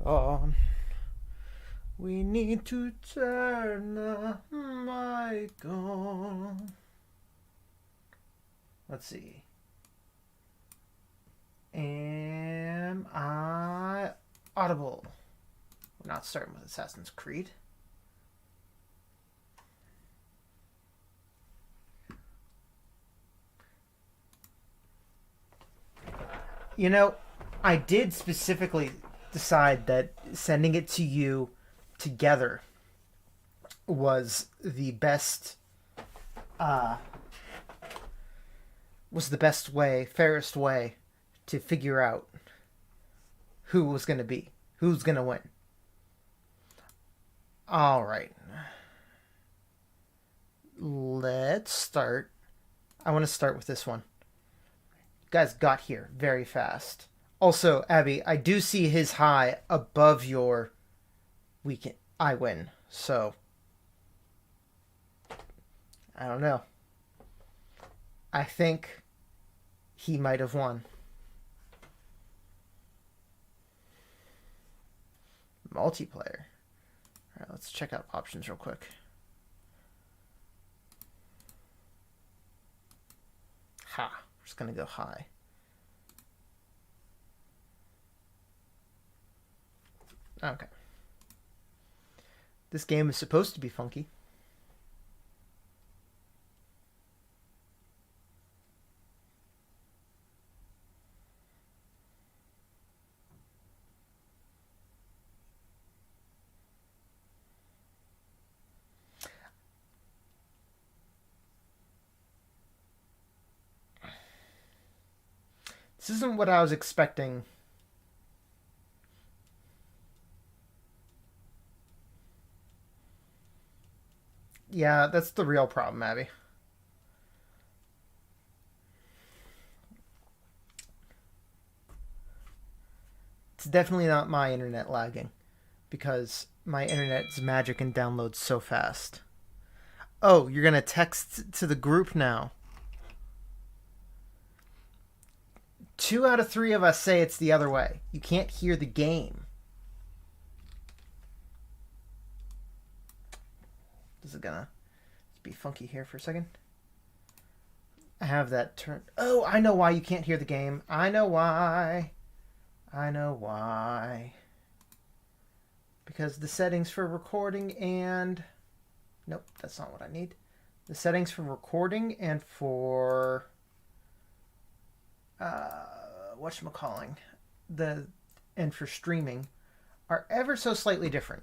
on. We need to turn the mic on. Let's see. Am I audible? We're not starting with Assassin's Creed. You know, I did specifically decide that sending it to you together was the best way, fairest way to figure out who's going to win. All right. Let's start. I want to start with this one. You guys got here very fast. Also, Abby, I do see his high above your weekend. I win. So, I don't know. I think he might have won. Multiplayer. All right, let's check out options real quick. Ha. We're just going to go high. Okay. This game is supposed to be funky. This isn't what I was expecting. Yeah, that's the real problem, Abby. It's definitely not my internet lagging, because my internet's magic and downloads so fast. Oh, you're going to text to the group now. 2 out of 3 of us say it's the other way. You can't hear the game. Is it gonna be funky here for a second? I have that turned. Oh, I know why you can't hear the game. I know why. Because the settings for recording and... Nope, that's not what I need. The settings for recording and for... whatchamacalling, and for streaming are ever so slightly different.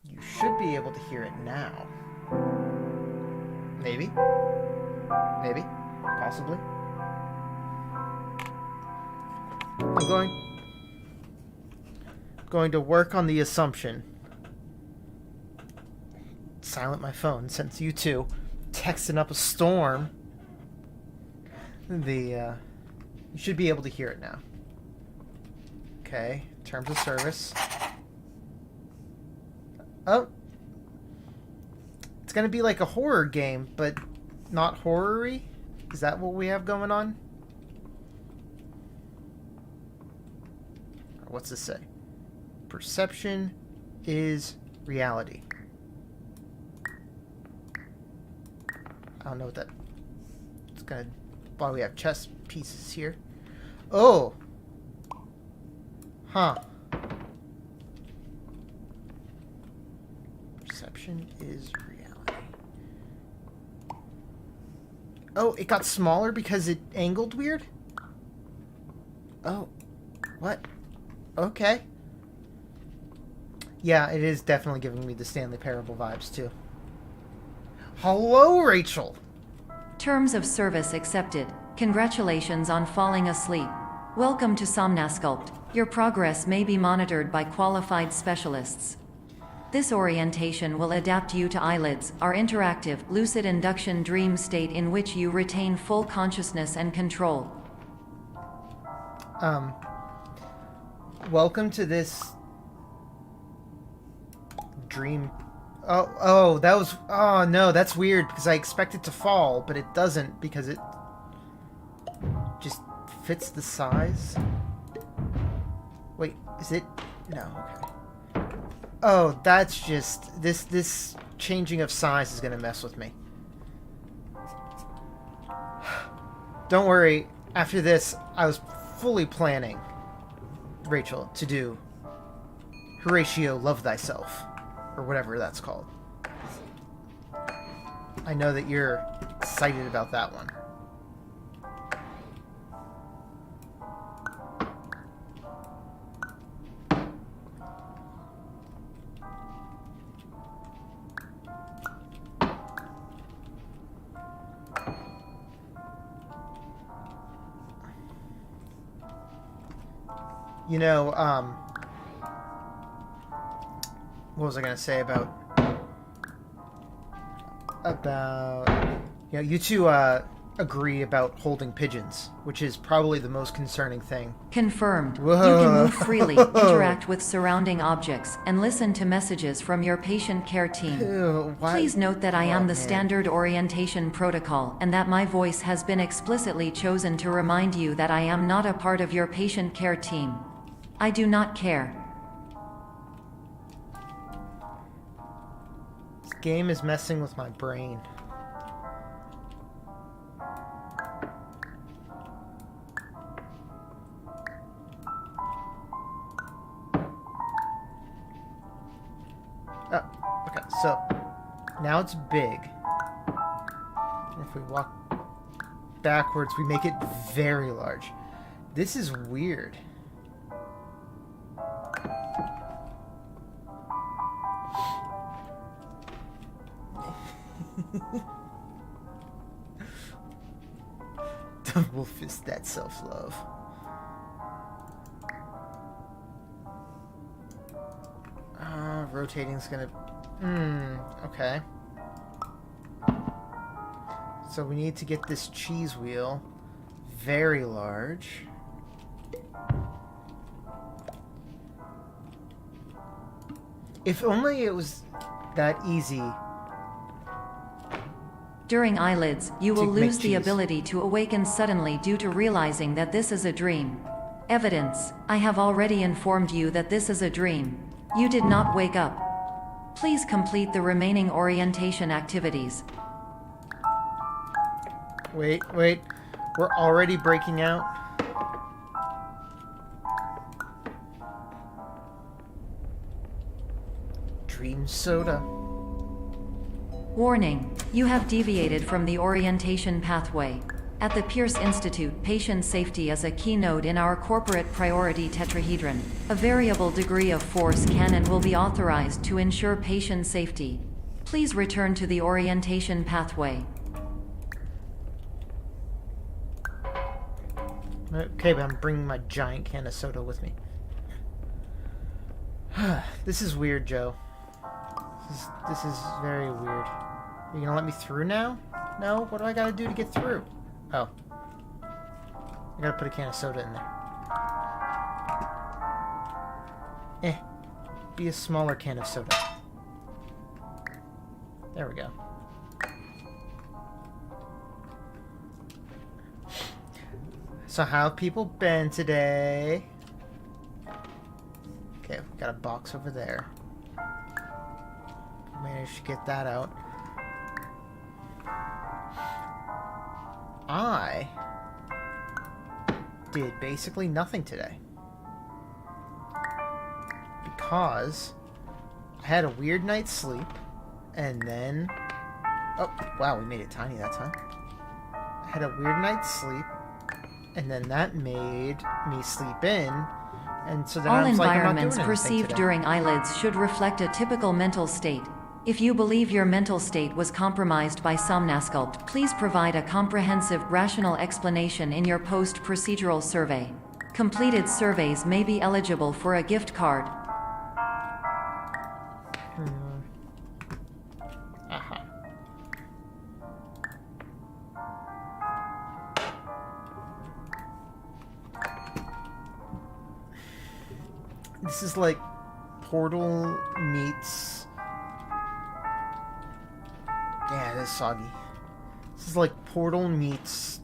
You should be able to hear it now. Maybe. Possibly. I'm going to work on the assumption. Silent my phone since you two texting up a storm. You should be able to hear it now. Okay, terms of service. Oh. It's going to be like a horror game, but not horror-y? Is that what we have going on? What's this say? Perception is reality. I don't know what that... It's going to... While we have chess pieces here. Oh! Huh. Perception is reality. Oh, it got smaller because it angled weird? Oh. What? Okay. Yeah, it is definitely giving me the Stanley Parable vibes, too. Hello, Rachel! Terms of service accepted. Congratulations on falling asleep. Welcome to Somnasculpt. Your progress may be monitored by qualified specialists. This orientation will adapt you to eyelids, our interactive, lucid induction dream state in which you retain full consciousness and control. Welcome to this dream. Oh, that was... Oh, no, that's weird, because I expect it to fall, but it doesn't, because it just fits the size. Wait, Is it? No, okay. Oh, that's just... This changing of size is going to mess with me. Don't worry. After this, I was fully planning, Rachel, to do Horatio Love Thyself. Or whatever that's called. I know that you're excited about that one. You know, what was I going to say about, you know, you two, agree about holding pigeons, which is probably the most concerning thing. Confirmed. Whoa. You can move freely, interact with surrounding objects, and listen to messages from your patient care team. Ew, why? Please note that I am the man. standard orientation protocol and that my voice has been explicitly chosen to remind you that I am not a part of your patient care team. I do not care. This game is messing with my brain. Oh, okay, so now it's big. And if we walk backwards, we make it very large. This is weird. Double fist that self-love. Rotating's gonna... okay. So we need to get this cheese wheel very large. If only it was that easy. During eyelids, you will To make lose the cheese. ability to awaken suddenly due to realizing that this is a dream. Evidence: I have already informed you that this is a dream. You did not wake up. Please complete the remaining orientation activities. Wait. We're already breaking out. Dream soda. Warning: you have deviated from the orientation pathway. At the Pierce Institute, patient safety is a keynote in our corporate priority tetrahedron. A variable degree of force can and will be authorized to ensure patient safety. Please return to the orientation pathway. Okay, but I'm bringing my giant can of soda with me. This is weird, Joe. This is very weird. Are you gonna let me through now? No? What do I gotta do to get through? Oh. I gotta put a can of soda in there. Be a smaller can of soda. There we go. So how have people been today? Okay, we got a box over there. Managed to get that out. I did basically nothing today. Because I had a weird night's sleep, and then... Oh, wow, we made it tiny that time. I had a weird night's sleep, and then that made me sleep in, and so then All I was like, I'm not doing environments anything perceived today. during eyelids should reflect a typical mental state. If you believe your mental state was compromised by Somnasculpt, please provide a comprehensive, rational explanation in your post-procedural survey. Completed surveys may be eligible for a gift card. Aha. This is like Portal meets... Yeah, it is soggy. This is like Portal meets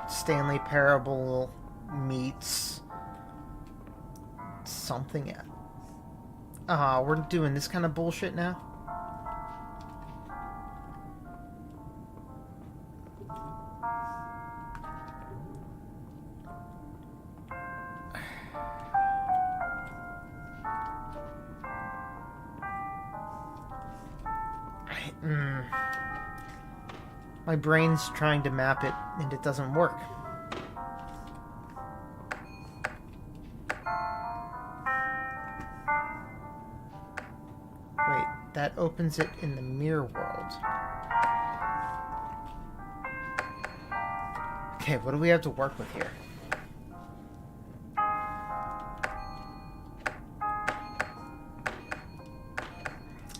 Stanley Parable meets something at. Ah, we're doing this kind of bullshit now? My brain's trying to map it, and it doesn't work. Wait, that opens it in the mirror world. Okay, what do we have to work with here?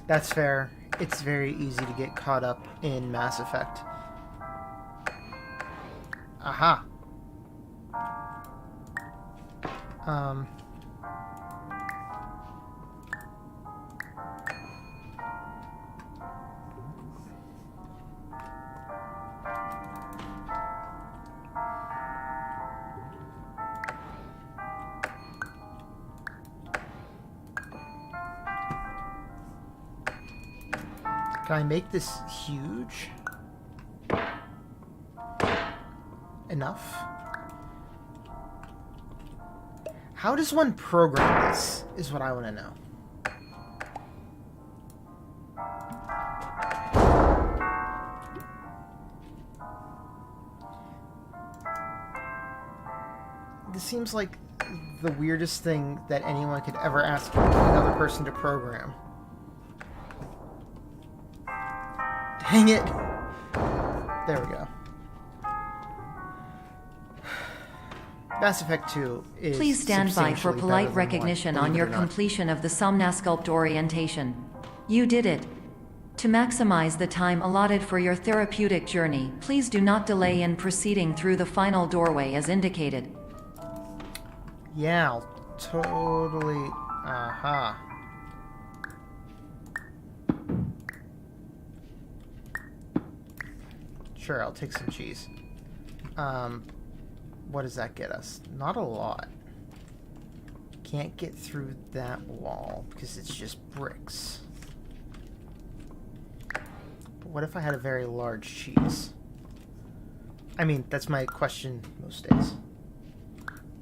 That's fair. It's very easy to get caught up in Mass Effect. Aha! Can I make this huge? Enough? How does one program this, is what I want to know. This seems like the weirdest thing that anyone could ever ask another person to program. Dang it! There we go. Mass Effect 2 is Please stand by for substantially polite better than recognition one, on your believe it or not. completion of the Somnasculpt orientation. You did it. To maximize the time allotted for your therapeutic journey, please do not delay in proceeding through the final doorway as indicated. Yeah, I'll totally... Aha. Sure, I'll take some cheese. What does that get us? Not a lot. Can't get through that wall because it's just bricks. But what if I had a very large cheese? I mean, that's my question most days.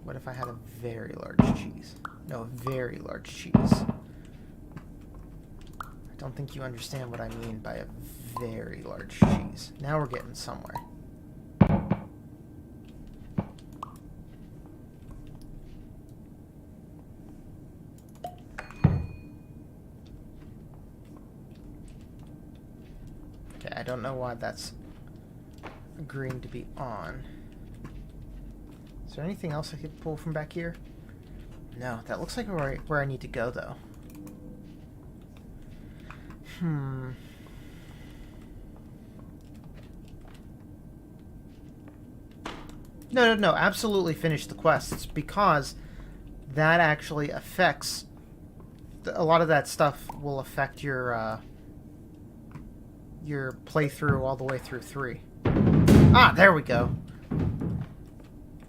What if I had a very large cheese? No, a very large cheese. I don't think you understand what I mean by a very large cheese. Now we're getting somewhere. Okay, I don't know why that's agreeing to be on. Is there anything else I could pull from back here? No, that looks like where I need to go, though. No, absolutely finish the quests, because that actually affects... a lot of that stuff will affect your playthrough all the way through 3. Ah, there we go.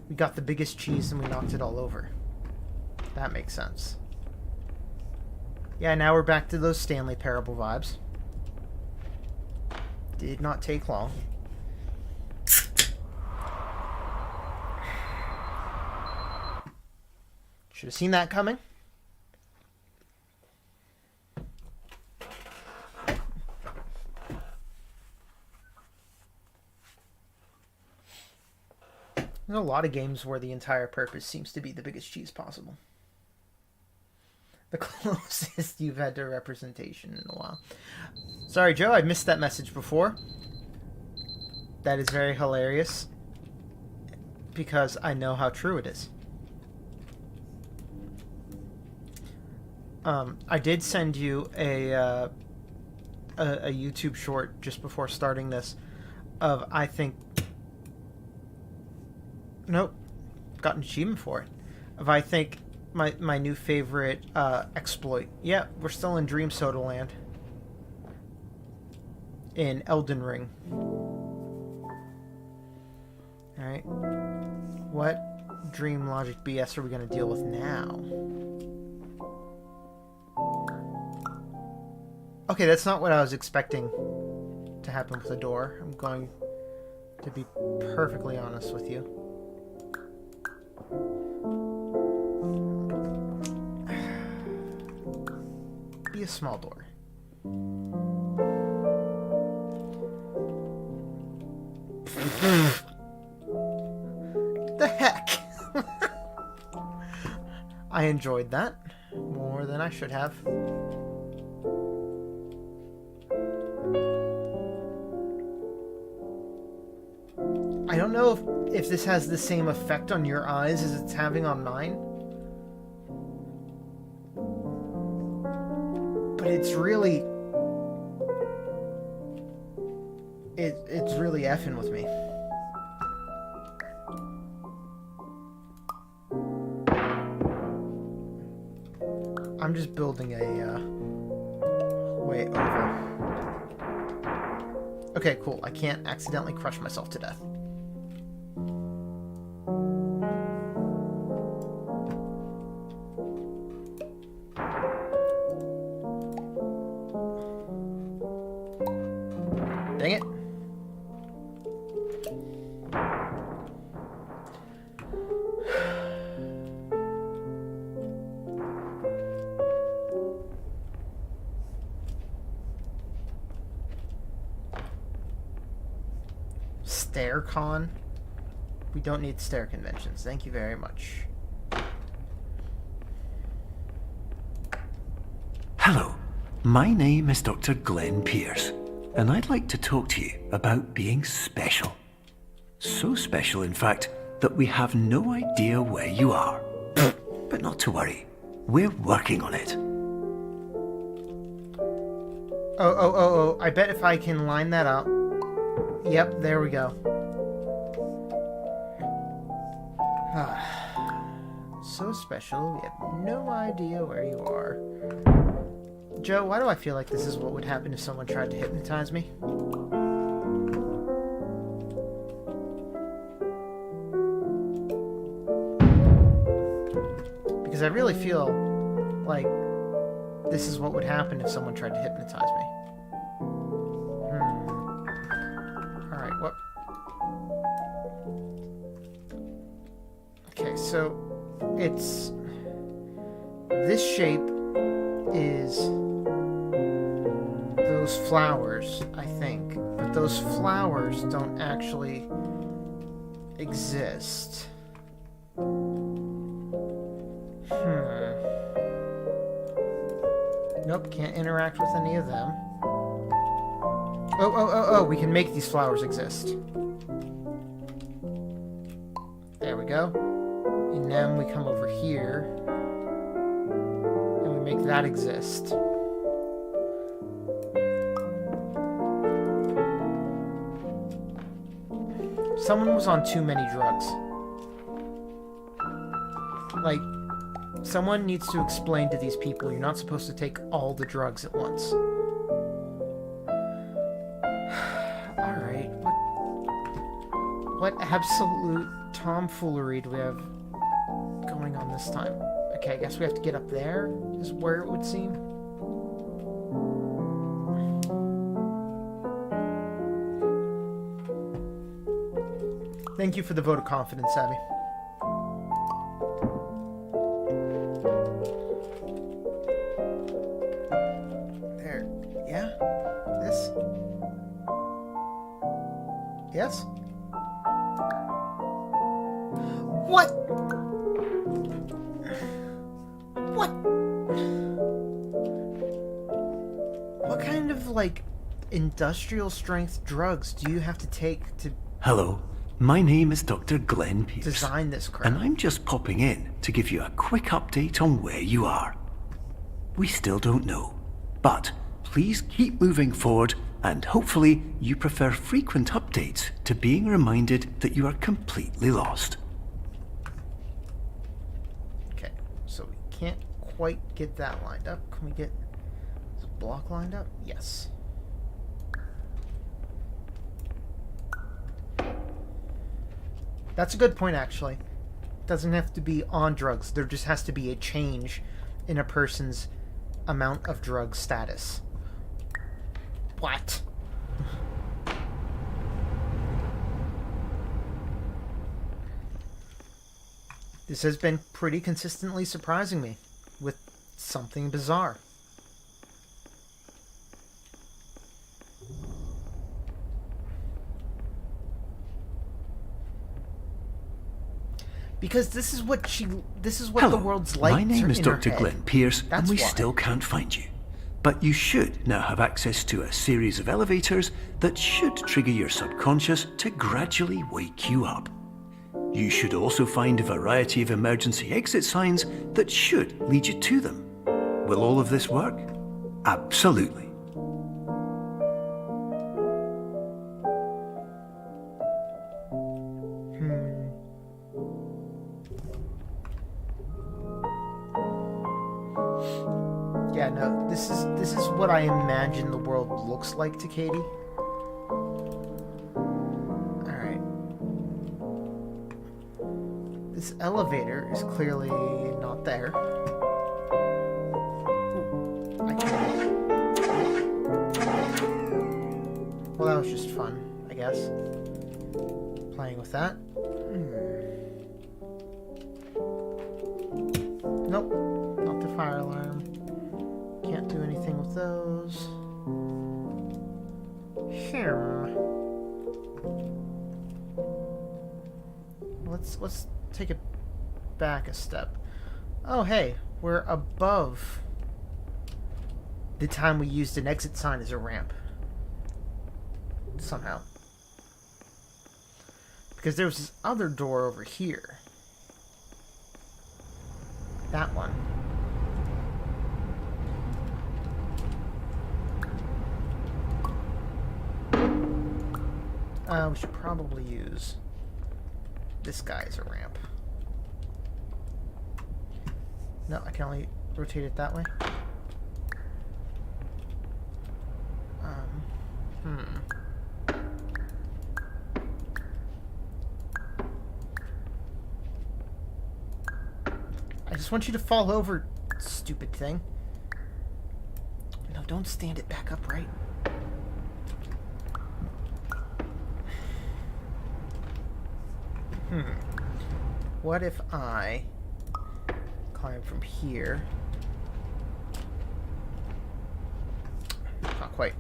We got the biggest cheese and we knocked it all over. That makes sense. Yeah, now we're back to those Stanley Parable vibes. Did not take long. Should have seen that coming. There's a lot of games where the entire purpose seems to be the biggest cheese possible. The closest you've had to representation in a while. Sorry, Joe, I missed that message before. That is very hilarious. Because I know how true it is. I did send you a YouTube short just before starting this of, I think... Nope. Got an achievement for it. Of, I think, my new favorite exploit. Yeah, we're still in Dream Soda Land. In Elden Ring. Alright. What dream logic BS are we going to deal with now? Okay, that's not what I was expecting to happen with the door. I'm going to be perfectly honest with you. Be a small door. The heck? I enjoyed that more than I should have. I don't know if this has the same effect on your eyes as it's having on mine. But it's really... It's really effing with me. I'm just building a way over. Okay, cool. I can't accidentally crush myself to death. Dang it. StairCon? We don't need stair conventions. Thank you very much. Hello, my name is Dr. Glenn Pierce, and I'd like to talk to you about being special. So special, in fact, that we have no idea where you are. But not to worry, we're working on it. Oh, I bet if I can line that up. Yep, there we go. So special, we have no idea where you are. Joe, why do I feel like this is what would happen if someone tried to hypnotize me? Because I really feel like this is what would happen if someone tried to hypnotize me. Alright, what? Okay, so it's... This shape is those flowers, I think. But those flowers don't actually exist. Nope, can't interact with any of them. Oh, we can make these flowers exist. There we go. And then we come over here. And we make that exist. Someone was on too many drugs. Like, someone needs to explain to these people you're not supposed to take all the drugs at once. Alright, what absolute tomfoolery do we have going on this time? Okay, I guess we have to get up there, is where it would seem. Thank you for the vote of confidence, Abby. There. Yeah? This? Yes? What? What? What kind of, like, industrial strength drugs do you have to take to... Hello, my name is Dr. Glenn Pierce. Design this crap. And I'm just popping in to give you a quick update on where you are. We still don't know, but please keep moving forward, and hopefully you prefer frequent updates to being reminded that you are completely lost. Okay, so we can't quite get that lined up. Can we get this block lined up? Yes. That's a good point, actually. Doesn't have to be on drugs. There just has to be a change in a person's amount of drug status. What? This has been pretty consistently surprising me with something bizarre. Because this is what Hello, the world's like. my name is in her Dr. head. Glenn Pierce, and That's we why. still can't find you. But you should now have access to a series of elevators that should trigger your subconscious to gradually wake you up. You should also find a variety of emergency exit signs that should lead you to them. Will all of this work? Absolutely. Yeah, no, this is what I imagine the world looks like to Katie. Alright. This elevator is clearly not there. Ooh, I can't. Well, that was just fun, I guess. Playing with that. Nope, not the fire alarm. Can't do anything with those. Let's take it back a step. Oh hey, we're above the time we used an exit sign as a ramp. Somehow. Because there was this other door over here. That one. We should probably use this guy as a ramp. No, I can only rotate it that way. I just want you to fall over, stupid thing. No, don't stand it back upright. What if I climb from here? Not quite.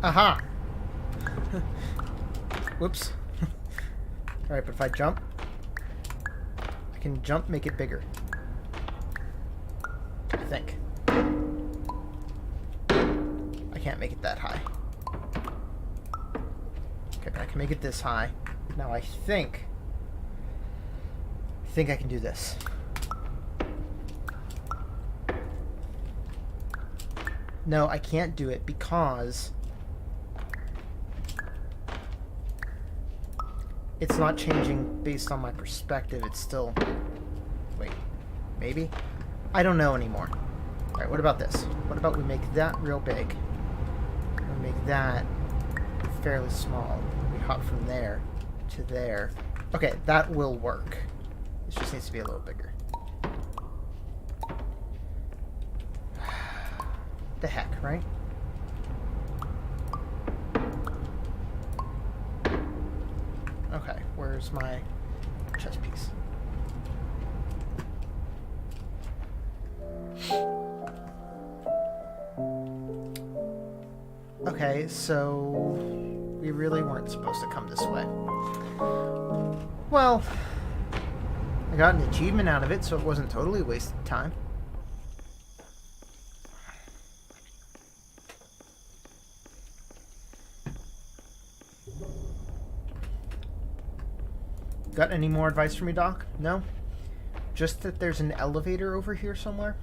Aha! Whoops. Alright, but if I jump, I can jump, make it bigger. I think. I can't make it that high. Okay, but I can make it this high. Now I think I can do this. No, I can't do it because it's not changing based on my perspective. It's still... Wait. Maybe? I don't know anymore. Alright, what about this? What about we make that real big? We make that fairly small. We hop from there to there. Okay, that will work. It just needs to be a little bigger. The heck, right? Okay, where's my chess piece? Okay, so we really weren't supposed to come this way. Well, I got an achievement out of it, so it wasn't totally a waste of time. Got any more advice for me, Doc? No? Just that there's an elevator over here somewhere?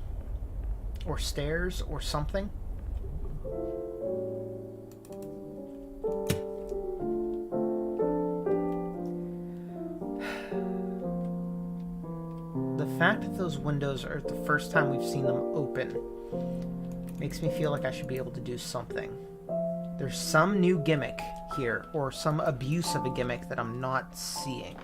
Or stairs, or something? The fact that those windows are the first time we've seen them open makes me feel like I should be able to do something. There's some new gimmick here, or some abuse of a gimmick that I'm not seeing.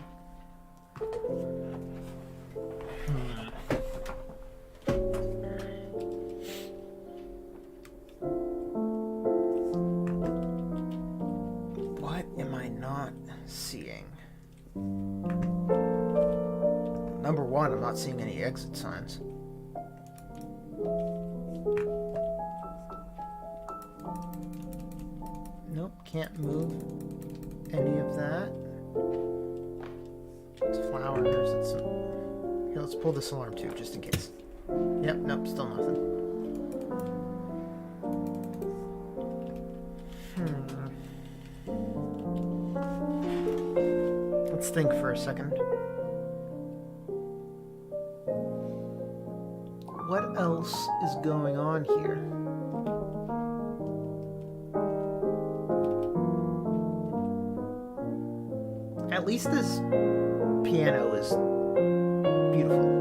one, I'm not seeing any exit signs. Nope, can't move any of that. It's flowers. Here, let's pull this alarm too, just in case. Yep, nope, still nothing. Let's think for a second. What else is going on here? At least this piano is beautiful.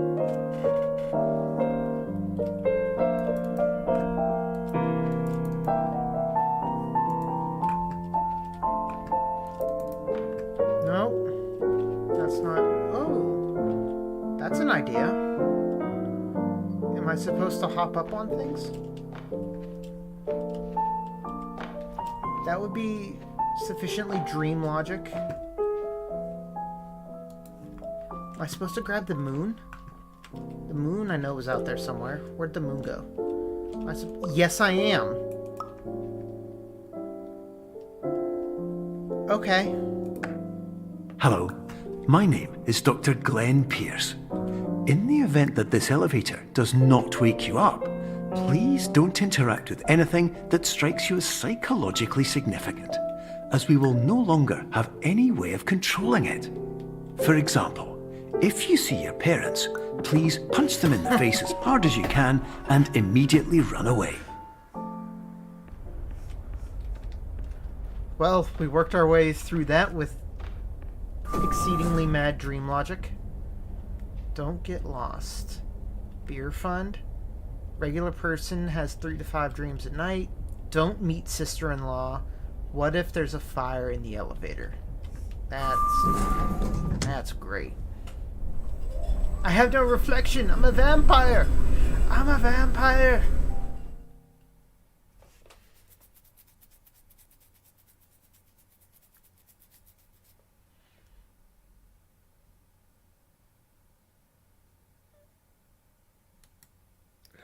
No, that's not. Oh, that's an idea. Am I supposed to hop up on things? That would be sufficiently dream logic. Am I supposed to grab the moon? The moon I know was out there somewhere. Where'd the moon go? Yes, I am. Okay. Hello, my name is Dr. Glenn Pierce. In the event that this elevator does not wake you up, please don't interact with anything that strikes you as psychologically significant, as we will no longer have any way of controlling it. For example, if you see your parents, please punch them in the face as hard as you can and immediately run away. Well, we worked our way through that with exceedingly mad dream logic. Don't get lost. Beer fund. Regular person has 3 to 5 dreams at night. Don't meet sister-in-law. What if there's a fire in the elevator? That's great. I have no reflection. I'm a vampire. I'm a vampire.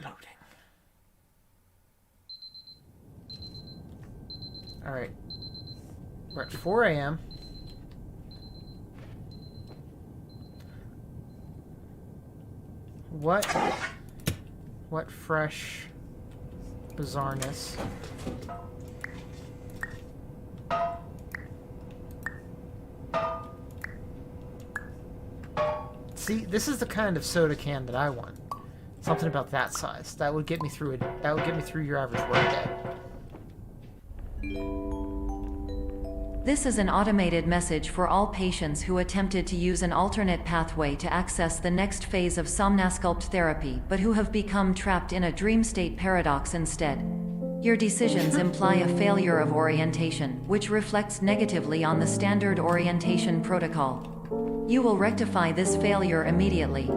Loading. All right. We're at 4 a.m. What fresh bizarreness. See, this is the kind of soda can that I want. Something about that size. That would get me through it. That would get me through your average workday. This is an automated message for all patients who attempted to use an alternate pathway to access the next phase of Somnasculpt therapy but who have become trapped in a dream state paradox instead. Your decisions imply a failure of orientation, which reflects negatively on the standard orientation protocol. You will rectify this failure immediately.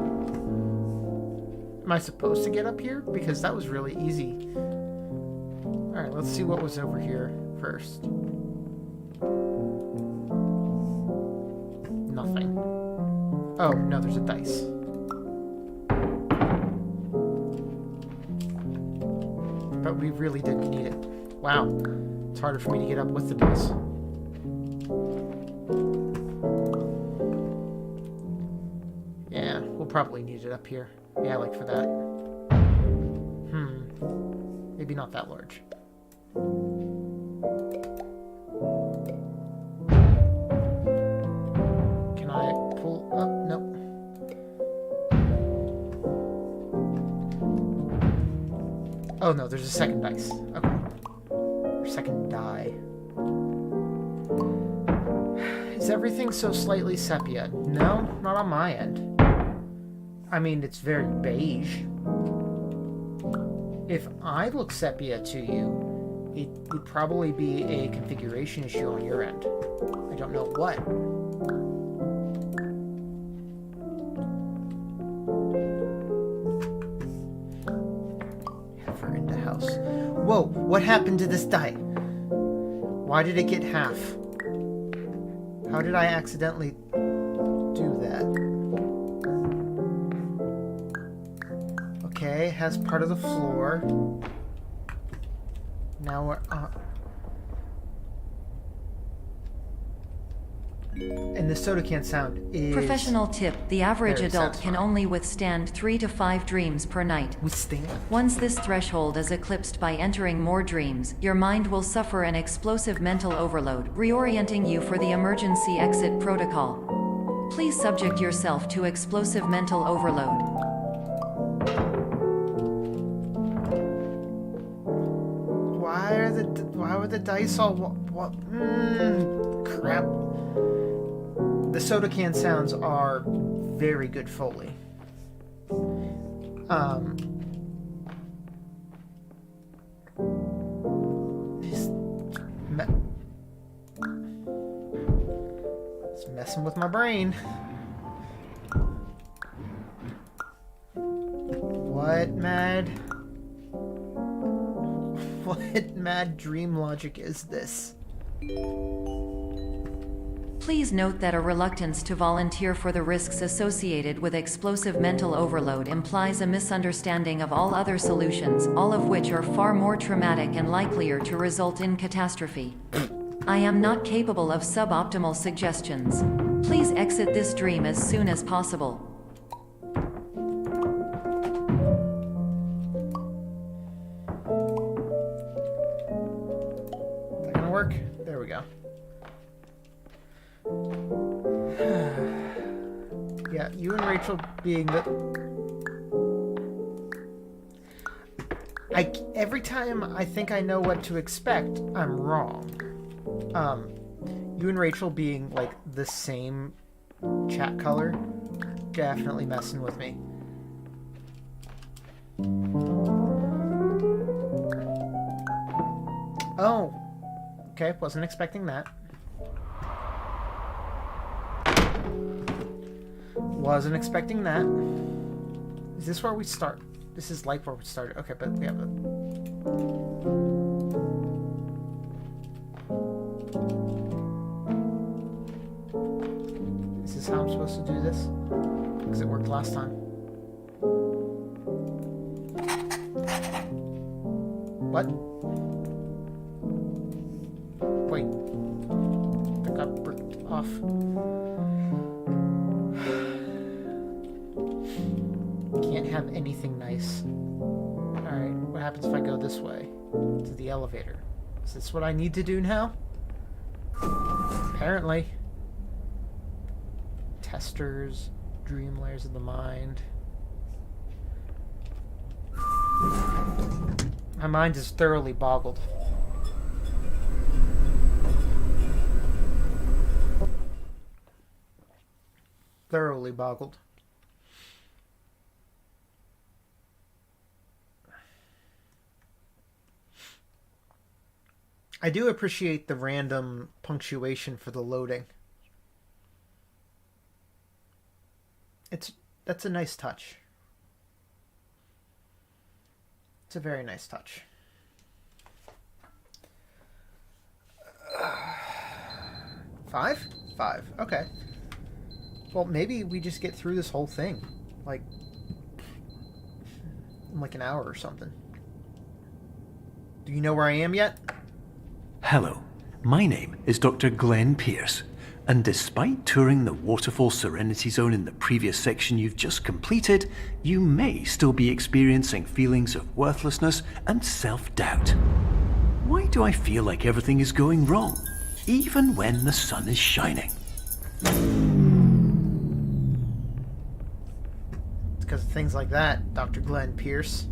Am I supposed to get up here? Because that was really easy. Alright, let's see what was over here first. Nothing. Oh, no, there's a dice. But we really didn't need it. Wow. It's harder for me to get up with the dice. Yeah, we'll probably need it up here. Yeah, like for that. Maybe not that large. Can I pull up? Nope. Oh no, there's a second dice. Okay. Or second die. Is everything so slightly sepia? No, not on my end. I mean, it's very beige. If I look sepia to you, it would probably be a configuration issue on your end. I don't know what. Heifer into house. Whoa, what happened to this die? Why did it get half? How did I accidentally do that? Okay, has part of the floor. Now we're on. And the soda can sound is... Professional tip: the average very adult satisfying. can only withstand 3 to 5 dreams per night. Withstand. Once this threshold is eclipsed by entering more dreams, your mind will suffer an explosive mental overload, reorienting you for the emergency exit protocol. Please subject yourself to explosive mental overload. Why were the dice all... What? Crap. The soda can sounds are very good Foley. It's messing with my brain. What mad dream logic is this? Please note that a reluctance to volunteer for the risks associated with explosive mental overload implies a misunderstanding of all other solutions, all of which are far more traumatic and likelier to result in catastrophe. I am not capable of suboptimal suggestions. Please exit this dream as soon as possible. Is that gonna work? There we go. Yeah, you and Rachel being the... every time I think I know what to expect, I'm wrong. You and Rachel being like the same chat color, definitely messing with me. Oh, okay, wasn't expecting that. Wasn't expecting that. Is this where we start? This is like where we started. Okay, but we have a... Is this how I'm supposed to do this? Because it worked last time. What? Wait. That got bricked off. Can't have anything nice. Alright, what happens if I go this way? To the elevator. Is this what I need to do now? Apparently. Testers, dream layers of the mind. My mind is thoroughly boggled. Thoroughly boggled. I do appreciate the random punctuation for the loading. That's a nice touch. It's a very nice touch. Five? 5. Okay. Well, maybe we just get through this whole thing. Like in like an hour or something. Do you know where I am yet? Hello, my name is Dr. Glenn Pierce, and despite touring the Waterfall Serenity Zone in the previous section you've just completed, you may still be experiencing feelings of worthlessness and self-doubt. Why do I feel like everything is going wrong, even when the sun is shining? It's because of things like that, Dr. Glenn Pierce.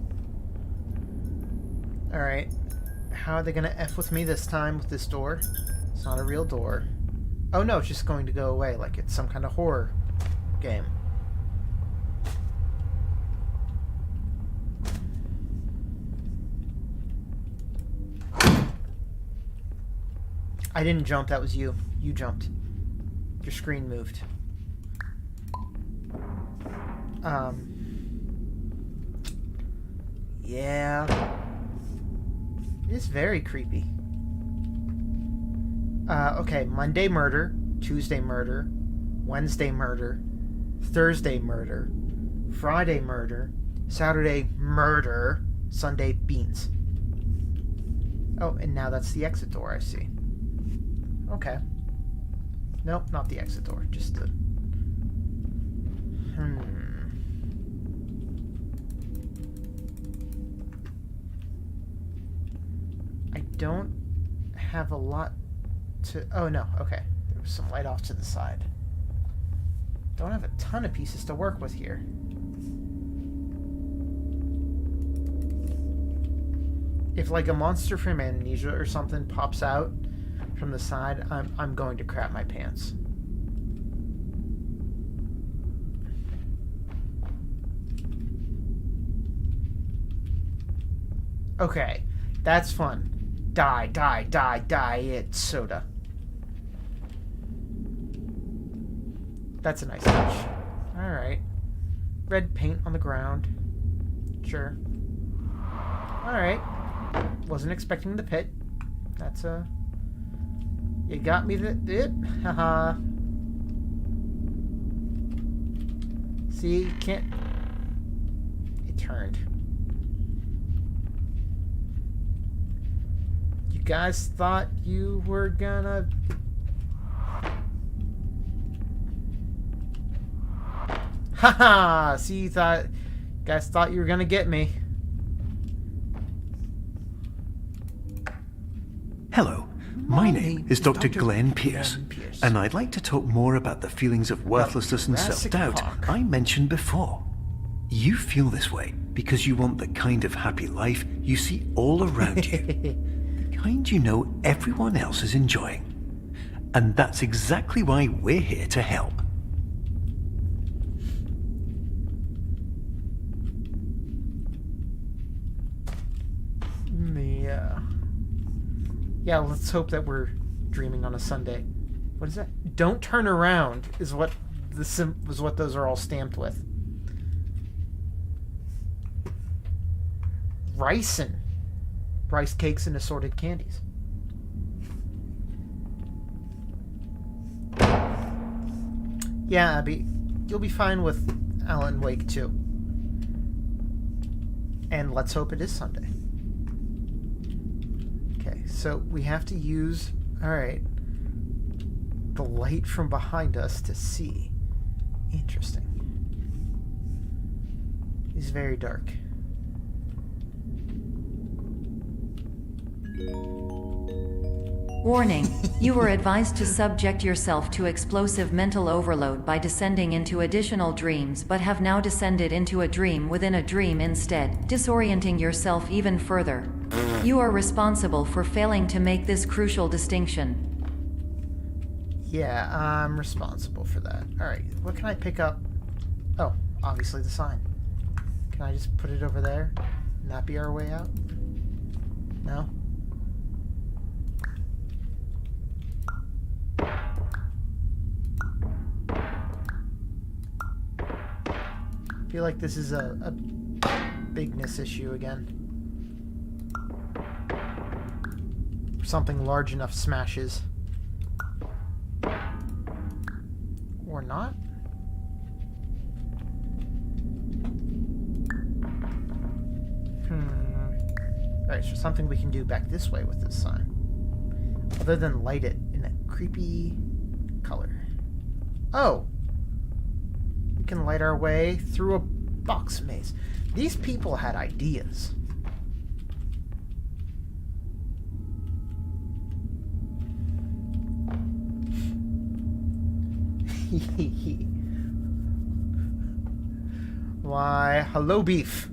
Alright. How are they gonna F with me this time with this door? It's not a real door. Oh no, it's just going to go away like it's some kind of horror game. I didn't jump, that was you. You jumped. Your screen moved. Yeah. It's very creepy. Okay, Monday murder, Tuesday murder, Wednesday murder, Thursday murder, Friday murder, Saturday, murder. Sunday, beans. Oh, and now that's the exit door, I see. Okay. Nope, not the exit door. Just the... I don't have a lot to... Oh, no. Okay. There was some light off to the side. Don't have a ton of pieces to work with here. If like a monster from Amnesia or something pops out from the side, I'm going to crap my pants. Okay, that's fun. Diet soda. That's a nice touch. Alright. Red paint on the ground. Sure. Alright. Wasn't expecting the pit. That's a... You got me the... Haha. See, you can't... It turned. You guys thought you were gonna... Haha! See, you guys thought you were gonna get me. Hello, my name is Dr. Glenn Pierce, and I'd like to talk more about the feelings of worthlessness and self-doubt I mentioned before. You feel this way because you want the kind of happy life you see all around you. The kind you know everyone else is enjoying. And that's exactly why we're here to help. Yeah, let's hope that we're dreaming on a Sunday. What is that? Don't turn around is what those are all stamped with. Rice cakes and assorted candies. Yeah, Abby, you'll be fine with Alan Wake 2. And let's hope it is Sunday. So we have to use, alright, the light from behind us to see. Interesting. It's very dark. Warning, you were advised to subject yourself to explosive mental overload by descending into additional dreams, but have now descended into a dream within a dream instead, disorienting yourself even further. You are responsible for failing to make this crucial distinction. Yeah, I'm responsible for that. Alright, what can I pick up? Oh, obviously the sign. Can I just put it over there? And that be our way out? No? I feel like this is a bigness issue again. Something large enough smashes. Or not? Alright, so something we can do back this way with this sign. Other than light it in a creepy color. Oh! We can light our way through a box maze. These people had ideas. Why, hello beef.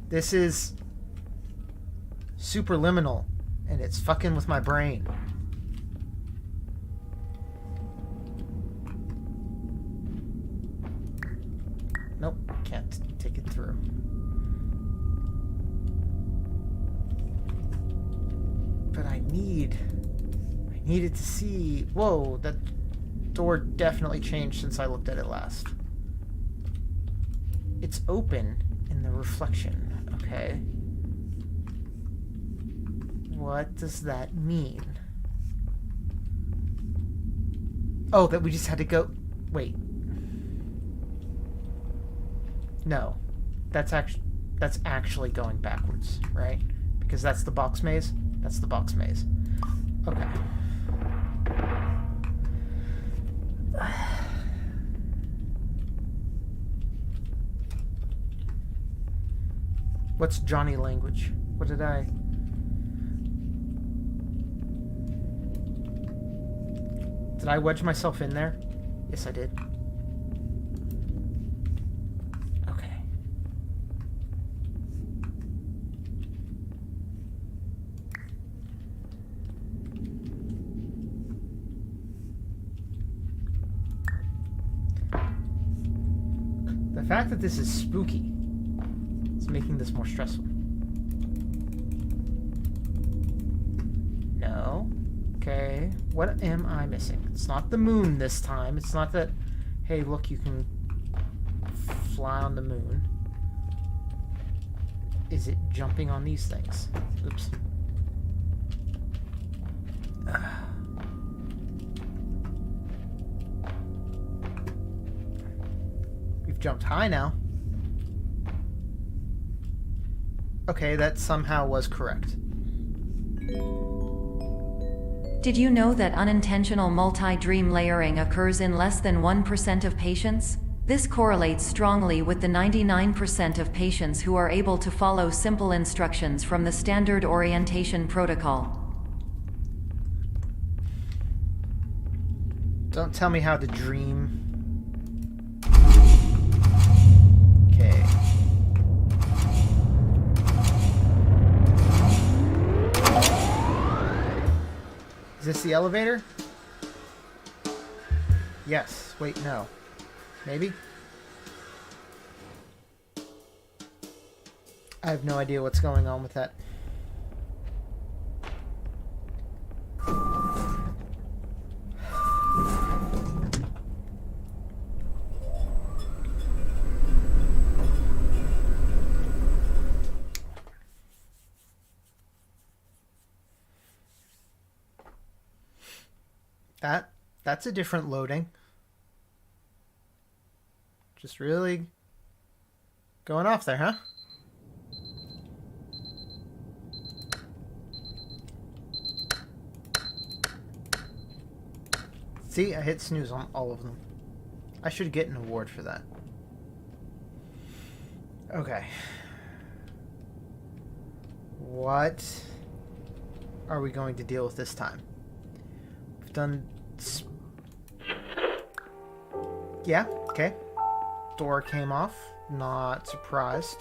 This is superliminal, and it's fucking with my brain. Nope, can't take it through. But I needed to see... Whoa, that door definitely changed since I looked at it last. It's open in the reflection, okay? What does that mean? Oh, that we just had to go... Wait. No. That's actually going backwards, right? Because that's the box maze. That's the box maze. Okay. What's Johnny language? What did I... Did I wedge myself in there? Yes, I did. Okay. The fact that this is spooky is making this more stressful. No. Okay. What am I missing? It's not the moon this time. It's not that, hey, look, you can fly on the moon. Is it jumping on these things? Oops. We've jumped high now. Okay, that somehow was correct. Did you know that unintentional multi-dream layering occurs in less than 1% of patients? This correlates strongly with the 99% of patients who are able to follow simple instructions from the standard orientation protocol. Don't tell me how to dream. Okay. Is this the elevator? Yes. Wait, no. Maybe? I have no idea what's going on with that. That's a different loading. Just really going off there, huh? See, I hit snooze on all of them. I should get an award for that. Okay. What are we going to deal with this time? We've done... Yeah, okay. Door came off. Not surprised.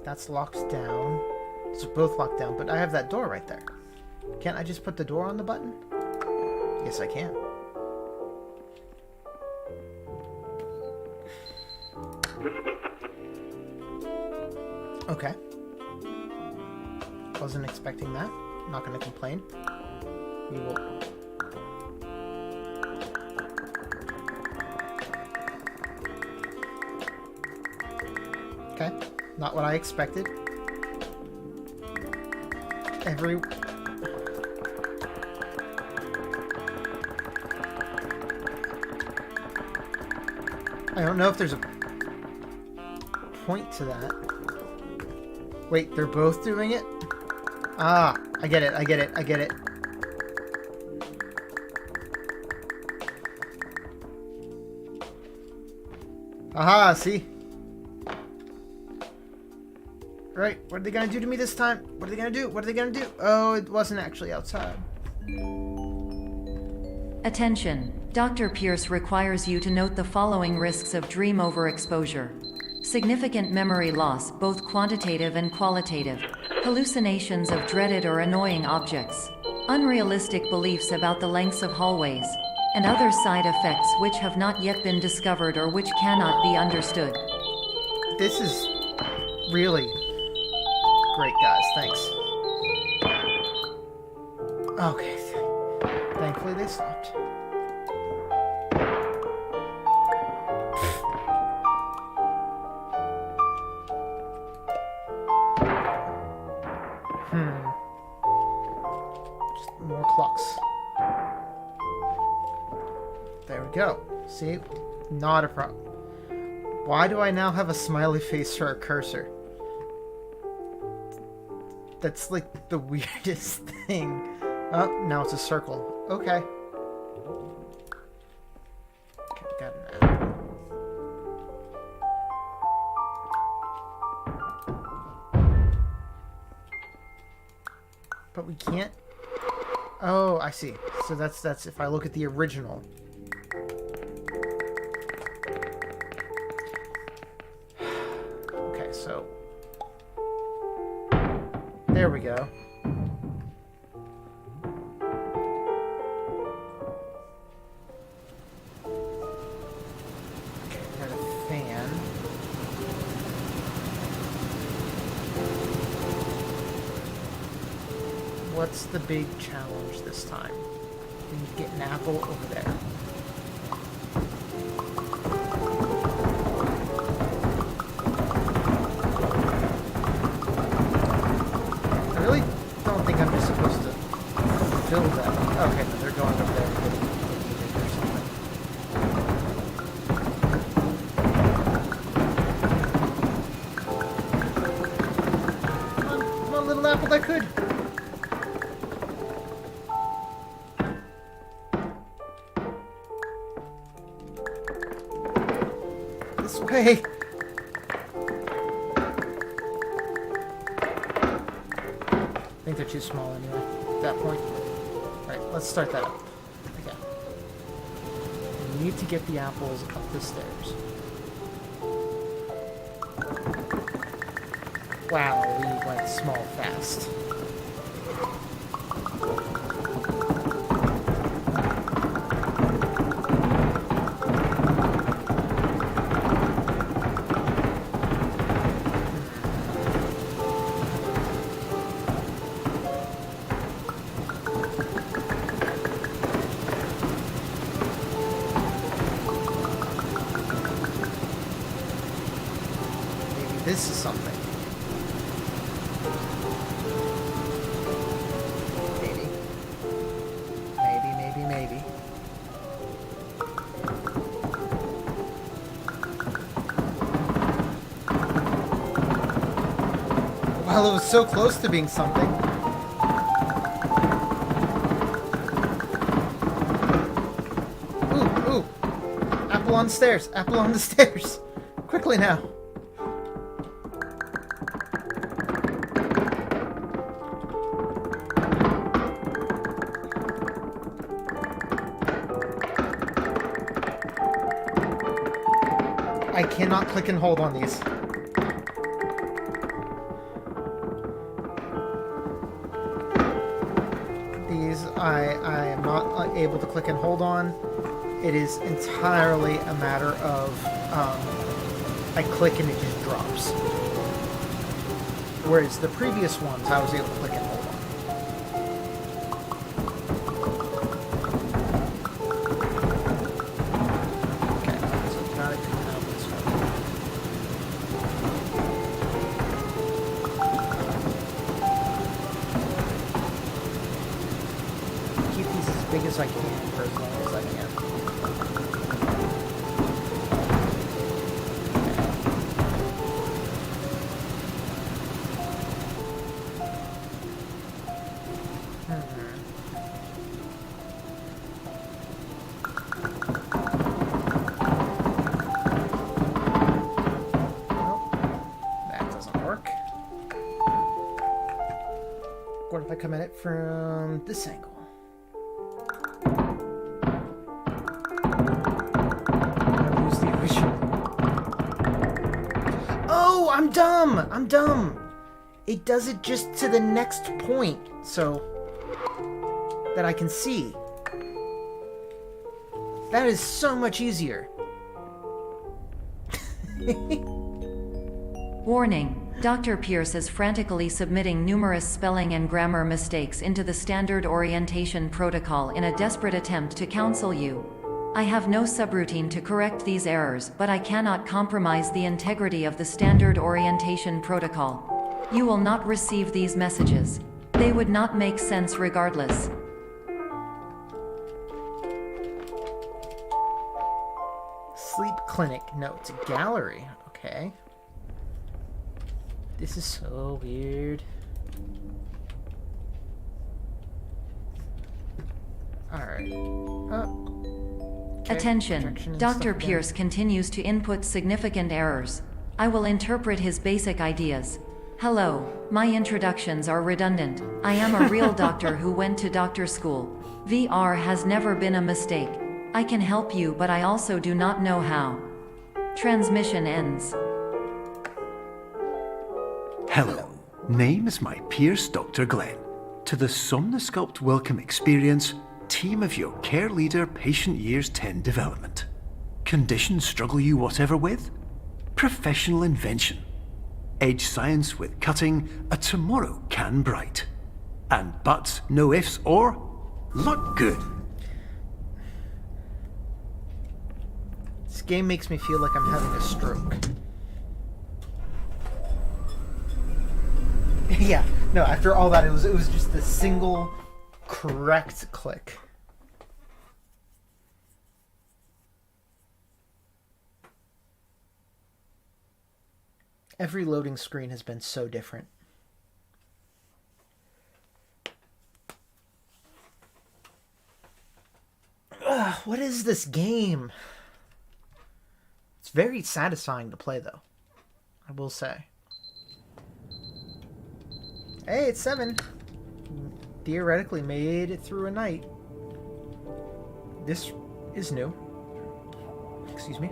That's locked down. It's both locked down, but I have that door right there. Can't I just put the door on the button? Yes, I can. Okay. Wasn't expecting that. Not going to complain. We will... Okay. Not what I expected. I don't know if there's a point to that. Wait, they're both doing it? Ah, I get it, I get it, I get it. Aha, see? Right, what are they gonna do to me this time? What are they gonna do? What are they gonna do? Oh, it wasn't actually outside. Attention. Dr. Pierce requires you to note the following risks of dream overexposure. Significant memory loss, both quantitative and qualitative. Hallucinations of dreaded or annoying objects. Unrealistic beliefs about the lengths of hallways. And other side effects which have not yet been discovered or which cannot be understood. This is really great, guys. Thanks. Okay. Thankfully they stopped. Just more clocks. There we go. See? Not a problem. Why do I now have a smiley face for a cursor? That's like the weirdest thing. Oh, now it's a circle. Okay. Okay, got an apple. But we can't... Oh, I see. So that's if I look at the original. Okay, so... There we go. Okay, got a fan. What's the big challenge this time? We need to get an apple over there. I really don't think I'm just supposed to fill that. Okay, no, they're going over there to get it or something. Come on, little apple that could. This way. I think they're too small anyway at that point. Alright, let's start that up again. We need to get the apples up the stairs. Wow, we went small fast. This is something. Maybe. Maybe. Well, it was so close to being something. Ooh. Apple on the stairs. Apple on the stairs. Quickly now. I cannot click and hold on these. These I am not able to click and hold on. It is entirely a matter of I click and it just drops. Whereas the previous ones I was able to click and hold on. Okay, so gotta come out this way. Keep these as big as I can for as long as I can. What if I come at it from this angle? I lose the original. Oh, I'm dumb! It does it just to the next point, so that I can see. That is so much easier. Warning. Dr. Pierce is frantically submitting numerous spelling and grammar mistakes into the standard orientation protocol in a desperate attempt to counsel you. I have no subroutine to correct these errors, but I cannot compromise the integrity of the standard orientation protocol. You will not receive these messages. They would not make sense regardless. Sleep clinic. No, it's a gallery. Okay. This is so weird. Alright. Okay. Attention, Projection and Dr. stuff again. Pierce continues to input significant errors. I will interpret his basic ideas. Hello, my introductions are redundant. I am a real doctor who went to doctor school. VR has never been a mistake. I can help you, but I also do not know how. Transmission ends. Hello, name is my Pierce Dr. Glenn. To the Somnosculpt Welcome Experience, team of your care leader patient years 10 development. Conditions struggle you whatever with? Professional invention. Edge science with cutting, a tomorrow can bright. And buts, no ifs, or luck good. This game makes me feel like I'm having a stroke. Yeah, no, after all that, it was just a single correct click. Every loading screen has been so different. Ugh, what is this game? It's very satisfying to play, though, I will say. Hey, it's 7. Theoretically made it through a night. This is new. Excuse me.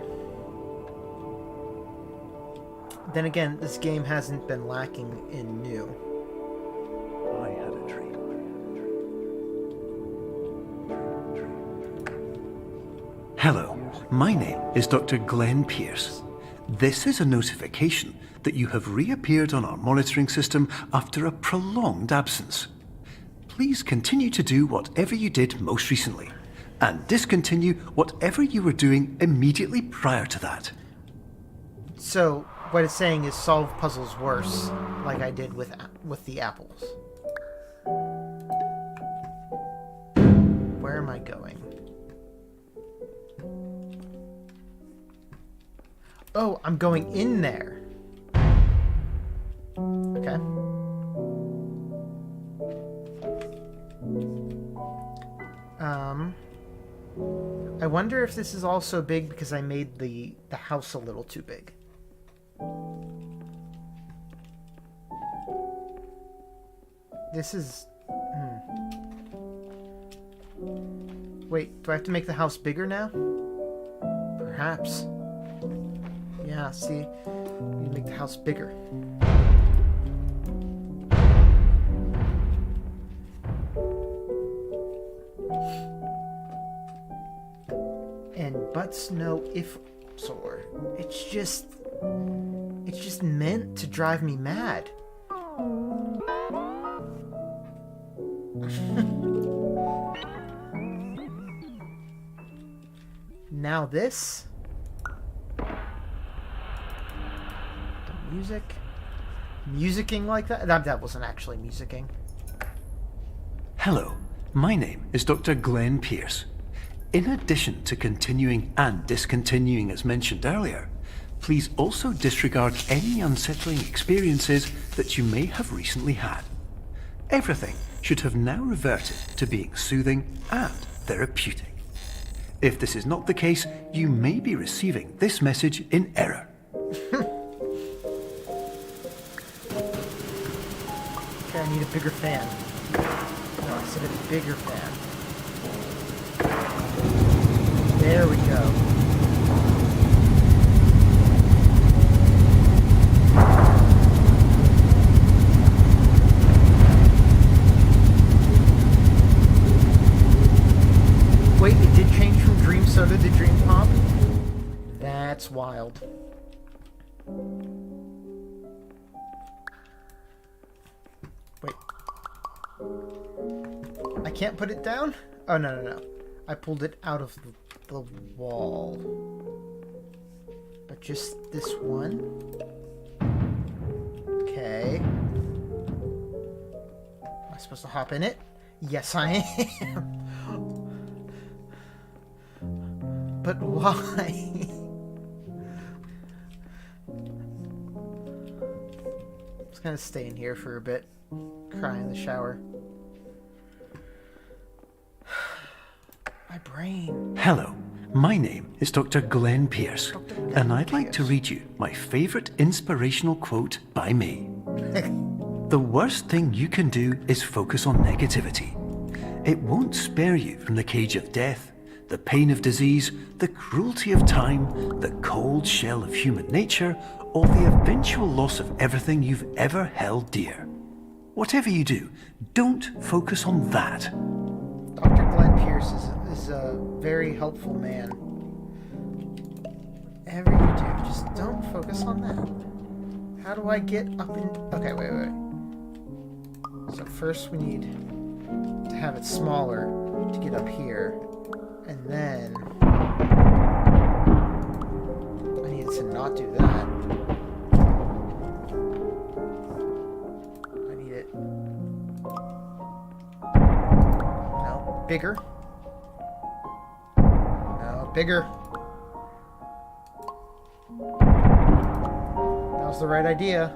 Then again, this game hasn't been lacking in new. I had a dream. Hello, my name is Dr. Glenn Pierce. This is a notification that you have reappeared on our monitoring system after a prolonged absence. Please continue to do whatever you did most recently, and discontinue whatever you were doing immediately prior to that. So, what it's saying is solve puzzles worse, like I did with the apples. Where am I going? Oh, I'm going in there. Okay. I wonder if this is also big because I made the house a little too big. This is... Wait, do I have to make the house bigger now? Perhaps. Yeah, see? You make the house bigger. And butts no if or. It's just meant to drive me mad. Now this. The music. Musicking like that? That wasn't actually musicking. Hello, my name is Dr. Glenn Pierce. In addition to continuing and discontinuing as mentioned earlier, please also disregard any unsettling experiences that you may have recently had. Everything should have now reverted to being soothing and therapeutic. If this is not the case, you may be receiving this message in error. Okay, I need a bigger fan. No, I said a bigger fan. There we go. Wait, it did change from Dream Soda to Dream Pop? That's wild. Wait. I can't put it down? Oh, no. I pulled it out of the wall. But just this one? Okay. Am I supposed to hop in it? Yes, I am. But why? gonna stay in here for a bit. Cry in the shower. My brain. Hello, my name is Dr. Glenn Pierce, Dr. Glenn and I'd like to Pierce. read you my favourite inspirational quote by me. The worst thing you can do is focus on negativity. It won't spare you from the cage of death, the pain of disease, the cruelty of time, the cold shell of human nature, or the eventual loss of everything you've ever held dear. Whatever you do, don't focus on that. Dr. Glenn Pierce is a very helpful man. Whatever you do, just don't focus on that. How do I get up in... Okay, wait. So first we need to have it smaller to get up here. And then... I need to not do that. I need it... No, bigger. No, bigger. That was the right idea.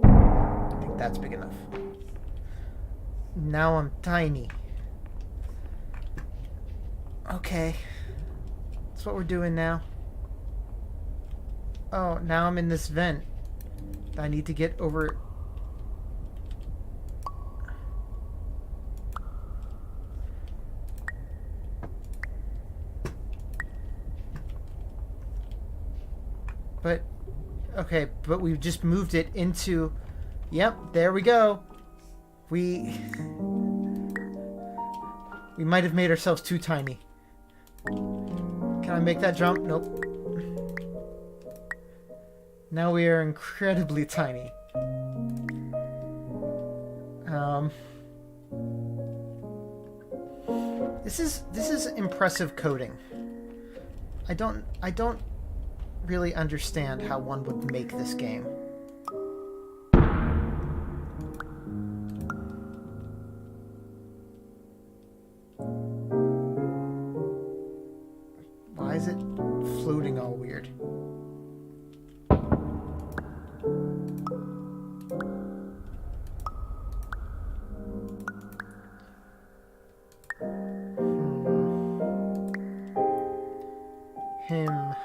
I think that's big enough. Now I'm tiny. Okay. That's what we're doing now. Oh, now I'm in this vent. I need to get over... But... Okay, but we've just moved it into... Yep, there we go. We might have made ourselves too tiny. Can I make that jump? Nope. Now we are incredibly tiny. This is impressive coding. I don't really understand how one would make this game. Why is it floating all weird?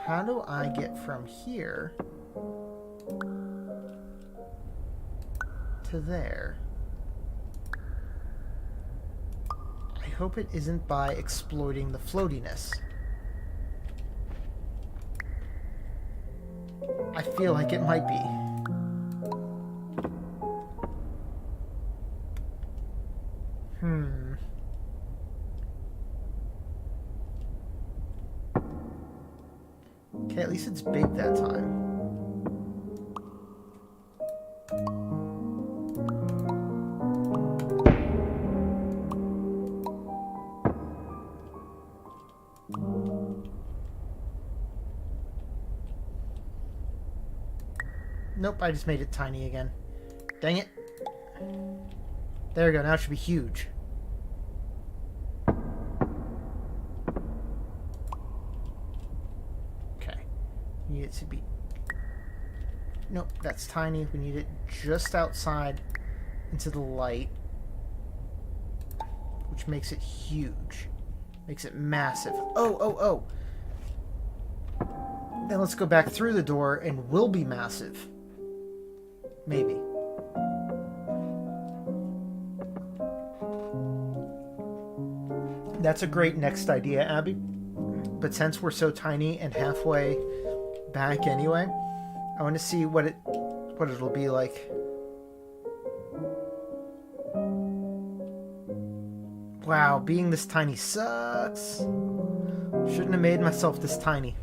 How do I get from here to there? I hope it isn't by exploiting the floatiness. I feel like it might be. Okay, at least it's big that time. Nope, I just made it tiny again. Dang it. There we go, now it should be huge. Need it to be... Nope, that's tiny. We need it just outside into the light, which makes it huge. Makes it massive. Oh! Then let's go back through the door and we'll be massive. Maybe. That's a great next idea, Abby. But since we're so tiny and halfway back anyway, I want to see what it'll be like. Wow, being this tiny sucks. Shouldn't have made myself this tiny.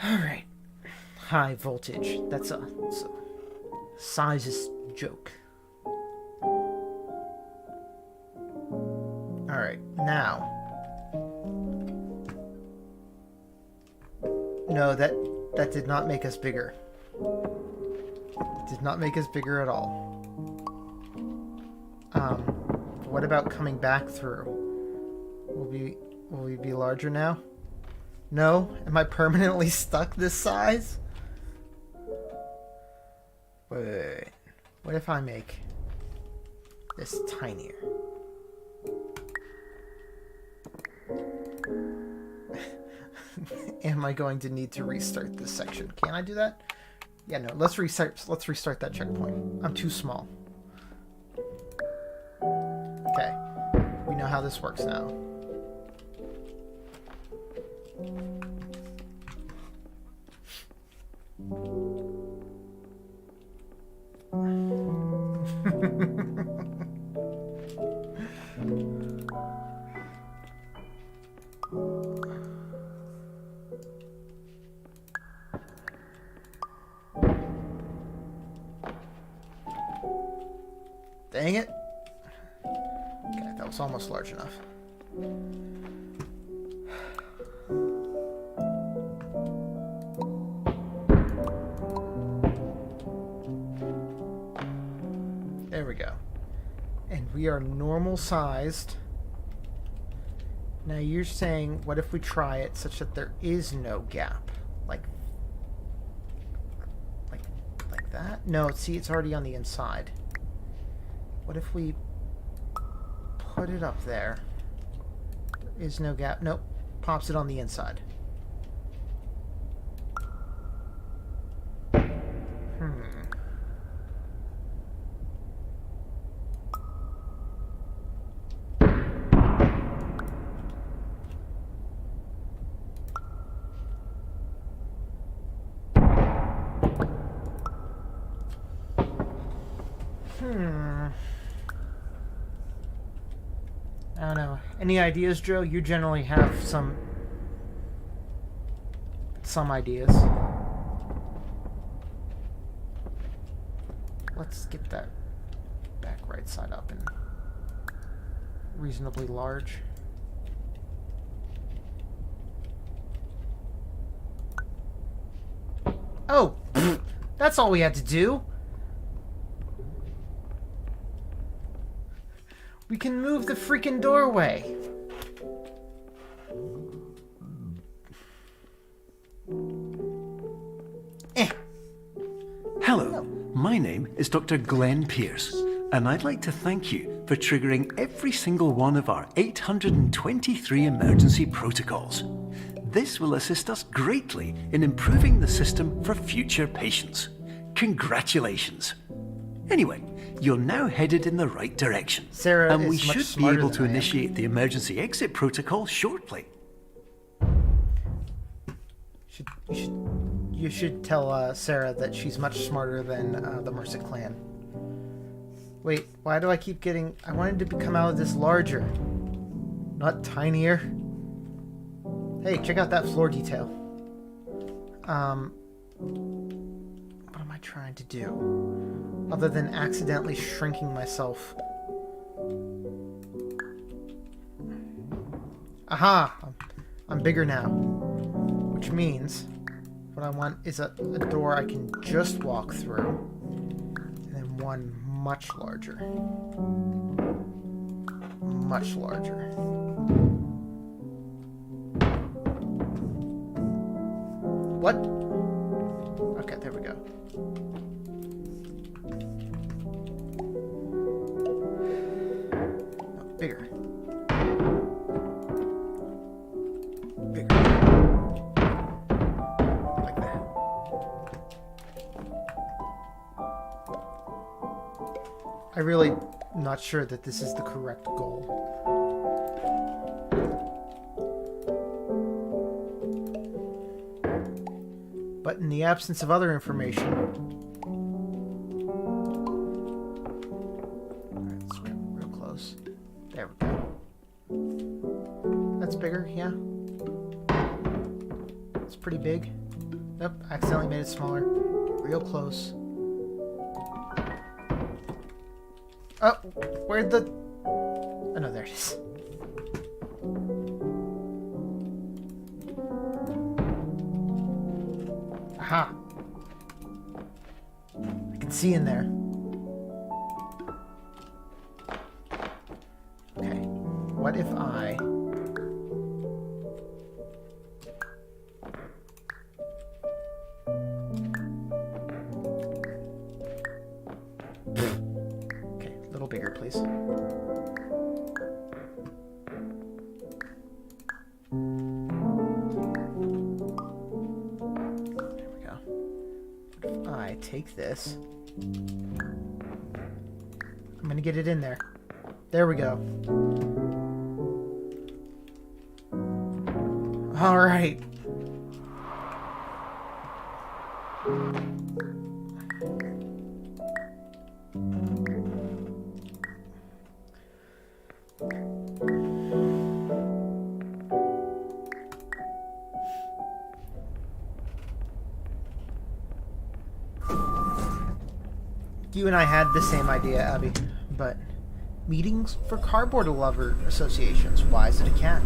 Alright. High voltage. That's a sizest joke. Alright, now. No, that did not make us bigger. It did not make us bigger at all. What about coming back through? Will we be larger now? No? Am I permanently stuck this size? Wait. What if I make this tinier? Am I going to need to restart this section? Can I do that? Yeah, no. Let's restart that checkpoint. I'm too small. Okay. We know how this works now. Dang it. Okay, that was almost large enough. There we go. And we are normal sized. Now you're saying, what if we try it such that there is no gap? Like that? No, see, it's already on the inside. What if we put it up there? There is no gap. Nope. Pops it on the inside. I don't know. Any ideas, Joe? You generally have some ideas. Let's get that back right side up and reasonably large. Oh, that's all we had to do. We can move the freaking doorway. Hello, my name is Dr. Glenn Pierce, and I'd like to thank you for triggering every single one of our 823 emergency protocols. This will assist us greatly in improving the system for future patients. Congratulations. Anyway, you're now headed in the right direction. Sarah and we is much should be able smarter to than I am. initiate the emergency exit protocol shortly. You should tell Sarah that she's much smarter than the Merced clan. Wait, why do I keep getting... I wanted to come out of this larger, not tinier. Hey, check out that floor detail. What am I trying to do? Other than accidentally shrinking myself. Aha! I'm bigger now. Which means what I want is a door I can just walk through. And then one much larger. Much larger. What? Okay, there we go. No, bigger. Bigger. Like that. I really not sure that this is the correct goal. But in the absence of other information... Alright, let's come real close. There we go. That's bigger, yeah. It's pretty big. Nope, accidentally made it smaller. Real close. Oh, where'd the... Oh no, there it is. Aha! I can see in there. Okay. What if I take this. I'm gonna get it in there. There we go. All right. You and I had the same idea, Abby, but meetings for cardboard lover associations. Why is it a cat?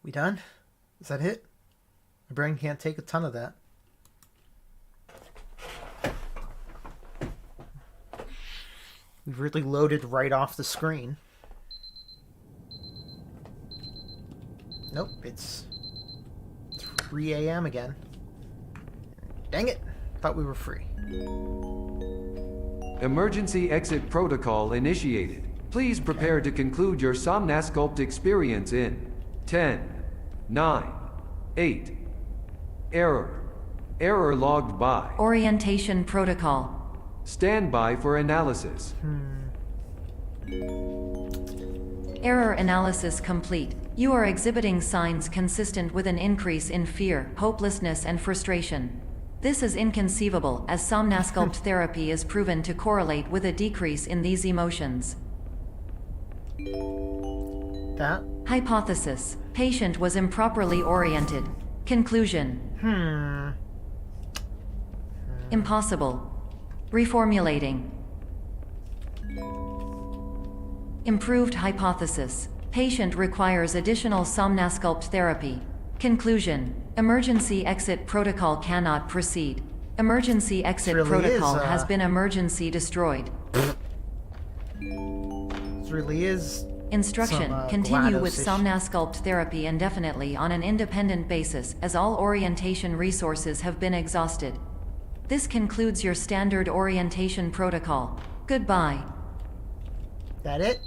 We done? Is that it? My brain can't take a ton of that. We've really loaded right off the screen. Nope, it's 3 a.m. again. Dang it! Thought we were free. Emergency exit protocol initiated. Please prepare to conclude your Somnasculpt experience in 10, 9, 8. Error. Error logged by. Orientation protocol. Stand by for analysis. Error analysis complete. You are exhibiting signs consistent with an increase in fear, hopelessness, and frustration. This is inconceivable, as Somnasculpt therapy is proven to correlate with a decrease in these emotions. That? Hypothesis. Patient was improperly oriented. Conclusion. Impossible. Reformulating. Improved hypothesis. Patient requires additional Somnasculpt therapy. Conclusion. Emergency exit protocol cannot proceed. Emergency exit Really protocol is, has been emergency destroyed. This really is Instruction. some, Continue with GLaDOS-ish. Somnasculpt therapy indefinitely on an independent basis, as all orientation resources have been exhausted. This concludes your standard orientation protocol. Goodbye. That it?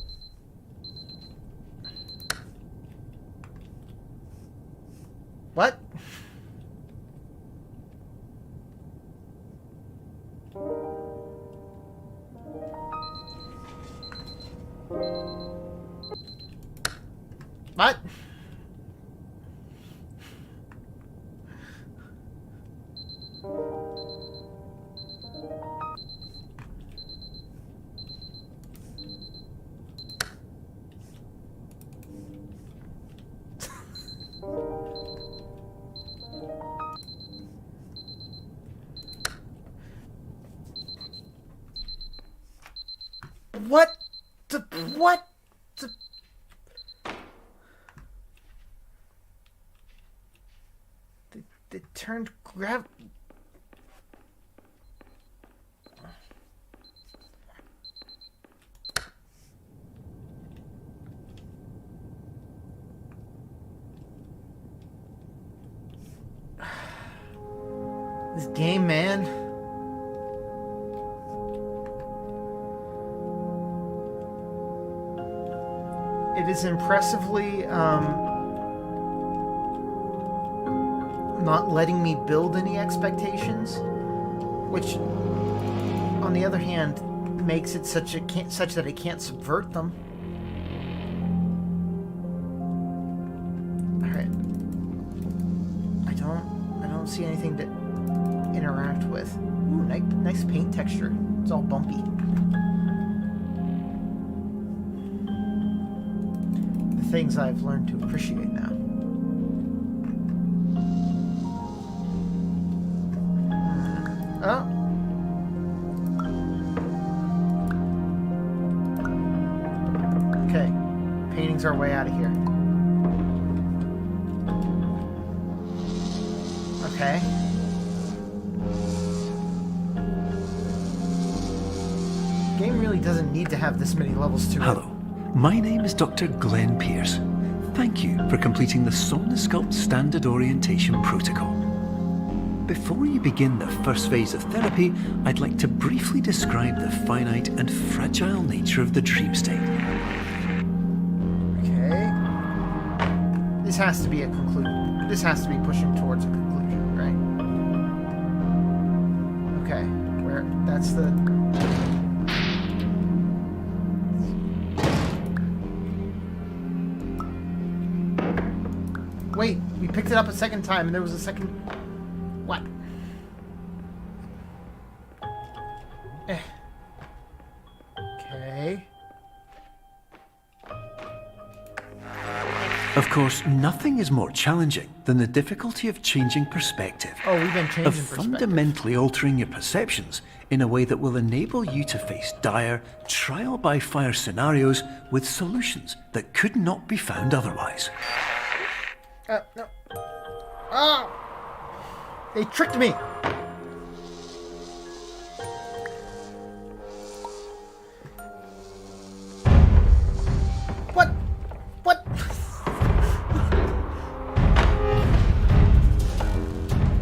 What? What? What the what the they turned grav this game, man. It is impressively not letting me build any expectations, which, on the other hand, makes it such that I can't subvert them. All right, I don't see anything to interact with. Ooh, nice paint texture. It's all bumpy. Things I've learned to appreciate now. Oh. Okay. Painting's our way out of here. Okay. Game really doesn't need to have this many levels to it. Hello, my name is Dr. Glenn Pierce. Thank you for completing the Somnasculpt Standard Orientation Protocol. Before you begin the first phase of therapy, I'd like to briefly describe the finite and fragile nature of the dream state. Okay. This has to be a conclusion. This has to be pushing towards a conclusion, right? Okay. Where? That's the... Wait, we picked it up a second time and there was a second... What? Okay. Of course, nothing is more challenging than the difficulty of changing perspective. Oh, we've been changing Of perspective. fundamentally altering your perceptions in a way that will enable you to face dire, trial-by-fire scenarios with solutions that could not be found otherwise. No. Ah! They tricked me! What? What?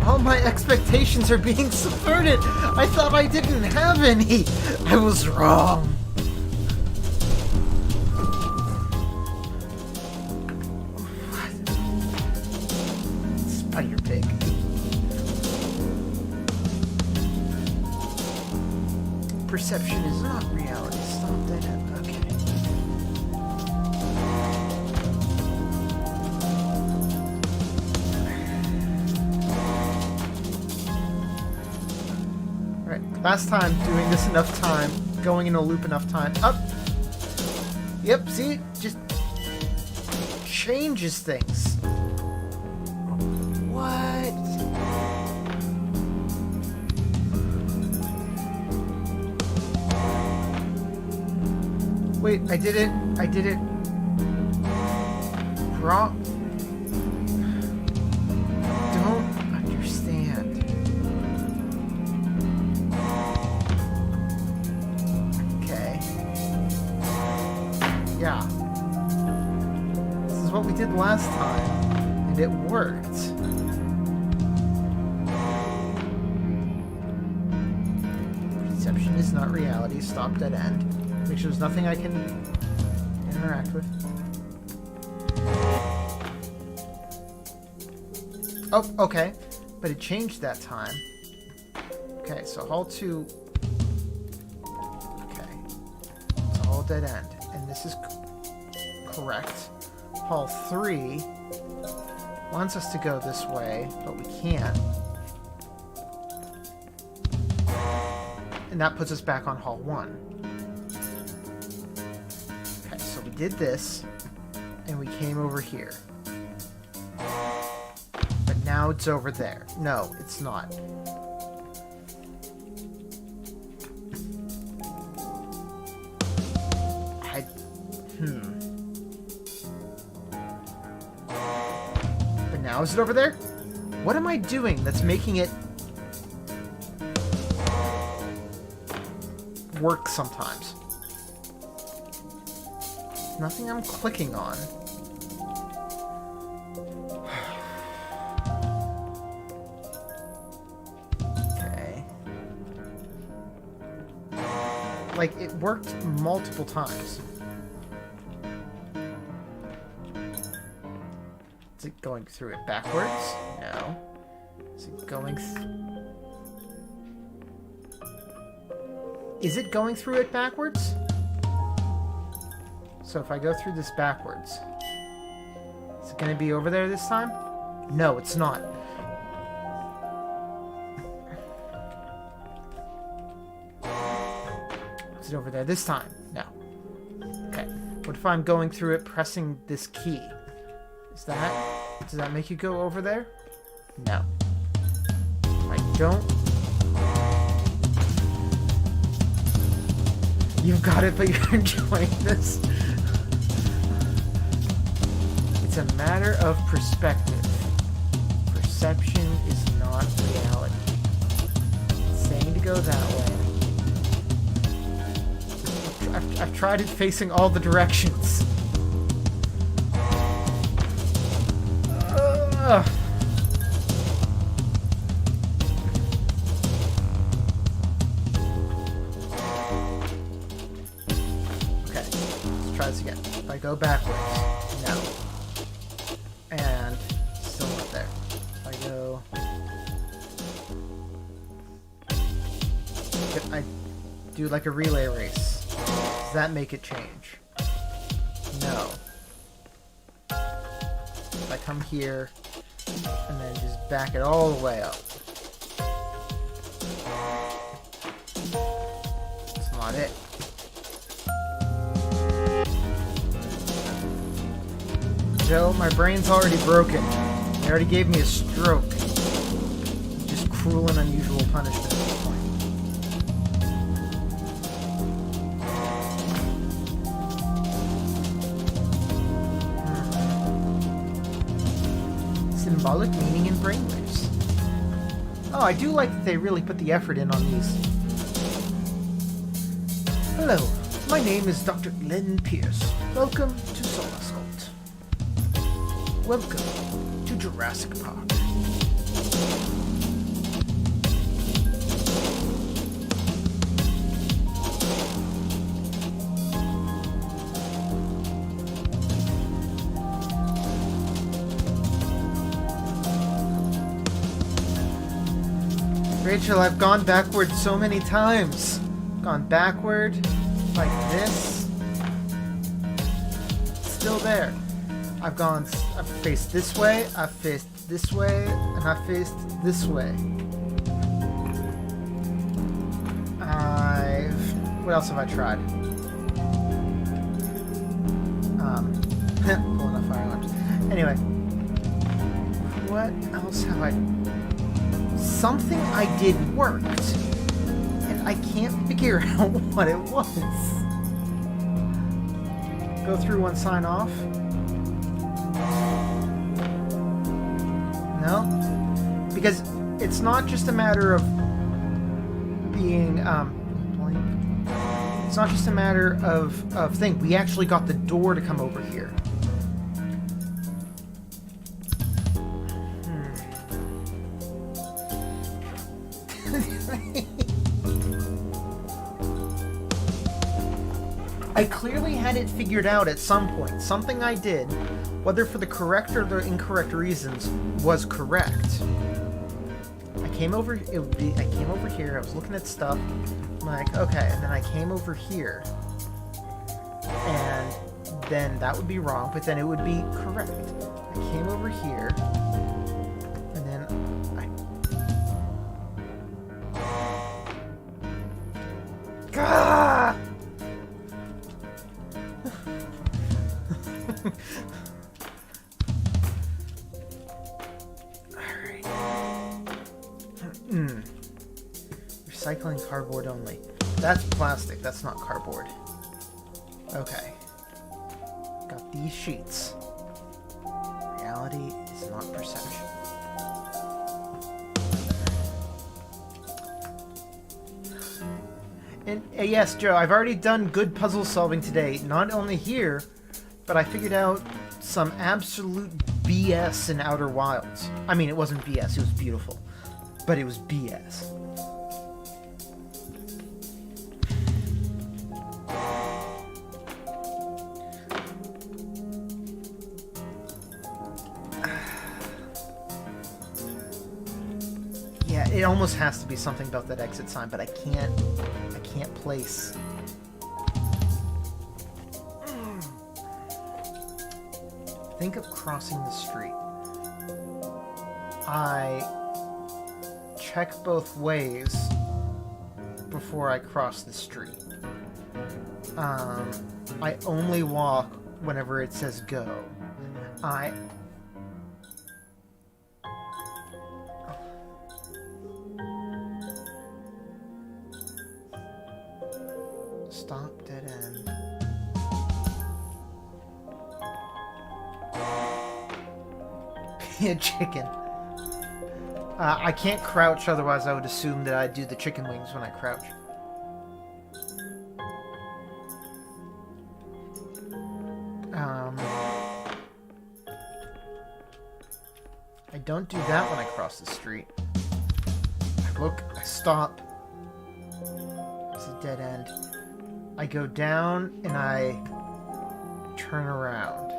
All my expectations are being subverted! I thought I didn't have any! I was wrong! Spider pig. Perception is not reality. Stop that. Okay. Alright, last time doing this enough time, going in a loop enough time. Up! Yep, see? Just changes things. What? Wait, I did it wrong. Don't understand. Okay. Yeah. This is what we did last time, and it worked. Perception is not reality. Stop dead end. Make sure there's nothing I can interact with. Oh, okay. But it changed that time. Okay, so Hall 2... Okay. It's all dead end. And this is correct. Hall 3 wants us to go this way, but we can't. And that puts us back on Hall 1. Okay, so we did this, and we came over here. But now it's over there. No, it's not. But now is it over there? What am I doing that's making it work sometimes? There's nothing I'm clicking on. Okay. Like, it worked multiple times. Is it going through it backwards? No. Is it going Is it going through it backwards? So if I go through this backwards, is it going to be over there this time? No, it's not. Is it over there this time? No. Okay. What if I'm going through it pressing this key? Does that make you go over there? No. If I don't... You've got it, but you're enjoying this. It's a matter of perspective. Perception is not reality. It's saying to go that way. I've tried it facing all the directions. go backwards. No. And still not there. If I go... I do like a relay race. Does that make it change? No. If I come here and then just back it all the way up. That's not it. Joe, my brain's already broken. They already gave me a stroke. Just cruel and unusual punishment at this point. Symbolic meaning in brainwaves. Oh, I do like that they really put the effort in on these. Hello, my name is Dr. Glenn Pierce. Welcome to SomnaSculpt. Welcome to Jurassic Park. Rachel, I've gone backward so many times. Gone backward, like this. Still there. I've faced this way, I've faced this way, and I've faced this way. What else have I tried? Pulling off fire alarms. Anyway. What else have I... Something I did worked, and I can't figure out what it was. Go through one, sign off. No? Because it's not just a matter of being, it's not just a matter of thing. We actually got the door to come over here. I clearly had it figured out at some point. Something I did, whether for the correct or the incorrect reasons, was correct. I came over here, I was looking at stuff, I'm like, okay, and then I came over here. And then that would be wrong, but then it would be correct. I came over here, and then Gah! Alright. Recycling cardboard only. That's plastic, that's not cardboard. Okay. Got these sheets. Reality is not perception. And yes, Joe, I've already done good puzzle solving today. Not only here, but I figured out some absolute BS in Outer Wilds. I mean, it wasn't BS, it was beautiful. But it was BS. Yeah, it almost has to be something about that exit sign, but I can't place. Think of crossing the street. I check both ways before I cross the street. I only walk whenever it says go. Stop, dead end. Be a chicken. I can't crouch, otherwise I would assume that I do the chicken wings when I crouch. I don't do that when I cross the street. I look, I stop. It's a dead end. I go down and I turn around.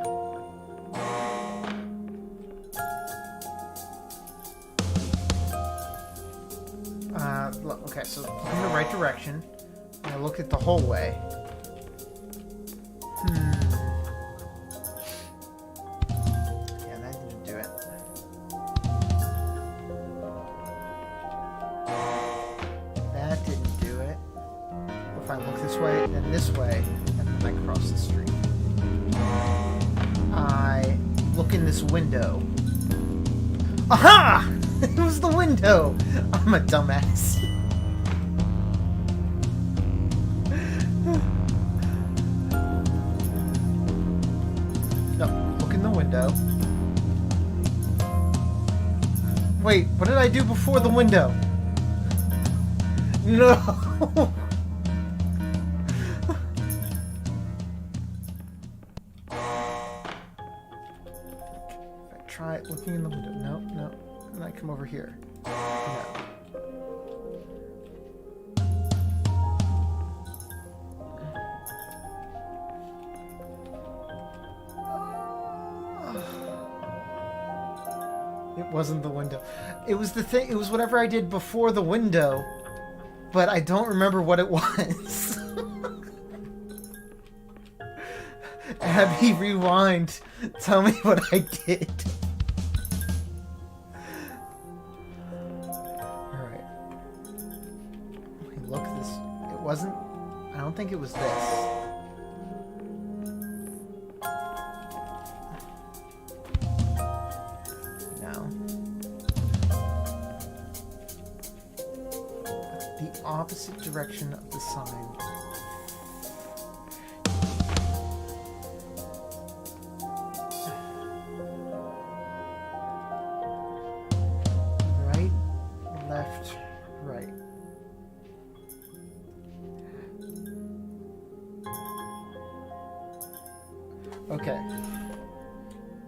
Okay, so I'm in the right direction. I look at the hallway. Yeah, that didn't do it. That didn't do it. If I look this way, then this way, and then I cross the street. I look in this window. Aha! It was the window! I'm a dumbass. No, look in the window. Wait, what did I do before the window? No! Try looking in the window. No, no. And I come over here. No. It wasn't the window. It was the thing. It was whatever I did before the window, but I don't remember what it was. Abby, rewind. Tell me what I did. Alright. Okay, look, this... It wasn't... I don't think it was this. No. The opposite direction of the sign. Left, right. Okay.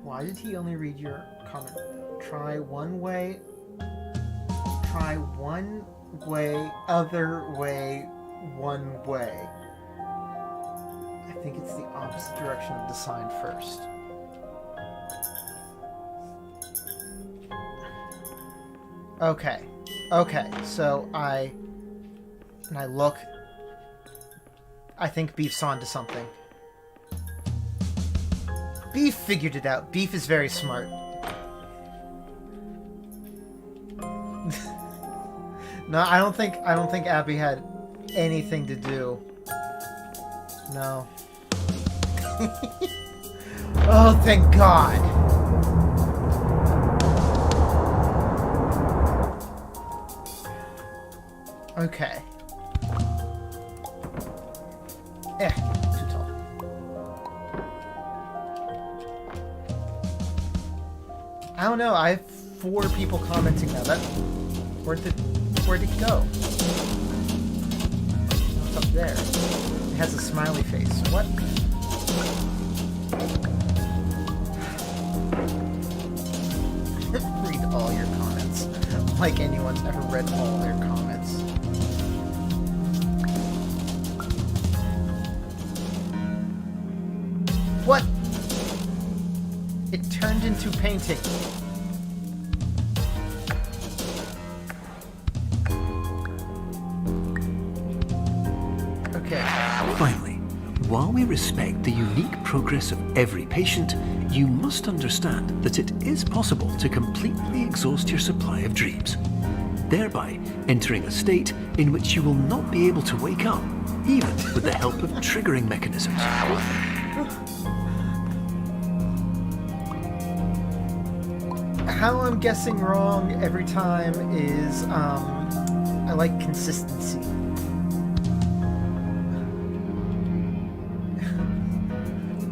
Why did he only read your comment? Try one way, other way, one way. I think it's the opposite direction of the sign first. Okay. Okay, so I look. I think Beef's onto something. Beef figured it out. Beef is very smart. No, I don't think Abby had anything to do. No. Oh, thank God. Okay. Too tall. I don't know. I have 4 people commenting now. Where'd it go? What's up there? It has a smiley face. What? Read all your comments. Like anyone's ever read all their comments. What? It turned into painting. Okay. Finally, while we respect the unique progress of every patient, you must understand that it is possible to completely exhaust your supply of dreams, thereby entering a state in which you will not be able to wake up, even with the help of triggering mechanisms. How I'm guessing wrong every time is, I like consistency.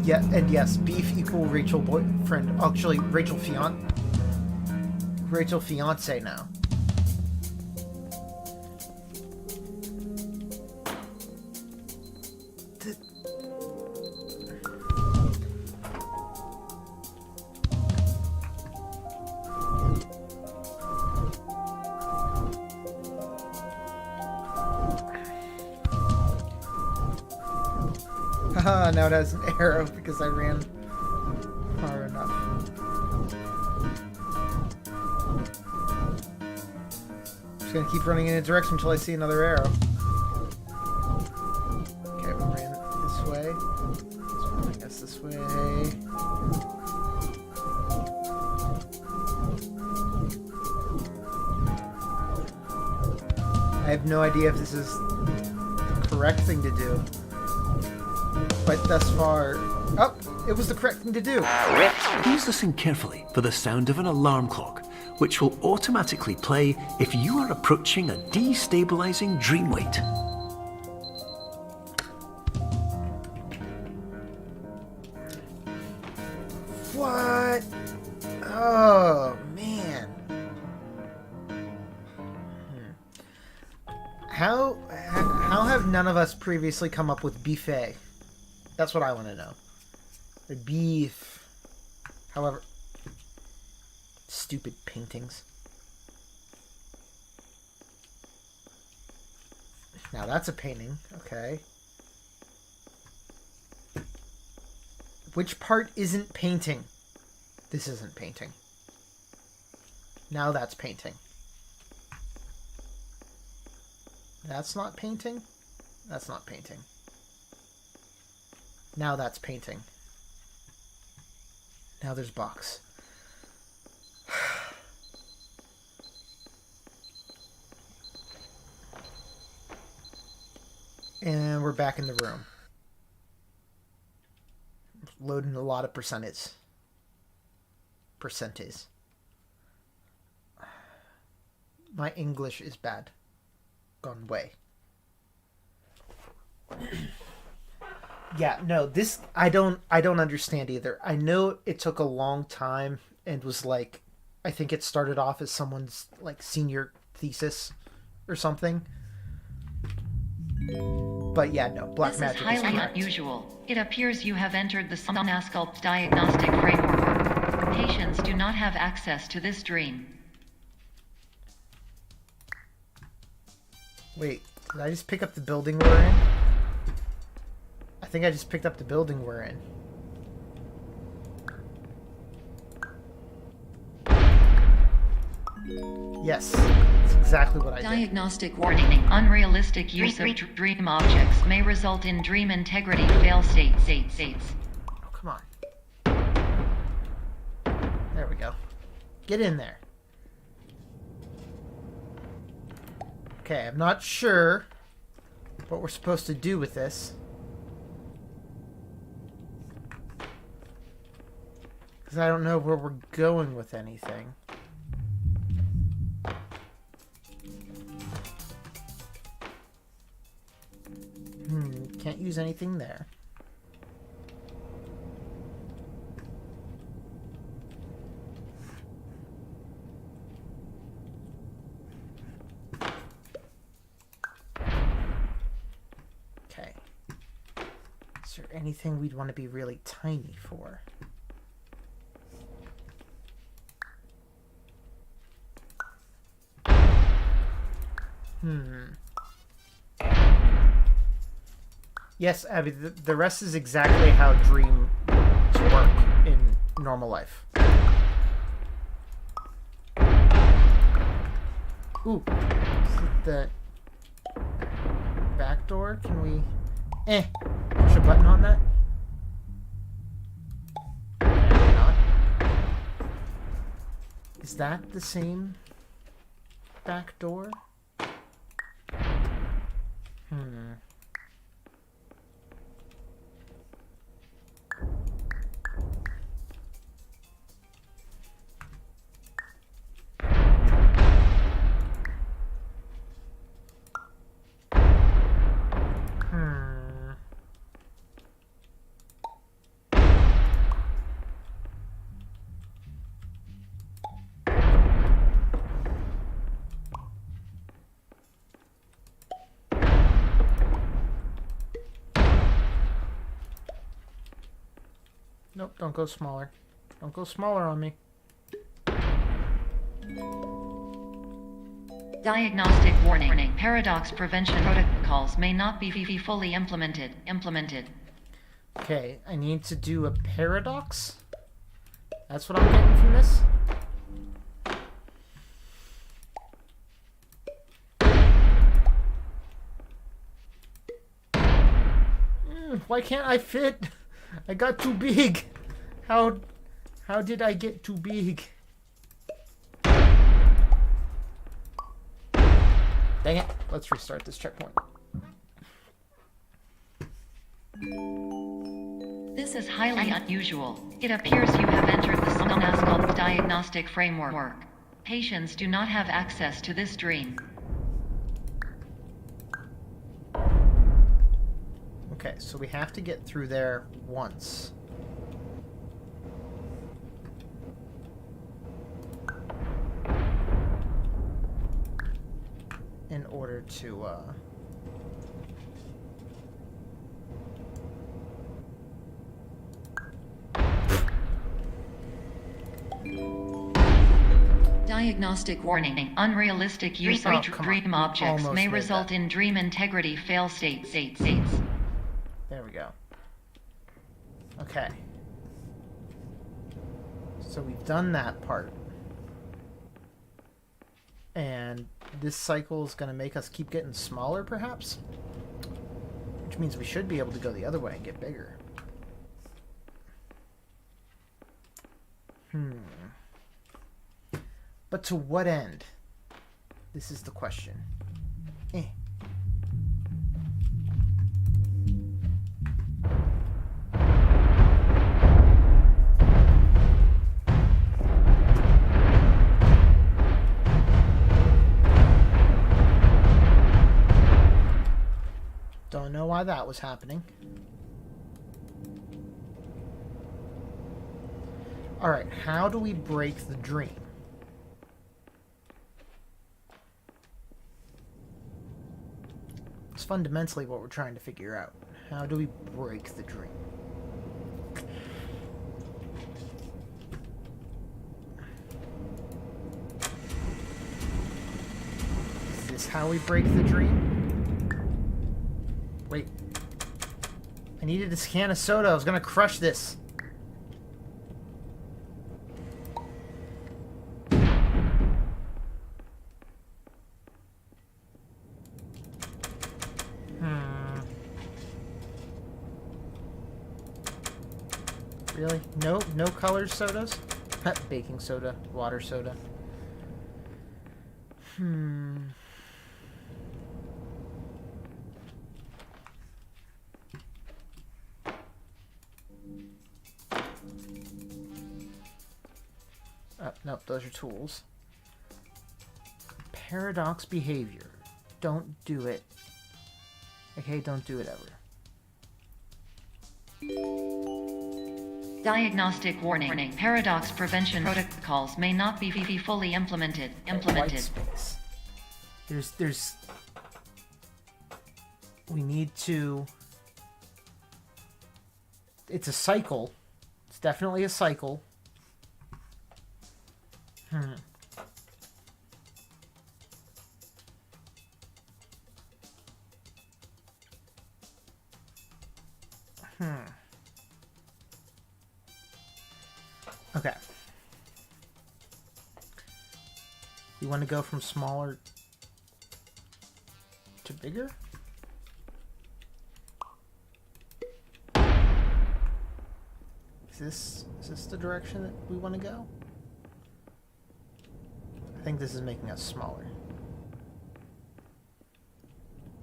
Yeah, and yes, Beef equal Rachel boyfriend. Actually, Rachel fiance now. Haha, now it has an arrow because I ran far enough. Just gonna keep running in a direction until I see another arrow. Okay, we ran this way. Let's run, I guess, this way. I have no idea if this is the correct thing to do. But thus far... Oh! It was the correct thing to do! Please listen carefully for the sound of an alarm clock, which will automatically play if you are approaching a destabilizing dream weight. What? Oh, man. How have none of us previously come up with buffet? That's what I want to know. The beef. However, stupid paintings. Now that's a painting. Okay. Which part isn't painting? This isn't painting. Now that's painting. That's not painting. That's not painting. Now that's painting. Now there's box. And we're back in the room. Loading a lot of percentage. My English is bad. Gone way. Yeah, no, this I don't understand either. I know it took a long time and was like, I think it started off as someone's like senior thesis or something. But yeah, no, black magic is highly correct. unusual. It appears you have entered the Somnasculpt diagnostic framework. Patients do not have access to this dream. Wait, did I just pick up the building we're in? I think I just picked up the building we're in. Yes, that's exactly what I did. Diagnostic warning. Unrealistic use of dream objects may result in dream integrity fail states. Oh, come on. There we go. Get in there. Okay, I'm not sure what we're supposed to do with this. Because I don't know where we're going with anything. Can't use anything there. Okay. Is there anything we'd want to be really tiny for? Yes, Abby, the rest is exactly how dreams work in normal life. Ooh, is it the back door? Can we... push a button on that? Maybe not. Is that the same back door? Nope, don't go smaller. Don't go smaller on me. Diagnostic warning. Paradox prevention protocols may not be fully implemented. Okay, I need to do a paradox. That's what I'm getting from this. Why can't I fit? I got too big. How did I get too big? Dang it. Let's restart this checkpoint. This is highly unusual. It appears you have entered the Somnasculpt diagnostic framework. Patients do not have access to this dream. Okay, so we have to get through there once. In order to, Diagnostic warning. Unrealistic use of dream objects may result in dream integrity fail states. There we go. Okay. So we've done that part. And this cycle is going to make us keep getting smaller, perhaps? Which means we should be able to go the other way and get bigger. But to what end? This is the question. Don't know why that was happening. Alright, how do we break the dream? It's fundamentally what we're trying to figure out. How do we break the dream? Is this how we break the dream? Wait. I needed a can of soda. I was gonna crush this. Really? No colored sodas? Baking soda, water soda. Nope, those are tools. Paradox behavior. Don't do it. Okay, don't do it ever. Diagnostic warning. Paradox prevention protocols may not be fully implemented. White space. There's. We need to. It's a cycle. It's definitely a cycle. Okay. You want to go from smaller to bigger? Is this the direction that we want to go? I think this is making us smaller.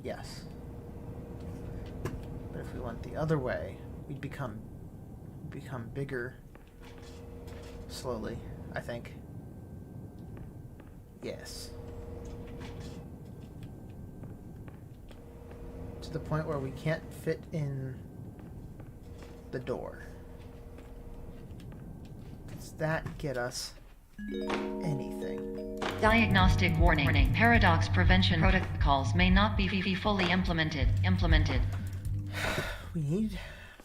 Yes. But if we went the other way, we'd become bigger slowly, I think. Yes. To the point where we can't fit in the door. Does that get us anything? Diagnostic warning. Paradox prevention protocols may not be fully implemented. We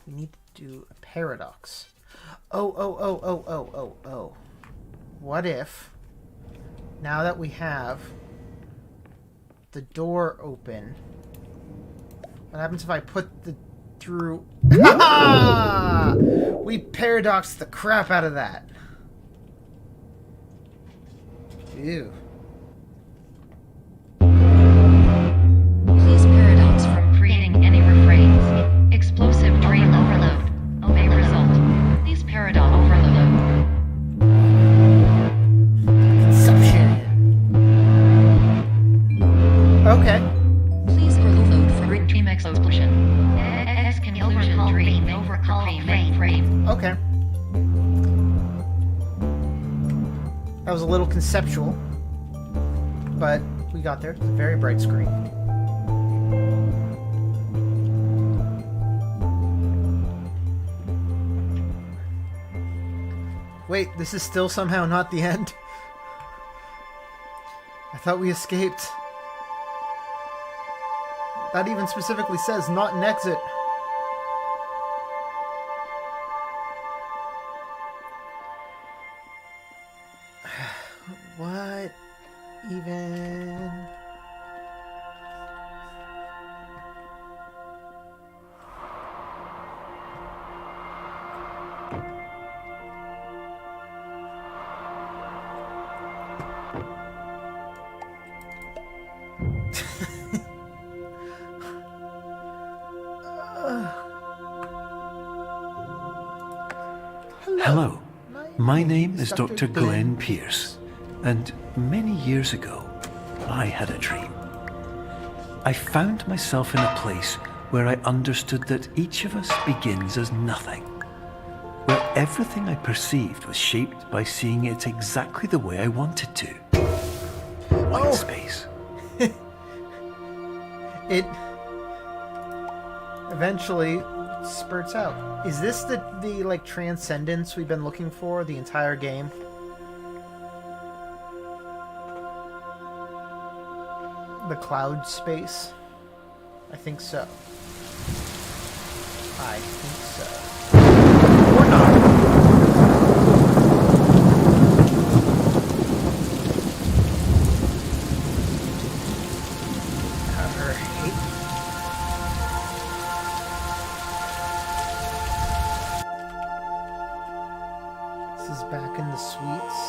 need to do a paradox. Oh. What if, now that we have the door open, what happens if I put the through... Ha! We paradoxed the crap out of that. Ew. Please paradox from creating any refrains. Explosive dream overload may result. Please paradox overload. Consumption. Okay. Please overload for dream explosion. Conclusion dream overcall frame. Okay. That was a little conceptual, but we got there. It's a very bright screen. Wait, this is still somehow not the end? I thought we escaped. That even specifically says not an exit. What even? Hello. My name is Dr. Glenn Pierce, and many years ago, I had a dream. I found myself in a place where I understood that each of us begins as nothing, where everything I perceived was shaped by seeing it exactly the way I wanted to. White space. It eventually spurts out. Is this the like transcendence we've been looking for the entire game? The cloud space? I think so. I think so. Or not. Alright. This is back in the suites.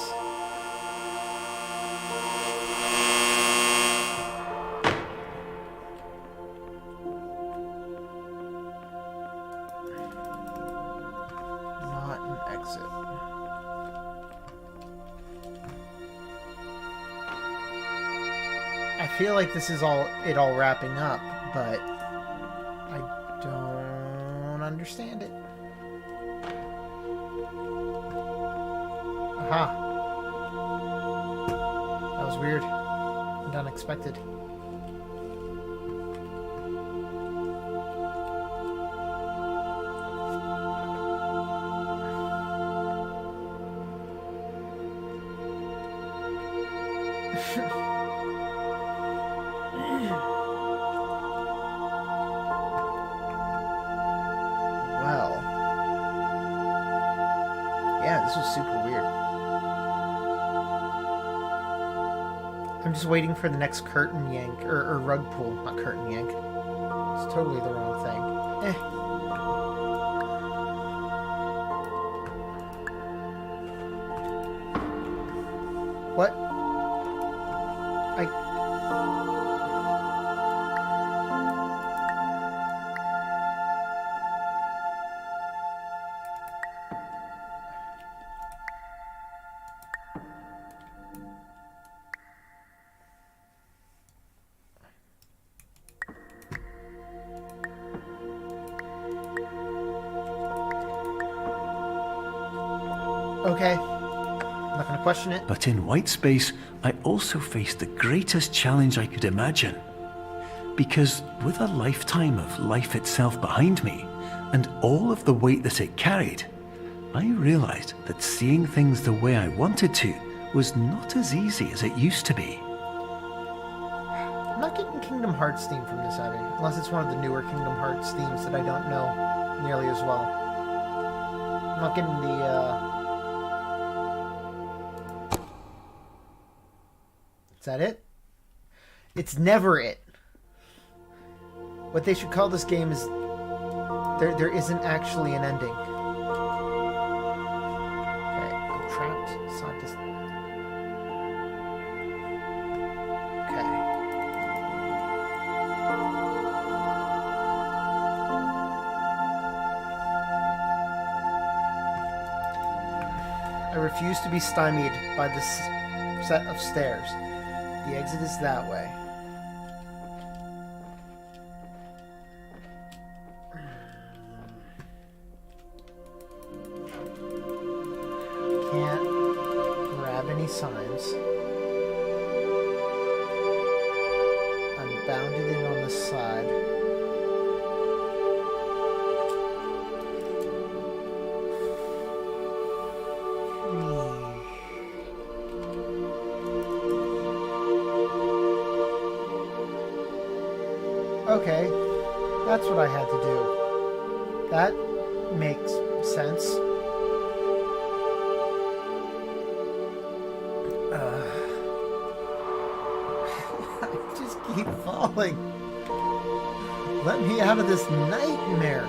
Not an exit. I feel like this is it all wrapping up, but I don't understand it. Aha. That was weird and unexpected. Well. Yeah, this was super weird. I'm just waiting for the next curtain yank, or rug pull, not curtain yank. It's totally the wrong thing. What? Okay. I'm not gonna question it. But in white space, I also faced the greatest challenge I could imagine. Because with a lifetime of life itself behind me, and all of the weight that it carried, I realized that seeing things the way I wanted to was not as easy as it used to be. I'm not getting Kingdom Hearts theme from this, Abby. Unless it's one of the newer Kingdom Hearts themes that I don't know nearly as well. I'm not getting the, Is that it? It's never it. What they should call this game is There isn't actually an ending. Okay, I'm trapped inside this. Okay. I refuse to be stymied by this set of stairs. The exit is that way. Can't grab any signs. I'm bounded in on this side. Okay, that's what I had to do. That makes sense. I just keep falling. Let me out of this nightmare.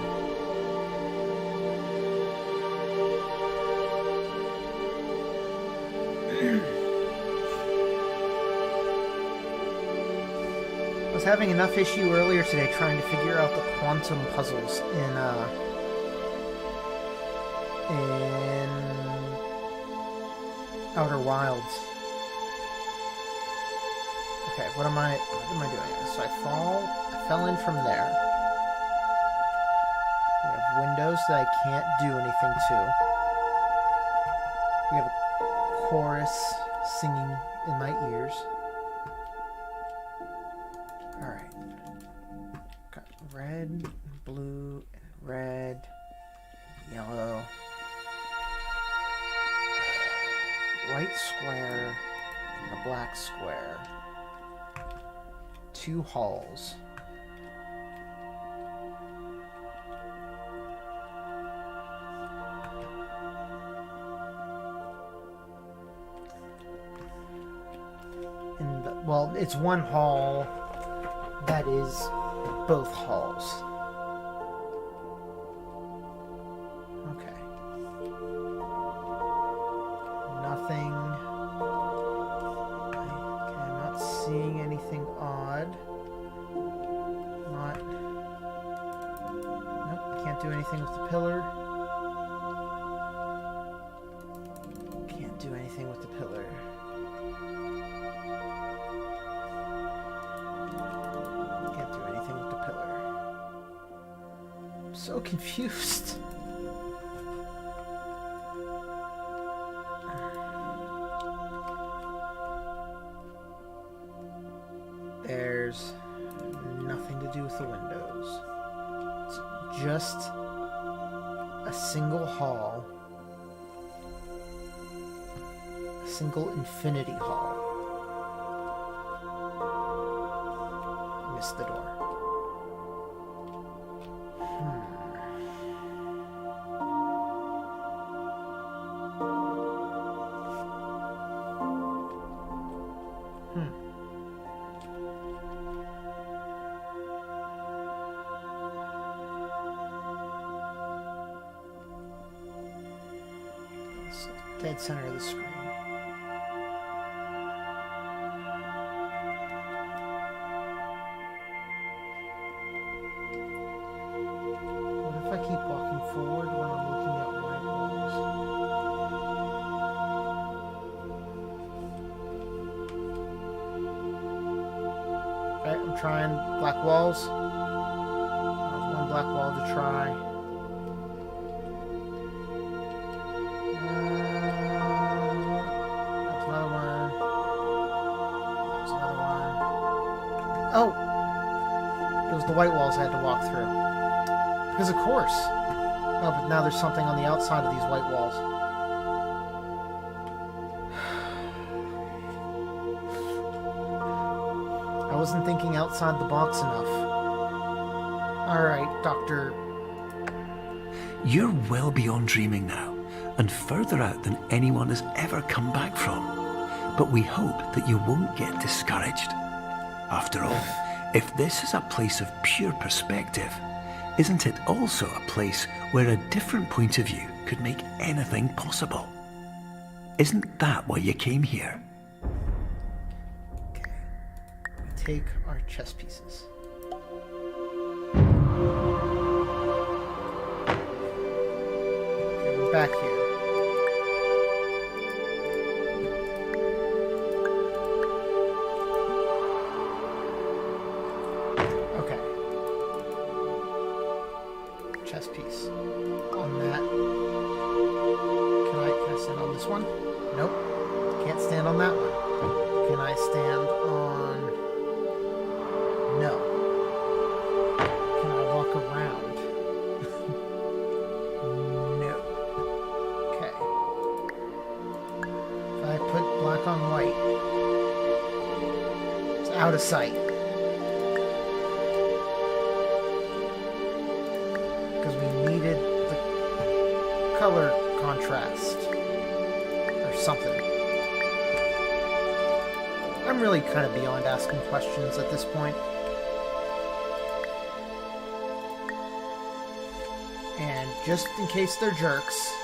I was having enough issue earlier today trying to figure out the quantum puzzles in Outer Wilds. Okay, what am I doing? So I fell in from there. We have windows that I can't do anything to. We have a chorus singing in my ears. Alright. Got red, blue, and red, yellow. White square and a black square. 2 halls. Well, it's one hall that is both halls. Okay. Nothing. Okay, I'm not seeing anything odd. Nope, can't do anything with the pillar. Can't do anything with the pillar. So confused. There's nothing to do with the windows. It's just a single hall. A single infinity hall. I missed the door. Dead center of the screen. What if I keep walking forward when I'm looking at white walls? Okay, I'm trying black walls. There's one black wall to try. Oh! It was the white walls I had to walk through. Because of course. Oh, but now there's something on the outside of these white walls. I wasn't thinking outside the box enough. Alright, Doctor. You're well beyond dreaming now, and further out than anyone has ever come back from. But we hope that you won't get discouraged. After all, if this is a place of pure perspective, isn't it also a place where a different point of view could make anything possible? Isn't that why you came here? Okay. We take our chess pieces. Okay, we're back here. Okay. Chess piece. On that. Can I stand on this one? Nope. Can't stand on that one. Can I stand on... No. Can I walk around? No. Okay. If I put black on white, it's out of sight. Because we needed the color contrast. Or something. I'm really kind of beyond asking questions at this point. And just in case they're jerks,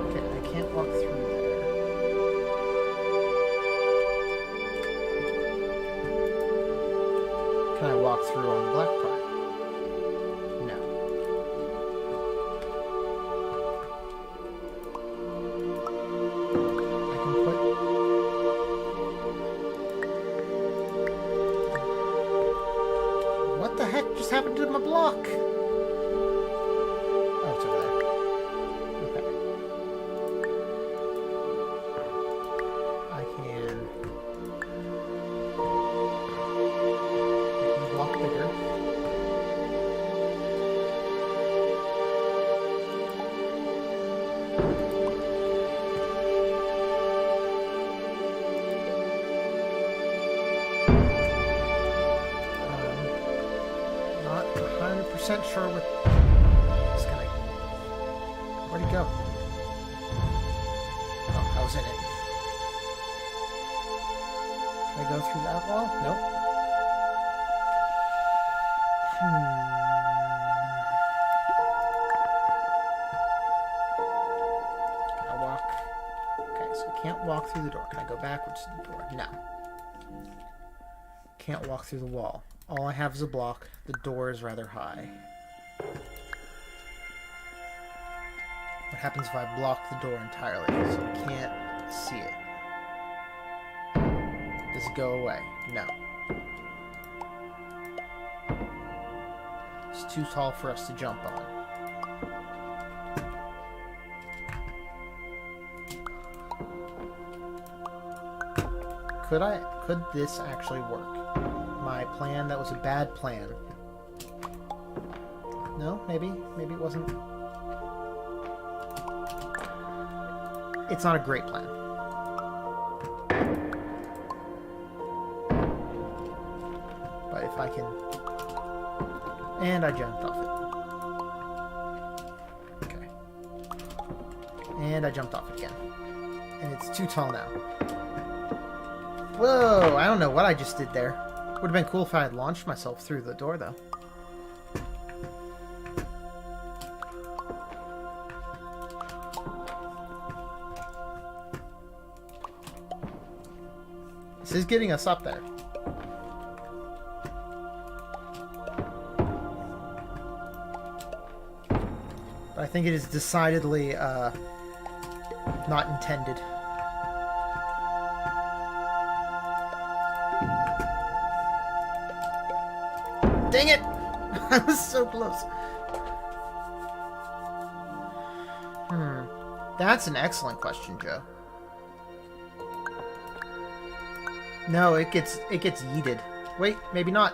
okay, I can't walk through there. Can I walk through on the black part? No. I can put... What the heck just happened to my block? Oh, it's over there. Okay. I can... make the block bigger. Not 100% sure what... Just gonna... Where'd he go? Oh, I was in it. Can I go through that wall? Nope. Can I walk? Okay, so I can't walk through the door. Can I go backwards to the door? No. Can't walk through the wall. All I have is a block. The door is rather high. What happens if I block the door entirely so I can't see it? Does it go away? No. It's too tall for us to jump on. Could this actually work? My plan that was a bad plan. No, maybe it wasn't. It's not a great plan. But if I can... And I jumped off it. Okay. And I jumped off it again. And it's too tall now. Whoa, I don't know what I just did there. Would have been cool if I had launched myself through the door, though. This is getting us up there. But I think it is decidedly not intended. Dang it! I was so close. That's an excellent question, Joe. No, it gets yeeted. Wait, maybe not.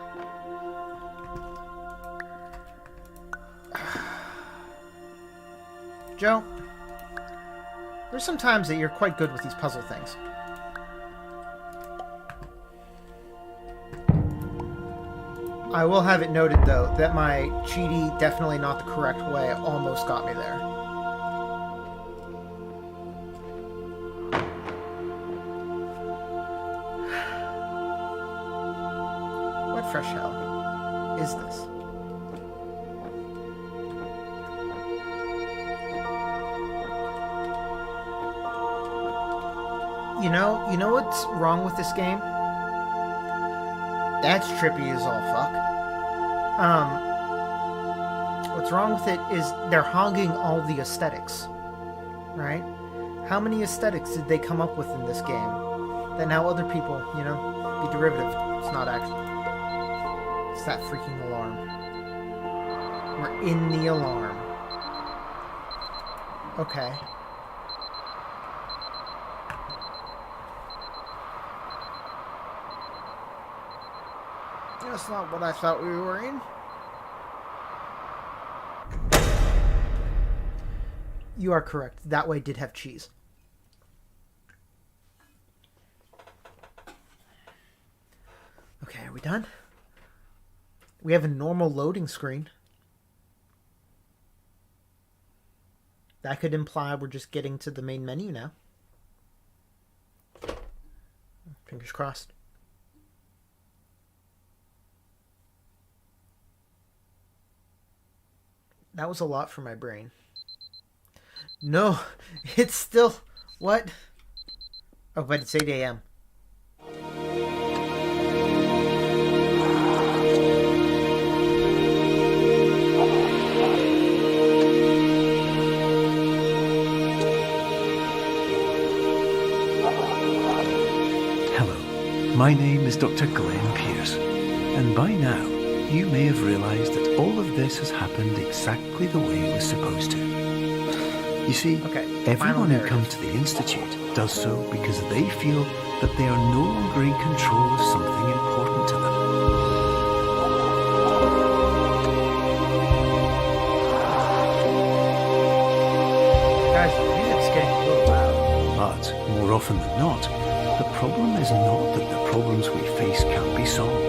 Joe, there's some times that you're quite good with these puzzle things. I will have it noted, though, that my cheaty, definitely not the correct way, almost got me there. What fresh hell is this? You know what's wrong with this game? That's trippy as all fuck. What's wrong with it is they're hogging all the aesthetics, right? How many aesthetics did they come up with in this game that now other people, be derivative? It's not actually. It's that freaking alarm. We're in the alarm. Okay. That's not what I thought we were in. You are correct. That way did have cheese. Okay, are we done? We have a normal loading screen. That could imply we're just getting to the main menu now. Fingers crossed. That was a lot for my brain. No, it's still... What? Oh, but it's 8 a.m. Hello, my name is Dr. Glenn Pierce, and by now you may have realised that all of this has happened exactly the way it was supposed to. You see, everyone who comes to the Institute does so because they feel that they are no longer in control of something important to them. Guys, the music's getting a little loud. But, more often than not, the problem is not that the problems we face can't be solved.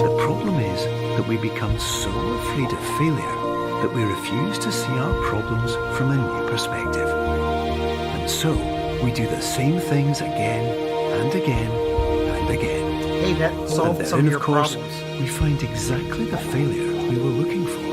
The problem is that we become so afraid of failure that we refuse to see our problems from a new perspective. And so, we do the same things again and again and again. Hey, that solved some of your course, problems. we find exactly the failure we were looking for.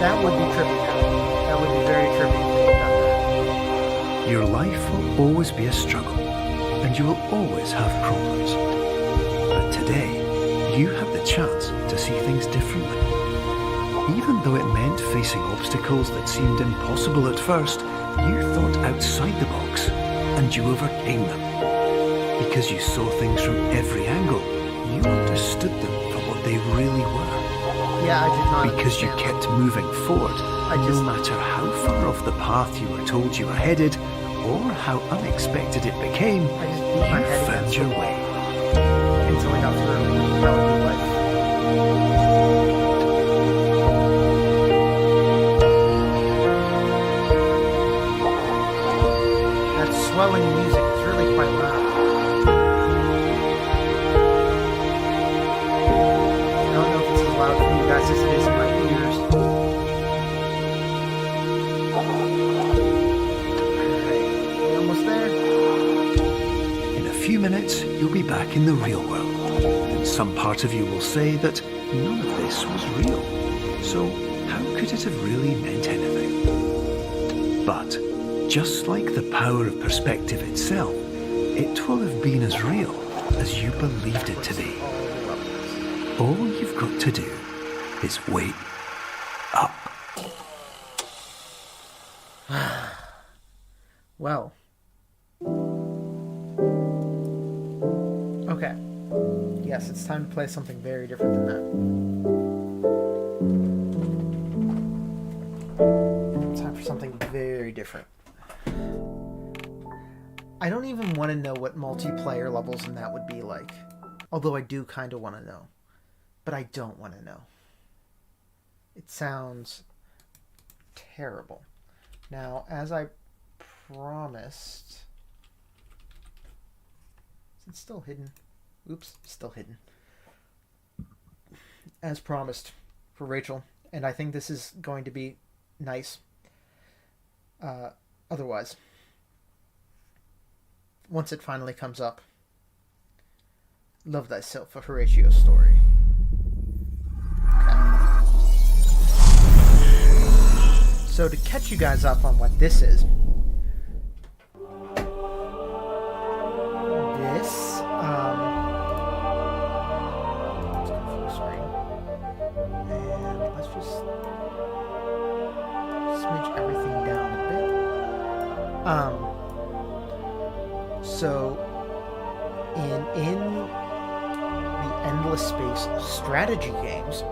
That would be trippy now. That would be very trippy if they had done that. Your life will always be a struggle, and you will always have problems. But today, you have the chance to see things differently. Even though it meant facing obstacles that seemed impossible at first, you thought outside the box, and you overcame them. Because you saw things from every angle, you understood them for what they really were. Yeah, I did not Because you understand. kept moving forward, no matter how far off the path you were told you were headed, or how unexpected it became, I just beat my you head found against your the wall way. until I got through. That would be life. That swelling music is really quite loud. I don't know if it's as loud for you guys as it is in my ears. Alright, we almost there? In a few minutes, you'll be back in the real world. And some part of you will say that none of this was real. So how could it have really meant anything? But just like the power of perspective itself, it will have been as real as you believed it to be. All you've got to do is wait up. Well. Okay. Yes, it's time to play something very different than that. Time for something very different. I don't even want to know what multiplayer levels in that would be like. Although I do kind of want to know. But I don't want to know. It sounds terrible. Now, as I promised... Is it still hidden? Oops, still hidden. As promised for Rachel, and I think this is going to be nice. Otherwise, once it finally comes up, love thyself, a Horatio story. Okay. So to catch you guys up on what this is, this, let's go full screen, and let's just smidge everything down a bit. So in the Endless Space strategy games,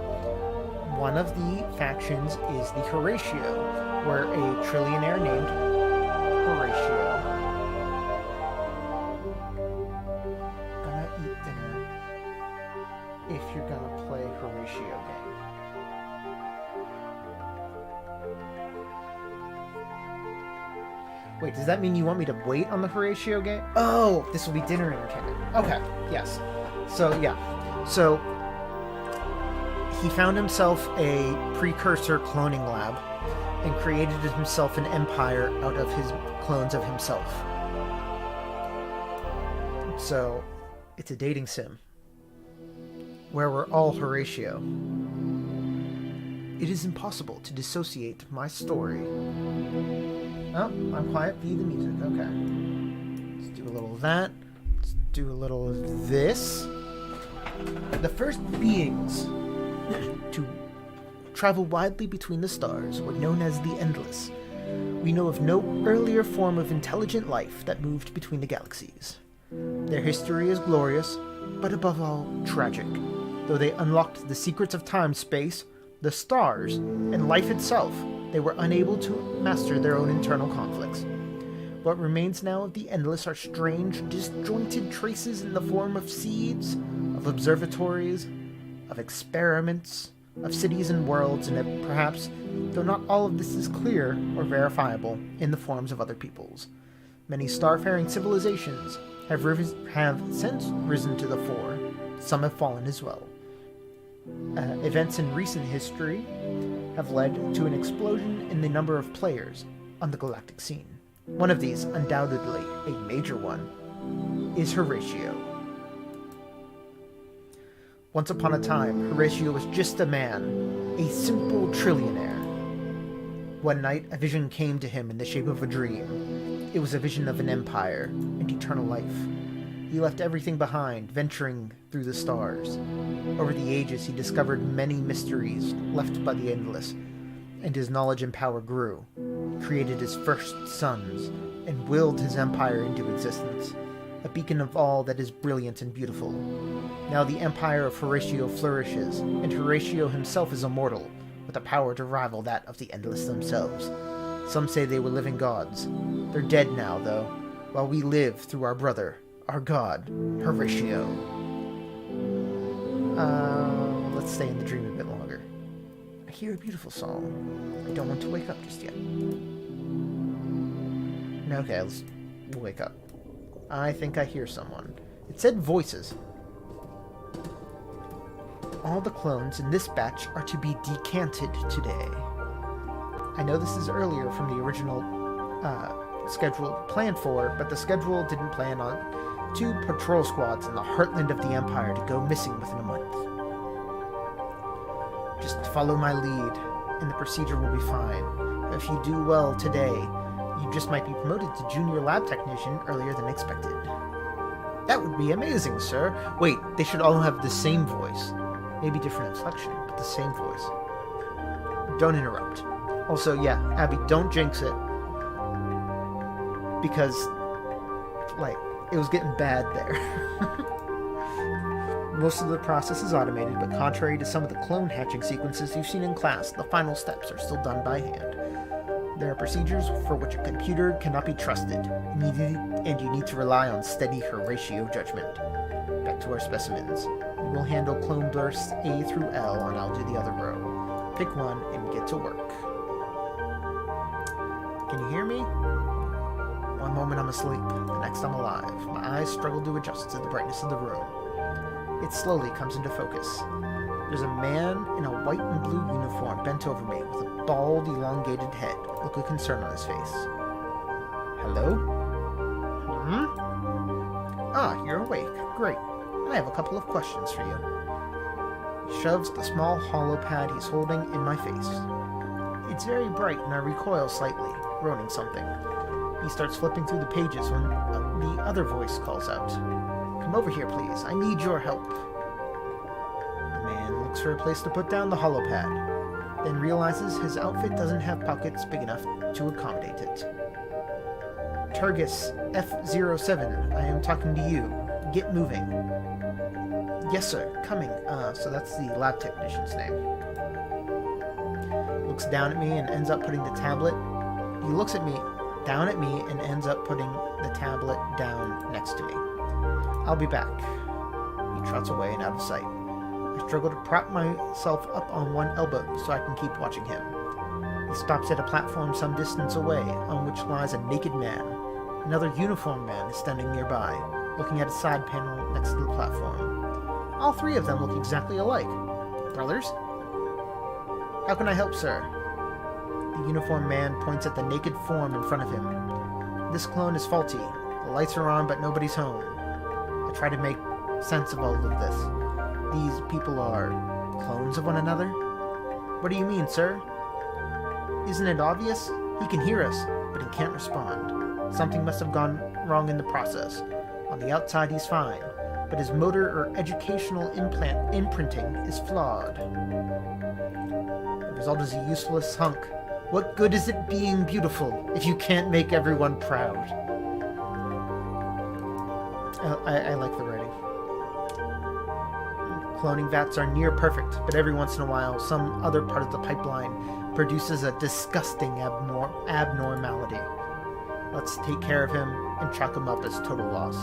one of the factions is the Horatio, where a trillionaire named Horatio gonna eat dinner if you're gonna play Horatio game. Wait, does that mean you want me to wait on the Horatio game? Oh, this will be dinner entertainment. Okay, yes. So, yeah. So, he found himself a precursor cloning lab and created himself an empire out of his clones of himself. So, it's a dating sim where we're all Horatio. It is impossible to dissociate my story. Oh, I'm quiet. Via the music. Okay. Let's do a little of that. Let's do a little of this. The first beings to travel widely between the stars were known as the Endless. We know of no earlier form of intelligent life that moved between the galaxies. Their history is glorious, but above all, tragic. Though they unlocked the secrets of time, space, the stars, and life itself, they were unable to master their own internal conflicts. What remains now of the Endless are strange, disjointed traces in the form of seeds, of observatories, of experiments, of cities and worlds, and perhaps, though not all of this is clear or verifiable, in the forms of other peoples. Many starfaring civilizations have since risen to the fore. Some have fallen as well. Events in recent history have led to an explosion in the number of players on the galactic scene. One of these, undoubtedly a major one, is Horatio. Once upon a time, Horatio was just a man, a simple trillionaire. One night, a vision came to him in the shape of a dream. It was a vision of an empire and eternal life. He left everything behind, venturing through the stars. Over the ages, he discovered many mysteries left by the Endless, and his knowledge and power grew. He created his first sons, and willed his empire into existence, a beacon of all that is brilliant and beautiful. Now the empire of Horatio flourishes, and Horatio himself is immortal, with a power to rival that of the Endless themselves. Some say they were living gods. They're dead now, though, while we live through our brother, our god, Horatio. Let's stay in the dream a bit longer. I hear a beautiful song. I don't want to wake up just yet. Okay, we'll wake up. I think I hear someone. It said voices. All the clones in this batch are to be decanted today. I know this is earlier from the original schedule planned for, but the schedule didn't plan on 2 patrol squads in the heartland of the Empire to go missing within a month. Just follow my lead, and the procedure will be fine. If you do well today, you just might be promoted to junior lab technician earlier than expected. That would be amazing, sir. Wait, they should all have the same voice. Maybe different inflection, but the same voice. Don't interrupt. Also, yeah, Abby, don't jinx it. Because, like, it was getting bad there. Most of the process is automated, but contrary to some of the clone hatching sequences you've seen in class, the final steps are still done by hand. There are procedures for which a computer cannot be trusted, and you need to rely on steady Horatio judgment. Back to our specimens. We will handle clone bursts A through L, and I'll do the other row. Pick one and get to work. Can you hear me? One moment I'm asleep, the next I'm alive. My eyes struggle to adjust to the brightness of the room. It slowly comes into focus. There's a man in a white and blue uniform bent over me with a bald, elongated head, look of concern on his face. Hello? Ah, you're awake. Great. I have a couple of questions for you. He shoves the small hollow pad he's holding in my face. It's very bright and I recoil slightly, groaning something. He starts flipping through the pages when the other voice calls out. Come over here, please. I need your help. The man looks for a place to put down the hollow pad, then realizes his outfit doesn't have pockets big enough to accommodate it. Turgis F07, I am talking to you. Get moving. Yes, sir. Coming. So that's the lab technician's name. Looks down at me and ends up putting the tablet. He looks down at me and ends up putting the tablet down next to me. I'll be back. He trots away and out of sight. I struggle to prop myself up on one elbow so I can keep watching him. He stops at a platform some distance away, on which lies a naked man. Another uniformed man is standing nearby, looking at a side panel next to the platform. All three of them look exactly alike. Brothers? How can I help, sir? The uniformed man points at the naked form in front of him. This clone is faulty. The lights are on, but nobody's home. I try to make sense of all of this. These people are clones of one another? What do you mean, sir? Isn't it obvious? He can hear us, but he can't respond. Something must have gone wrong in the process. On the outside, he's fine, but his motor or educational imprinting is flawed. The result is a useless hunk. What good is it being beautiful if you can't make everyone proud? I like the writing. Cloning vats are near perfect, but every once in a while, some other part of the pipeline produces a disgusting abnormality. Let's take care of him and chalk him up as total loss.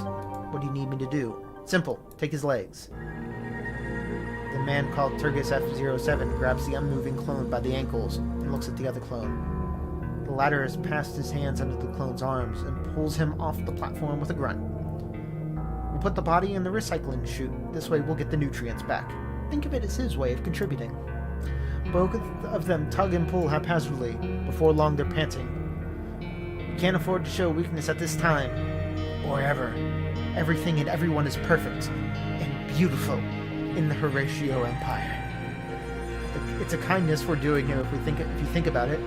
What do you need me to do? Simple. Take his legs. The man called Turgis F07 grabs the unmoving clone by the ankles and looks at the other clone. The latter has passed his hands under the clone's arms and pulls him off the platform with a grunt. We'll put the body in the recycling chute. This way we'll get the nutrients back. Think of it as his way of contributing. Both of them tug and pull haphazardly. Before long they're panting. We can't afford to show weakness at this time. Or ever. Everything and everyone is perfect and beautiful in the Horatio Empire. It's a kindness we're doing here if you think about it.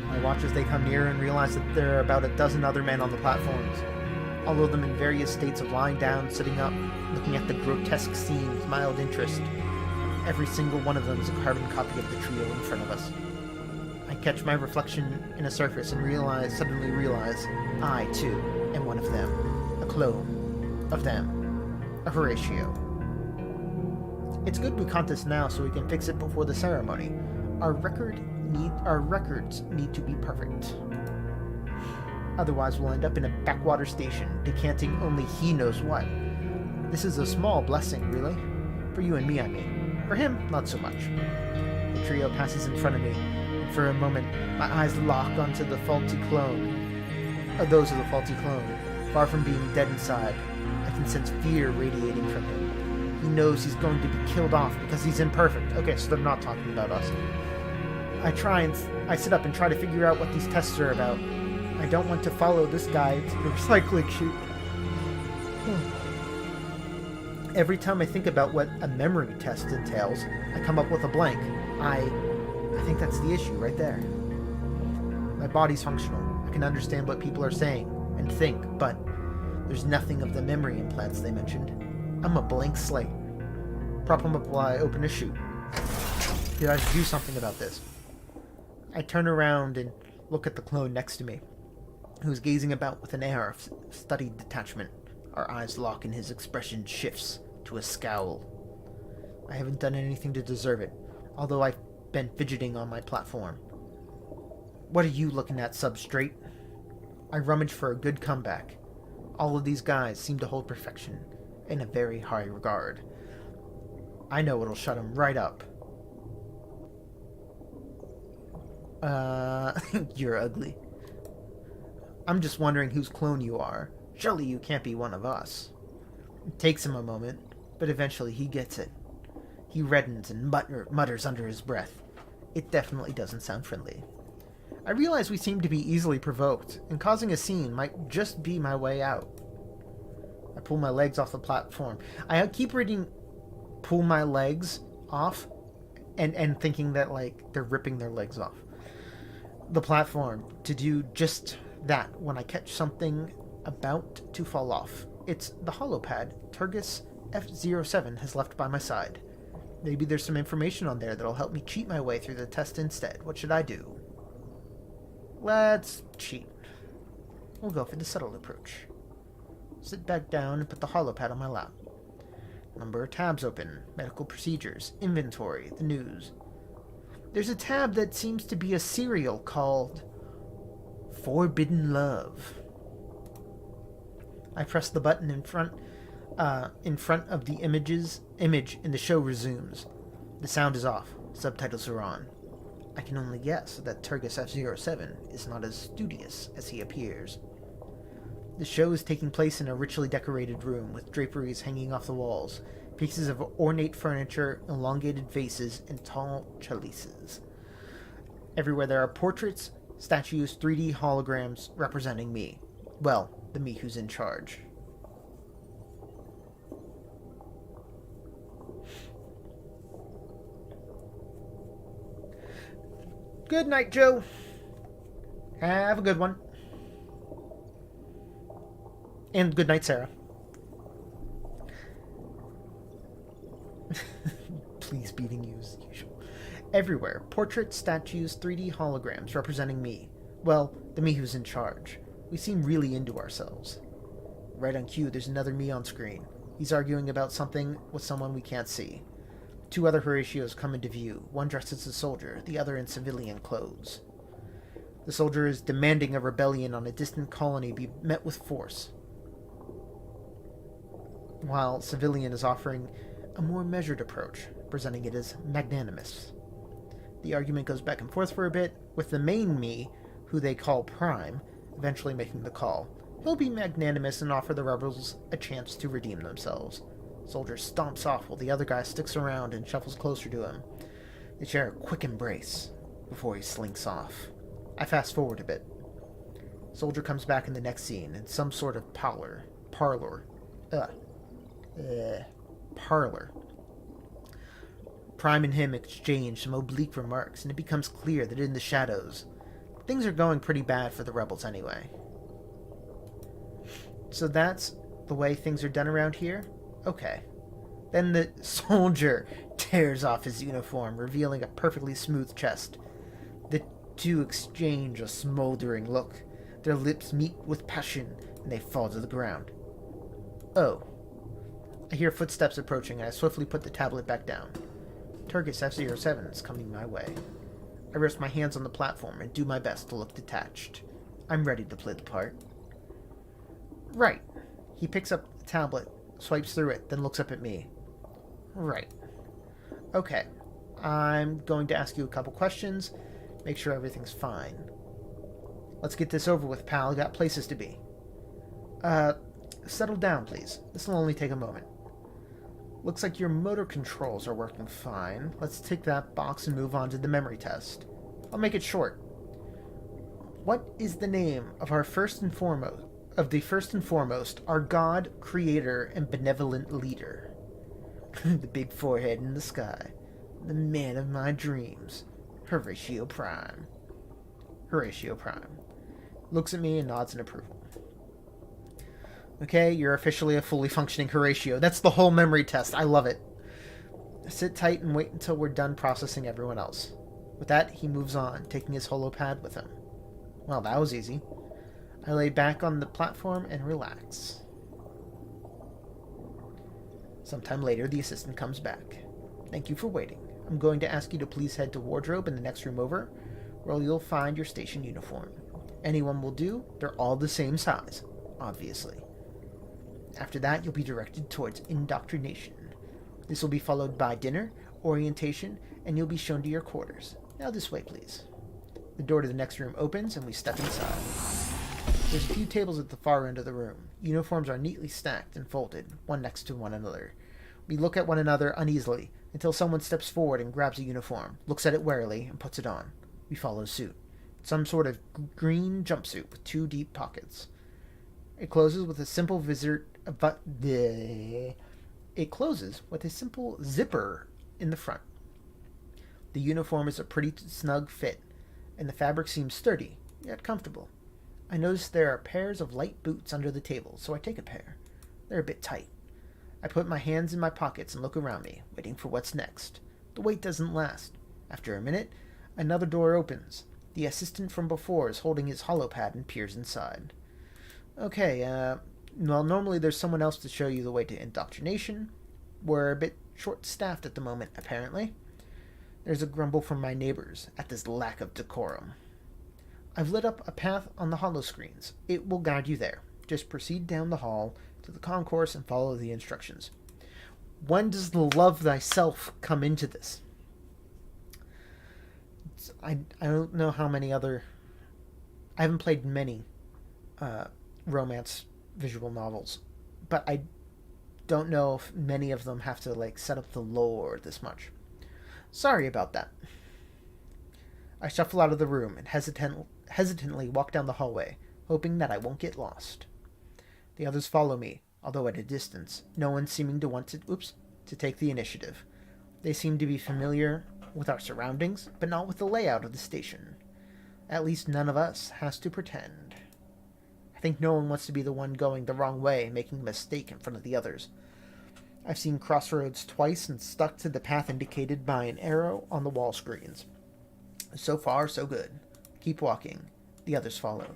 I watch as they come near and realize that there are about a dozen other men on the platforms. All of them in various states of lying down, sitting up, looking at the grotesque scene with mild interest. Every single one of them is a carbon copy of the trio in front of us. I catch my reflection in a surface and suddenly realize I, too, am one of them. A clone of them. A Horatio. It's good we caught this now so we can fix it before the ceremony. Our records need to be perfect. Otherwise we'll end up in a backwater station, decanting only he knows what. This is a small blessing, really. For you and me, I mean. For him, not so much. The trio passes in front of me, and for a moment, my eyes lock onto the faulty clone. Those of the faulty clone. Far from being dead inside, I can sense fear radiating from him. He knows he's going to be killed off because he's imperfect. Okay, so they're not talking about us. I sit up and try to figure out what these tests are about. I don't want to follow this guy to the recycling chute. Every time I think about what a memory test entails, I come up with a blank. I think that's the issue right there. My body's functional. I can understand what people are saying and think, but there's nothing of the memory implants they mentioned. I'm a blank slate. Prop him up while I open a chute. Did I do something about this? I turn around and look at the clone next to me, who's gazing about with an air of studied detachment. Our eyes lock and his expression shifts, to a scowl. I haven't done anything to deserve it, although I've been fidgeting on my platform. What are you looking at, substrate? I rummage for a good comeback. All of these guys seem to hold perfection in a very high regard. I know it'll shut them right up. You're ugly. I'm just wondering whose clone you are. Surely you can't be one of us. It takes him a moment, but eventually he gets it. He reddens and mutters under his breath. It definitely doesn't sound friendly. I realize we seem to be easily provoked, and causing a scene might just be my way out. I pull my legs off the platform. I keep reading pull my legs off and thinking that, like, they're ripping their legs off the platform to do just that when I catch something about to fall off. It's the holopad Turgus F07 has left by my side. Maybe there's some information on there that'll help me cheat my way through the test instead. What should I do? Let's cheat. We'll go for the subtle approach. Sit back down and put the holopad on my lap. Number of tabs open. Medical procedures. Inventory. The news. There's a tab that seems to be a serial called Forbidden Love. I press the button in front of the image and the show resumes. The sound is off. Subtitles are on. I can only guess that Turgus F07 is not as studious as he appears. The show is taking place in a richly decorated room with draperies hanging off the walls, pieces of ornate furniture, elongated vases, and tall trellises. Everywhere there are portraits, statues, 3D holograms representing me. Well, the me who's in charge. Good night, Joe. Have a good one. And good night, Sarah. Please beating you as usual. Everywhere, portraits, statues, 3D holograms representing me. Well, the me who's in charge. We seem really into ourselves. Right on cue, there's another me on screen. He's arguing about something with someone we can't see. Two other Horatios come into view, one dressed as a soldier, the other in civilian clothes. The soldier is demanding a rebellion on a distant colony be met with force, while civilian is offering a more measured approach, presenting it as magnanimous. The argument goes back and forth for a bit, with the main me, who they call Prime, eventually making the call. He'll be magnanimous and offer the rebels a chance to redeem themselves. Soldier stomps off while the other guy sticks around and shuffles closer to him. They share a quick embrace before he slinks off. I fast forward a bit. Soldier comes back in the next scene in some sort of parlor. Prime and him exchange some oblique remarks, and it becomes clear that in the shadows, things are going pretty bad for the rebels anyway. So that's the way things are done around here? Okay. Then the soldier tears off his uniform, revealing a perfectly smooth chest. The two exchange a smoldering look. Their lips meet with passion, and they fall to the ground. Oh. I hear footsteps approaching, and I swiftly put the tablet back down. Turgus F07 is coming my way. I rest my hands on the platform and do my best to look detached. I'm ready to play the part. Right. He picks up the tablet, swipes through it, then looks up at me. Right. Okay. I'm going to ask you a couple questions, make sure everything's fine. Let's get this over with, pal. I got places to be. Settle down, please. This will only take a moment. Looks like your motor controls are working fine. Let's tick that box and move on to the memory test. I'll make it short. What is the name of the first and foremost, our God, creator, and benevolent leader? The big forehead in the sky. The man of my dreams. Horatio Prime. Horatio Prime. Looks at me and nods in approval. Okay, you're officially a fully functioning Horatio. That's the whole memory test. I love it. Sit tight and wait until we're done processing everyone else. With that, he moves on, taking his holopad with him. Well, that was easy. I lay back on the platform and relax. Sometime later, the assistant comes back. Thank you for waiting. I'm going to ask you to please head to wardrobe in the next room over, where you'll find your station uniform. Anyone will do. They're all the same size, obviously. After that, you'll be directed towards indoctrination. This will be followed by dinner, orientation, and you'll be shown to your quarters. Now this way, please. The door to the next room opens, and we step inside. There's a few tables at the far end of the room. Uniforms are neatly stacked and folded, one next to one another. We look at one another uneasily until someone steps forward and grabs a uniform, looks at it warily, and puts it on. We follow suit. Some sort of green jumpsuit with 2 deep pockets. It closes with a simple zipper in the front. The uniform is a pretty snug fit, and the fabric seems sturdy, yet comfortable. I notice there are pairs of light boots under the table, so I take a pair. They're a bit tight. I put my hands in my pockets and look around me, waiting for what's next. The wait doesn't last. After a minute, another door opens. The assistant from before is holding his holopad and peers inside. Okay, well, normally there's someone else to show you the way to indoctrination. We're a bit short-staffed at the moment, apparently. There's a grumble from my neighbors at this lack of decorum. I've lit up a path on the holoscreens. It will guide you there. Just proceed down the hall to the concourse and follow the instructions. When does the love thyself come into this? I don't know how many other... I haven't played many romance visual novels, but I don't know if many of them have to set up the lore this much. Sorry about that. I shuffle out of the room and hesitantly walk down the hallway, hoping that I won't get lost. The others follow me, although at a distance, no one seeming to want to take the initiative. They seem to be familiar with our surroundings, but not with the layout of the station. At least none of us has to pretend. I think no one wants to be the one going the wrong way, making a mistake in front of the others. I've seen crossroads twice and stuck to the path indicated by an arrow on the wall screens. So far, so good. Keep walking. The others follow.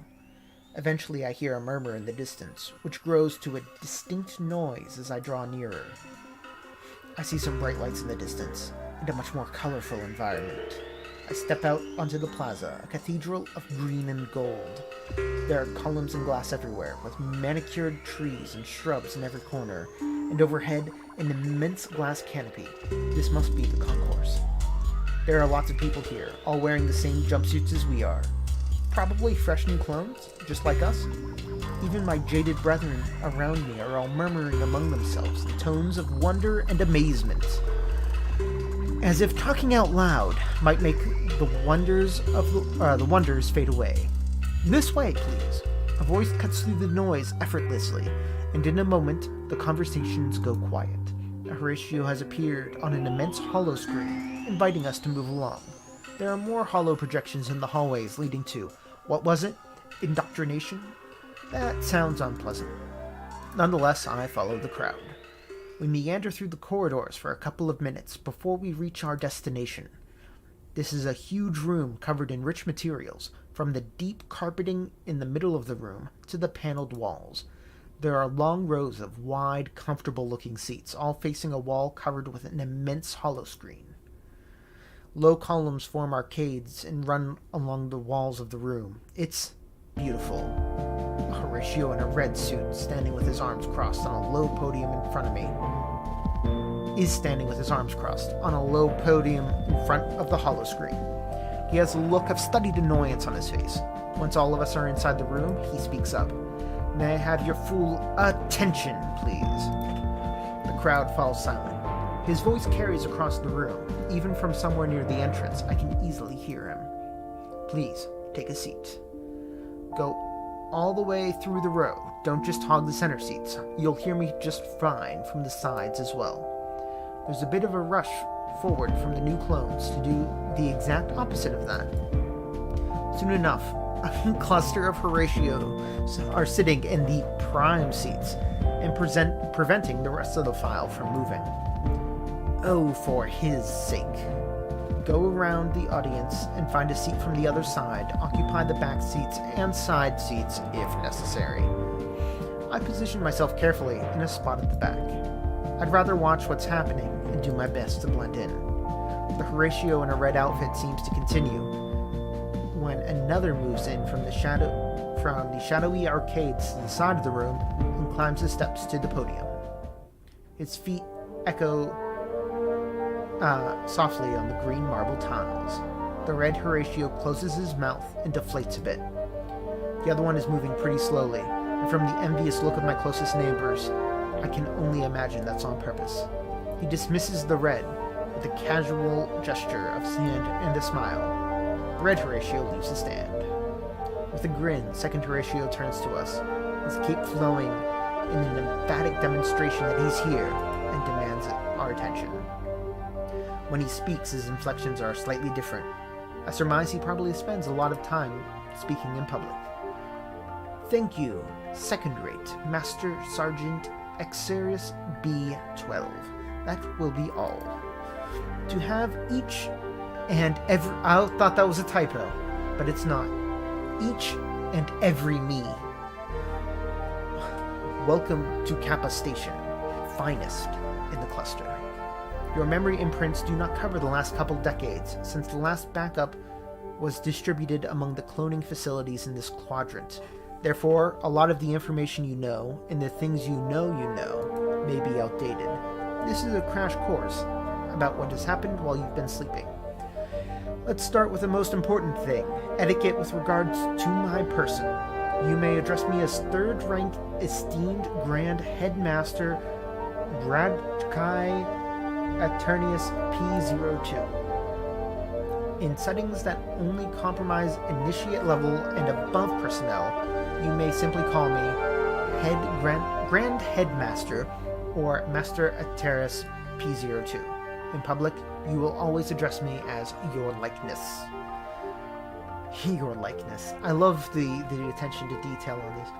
Eventually I hear a murmur in the distance, which grows to a distinct noise as I draw nearer. I see some bright lights in the distance, and a much more colorful environment. I step out onto the plaza, a cathedral of green and gold. There are columns and glass everywhere, with manicured trees and shrubs in every corner, and overhead an immense glass canopy. This must be the concourse. There are lots of people here, all wearing the same jumpsuits as we are. Probably fresh new clones, just like us. Even my jaded brethren around me are all murmuring among themselves in tones of wonder and amazement, as if talking out loud might make the wonders fade away. This way, please. A voice cuts through the noise effortlessly, and in a moment the conversations go quiet. Horatio has appeared on an immense hollow screen, inviting us to move along. There are more hollow projections in the hallways leading to, what was it? Indoctrination? That sounds unpleasant. Nonetheless, I follow the crowd. We meander through the corridors for a couple of minutes before we reach our destination. This is a huge room covered in rich materials, from the deep carpeting in the middle of the room to the paneled walls. There are long rows of wide, comfortable-looking seats, all facing a wall covered with an immense holoscreen. Low columns form arcades and run along the walls of the room. It's beautiful. Horatio in a red suit, standing with his arms crossed on a low podium in front of me, is standing with his arms crossed on a low podium in front of the holoscreen. He has a look of studied annoyance on his face. Once all of us are inside the room, he speaks up. May I have your full attention, please? The crowd falls silent. His voice carries across the room. Even from somewhere near the entrance, I can easily hear him. Please, take a seat. Go all the way through the row. Don't just hog the center seats. You'll hear me just fine from the sides as well. There's a bit of a rush forward from the new clones to do the exact opposite of that. Soon enough, a cluster of Horatios are sitting in the prime seats and preventing the rest of the file from moving. Oh, for his sake. Go around the audience and find a seat from the other side. Occupy the back seats and side seats if necessary. I position myself carefully in a spot at the back. I'd rather watch what's happening and do my best to blend in. The Horatio in a red outfit seems to continue when another moves in from the shadowy arcades to the side of the room and climbs the steps to the podium. His feet echo softly on the green marble tiles. The red Horatio closes his mouth and deflates a bit. The other one is moving pretty slowly, and from the envious look of my closest neighbors, I can only imagine that's on purpose. He dismisses the red with a casual gesture of his hand and a smile. The red Horatio leaves the stand. With a grin, second Horatio turns to us, his cape flowing in an emphatic demonstration that he's here and demands our attention. When he speaks, his inflections are slightly different. I surmise he probably spends a lot of time speaking in public. Thank you, second-rate Master Sergeant Exarius B12. That will be all. To have each and every... I thought that was a typo, but it's not. Each and every me. Welcome to Kappa Station, finest in the cluster. Your memory imprints do not cover the last couple decades, since the last backup was distributed among the cloning facilities in this quadrant. Therefore, a lot of the information you know, and the things you know, may be outdated. This is a crash course about what has happened while you've been sleeping. Let's start with the most important thing, etiquette with regards to my person. You may address me as third-rank esteemed Grand Headmaster Bradkai Eternius P02. In settings that only compromise initiate level and above personnel, you may simply call me Grand Headmaster or Master Eternius P02. In public, you will always address me as Your Likeness. Your Likeness. I love the attention to detail on these.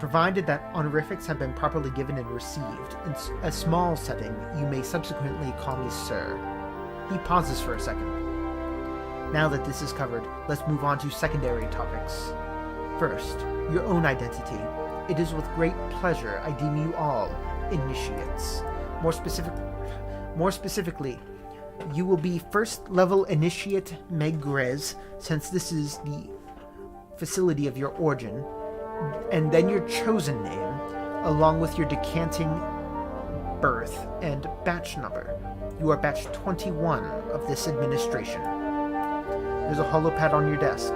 Provided that honorifics have been properly given and received, in a small setting, you may subsequently call me Sir. He pauses for a second. Now that this is covered, let's move on to secondary topics. First, your own identity. It is with great pleasure I deem you all initiates. More specifically, you will be first level initiate Megrez, since this is the facility of your origin, and then your chosen name, along with your decanting birth and batch number. You are batch 21 of this administration. There's a holopad on your desk.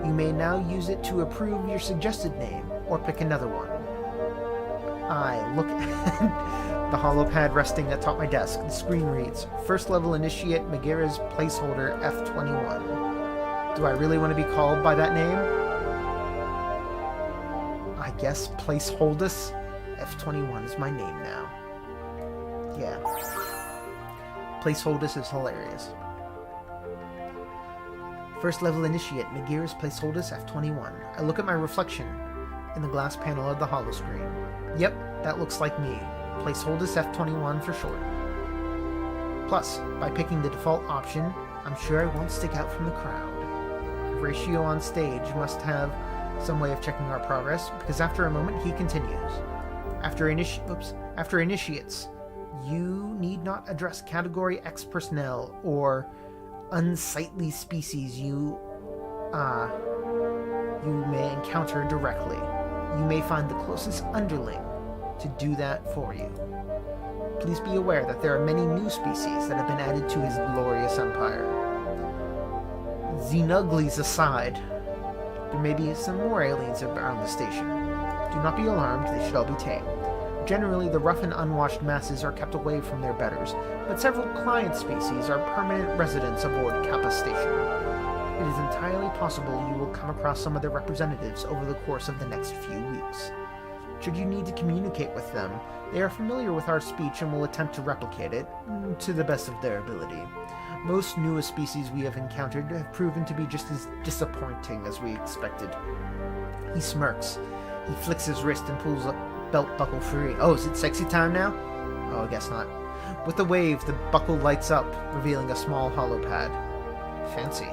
You may now use it to approve your suggested name, or pick another one. I look at the holopad resting atop my desk. The screen reads, First Level Initiate Megara's Placeholder F21. Do I really want to be called by that name? I guess Placeholdus F21 is my name now. Yeah. Placeholdus is hilarious. First Level Initiate Megara's Placeholdus F21. I look at my reflection in the glass panel of the holoscreen. Yep, that looks like me. Placeholdus F21 for short. Plus, by picking the default option, I'm sure I won't stick out from the crowd. Ratio on stage must have some way of checking our progress, because after a moment he continues. After initiates, you need not address Category X personnel or unsightly species you may encounter directly. You may find the closest underling to do that for you. Please be aware that there are many new species that have been added to his glorious empire. Xenuglies aside, there may be some more aliens around the station. Do not be alarmed, they should all be tame. Generally, the rough and unwashed masses are kept away from their betters, but several client species are permanent residents aboard Kappa Station. It is entirely possible you will come across some of their representatives over the course of the next few weeks. Should you need to communicate with them, they are familiar with our speech and will attempt to replicate it, to the best of their ability. Most newest species we have encountered have proven to be just as disappointing as we expected. He smirks. He flicks his wrist and pulls a belt buckle free. Oh, is it sexy time now? Oh, I guess not. With a wave, the buckle lights up, revealing a small holopad. Fancy.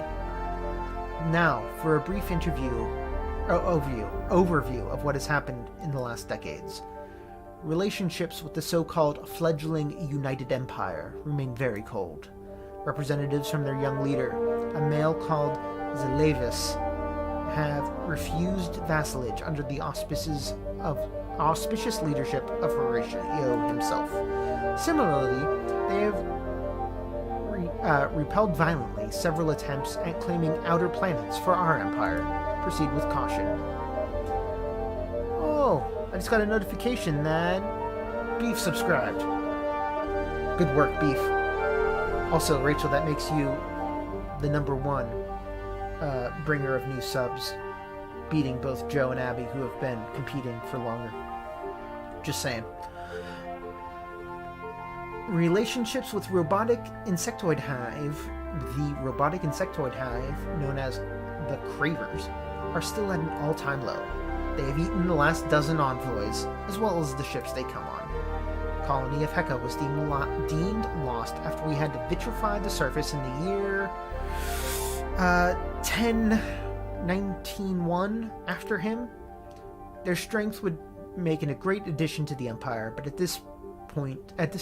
Now, for a brief overview of what has happened in the last decades. relationships with the so-called fledgling United Empire remain very cold. Representatives from their young leader, a male called Zelavis, have refused vassalage under the auspicious leadership of Horatio himself. Similarly, they have repelled violently several attempts at claiming outer planets for our empire. Proceed with caution. Oh, I just got a notification that Beef subscribed. Good work, Beef. Also, Rachel, that makes you the #1 bringer of new subs, beating both Joe and Abby, who have been competing for longer. Just saying. Relationships with robotic insectoid hive, the robotic insectoid hive, known as the Cravers, are still at an all-time low. They have eaten the last dozen envoys, as well as the ships they come on. The colony of Heka was deemed lost after we had to vitrify the surface in the year 1019-1 after him. Their strength would make it a great addition to the Empire, but at this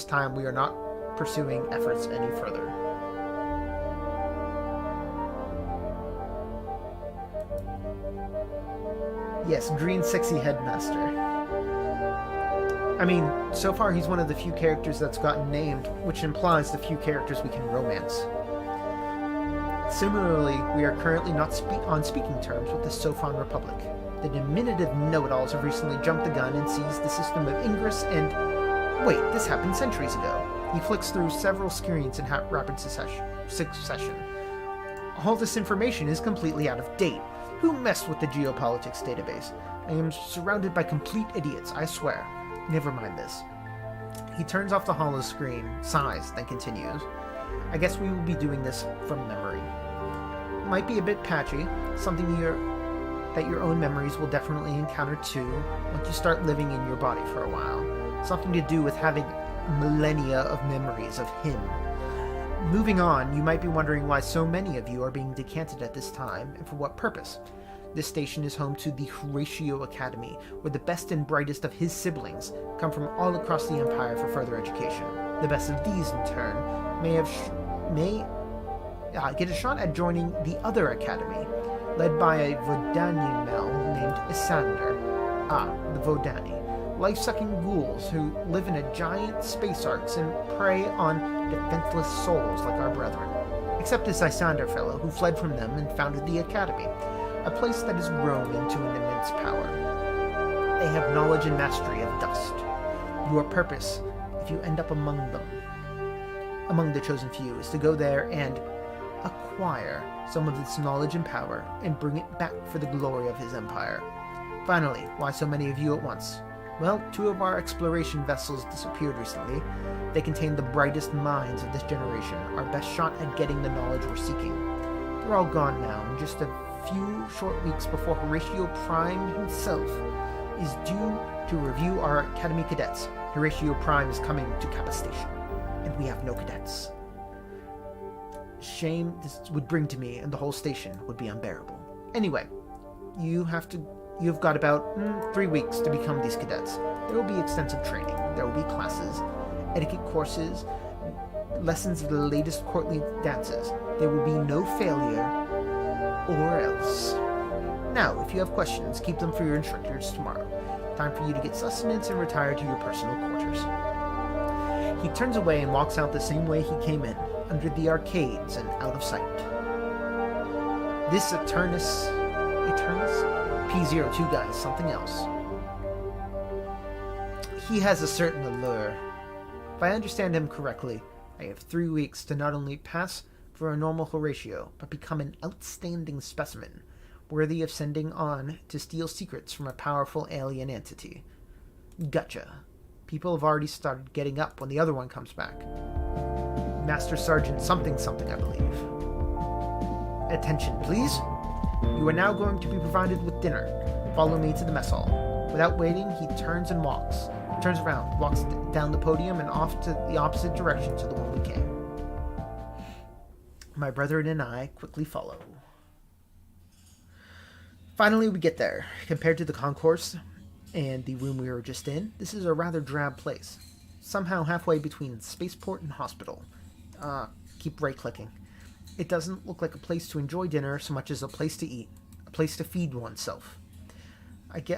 time, we are not pursuing efforts any further. Yes, green sexy headmaster. I mean, so far he's one of the few characters that's gotten named, which implies the few characters we can romance. Similarly, we are currently not on speaking terms with the Sofon Republic. The diminutive know-it-alls have recently jumped the gun and seized the system of Ingress and... Wait, this happened centuries ago. He flicks through several screens in rapid succession. All this information is completely out of date. Who messed with the geopolitics database? I am surrounded by complete idiots, I swear. Never mind this. He turns off the holo screen, sighs, then continues. I guess we will be doing this from memory. Might be a bit patchy, something that your own memories will definitely encounter too, once you start living in your body for a while. Something to do with having millennia of memories of him. Moving on, you might be wondering why so many of you are being decanted at this time, and for what purpose. This station is home to the Horatio Academy, where the best and brightest of his siblings come from all across the Empire for further education. The best of these, in turn, may get a shot at joining the other academy, led by a Vodanian male named Isander. The Vodani. Life-sucking ghouls who live in a giant space arcs and prey on defenseless souls like our brethren. Except this Isander fellow who fled from them and founded the Academy, a place that has grown into an immense power. They have knowledge and mastery of dust. Your purpose, if you end up among the chosen few, is to go there and acquire some of this knowledge and power and bring it back for the glory of his empire. Finally, why so many of you at once? Well, 2 of our exploration vessels disappeared recently. They contain the brightest minds of this generation, our best shot at getting the knowledge we're seeking. They're all gone now, and just a few short weeks before Horatio Prime himself is due to review our Academy cadets. Horatio Prime is coming to Kappa Station, and we have no cadets. Shame this would bring to me, and the whole station would be unbearable. Anyway, You've got about 3 weeks to become these cadets. There will be extensive training. There will be classes, etiquette courses, lessons of the latest courtly dances. There will be no failure, or else. Now, if you have questions, keep them for your instructors tomorrow. Time for you to get sustenance and retire to your personal quarters. He turns away and walks out the same way he came in, under the arcades and out of sight. This Eternus? P02 guy is something else. He has a certain allure. If I understand him correctly, I have 3 weeks to not only pass for a normal Horatio, but become an outstanding specimen, worthy of sending on to steal secrets from a powerful alien entity. Gotcha. People have already started getting up when the other one comes back. Master Sergeant something, I believe. Attention, please. You are now going to be provided with dinner. Follow me to the mess hall. Without waiting, he turns around, walks down the podium and off to the opposite direction to the one we came. My brethren and I quickly follow. Finally, we get there. Compared to the concourse, and the room we were just in, this is a rather drab place. Somehow halfway between spaceport and hospital. Keep right-clicking. It doesn't look like a place to enjoy dinner so much as a place to eat. A place to feed oneself.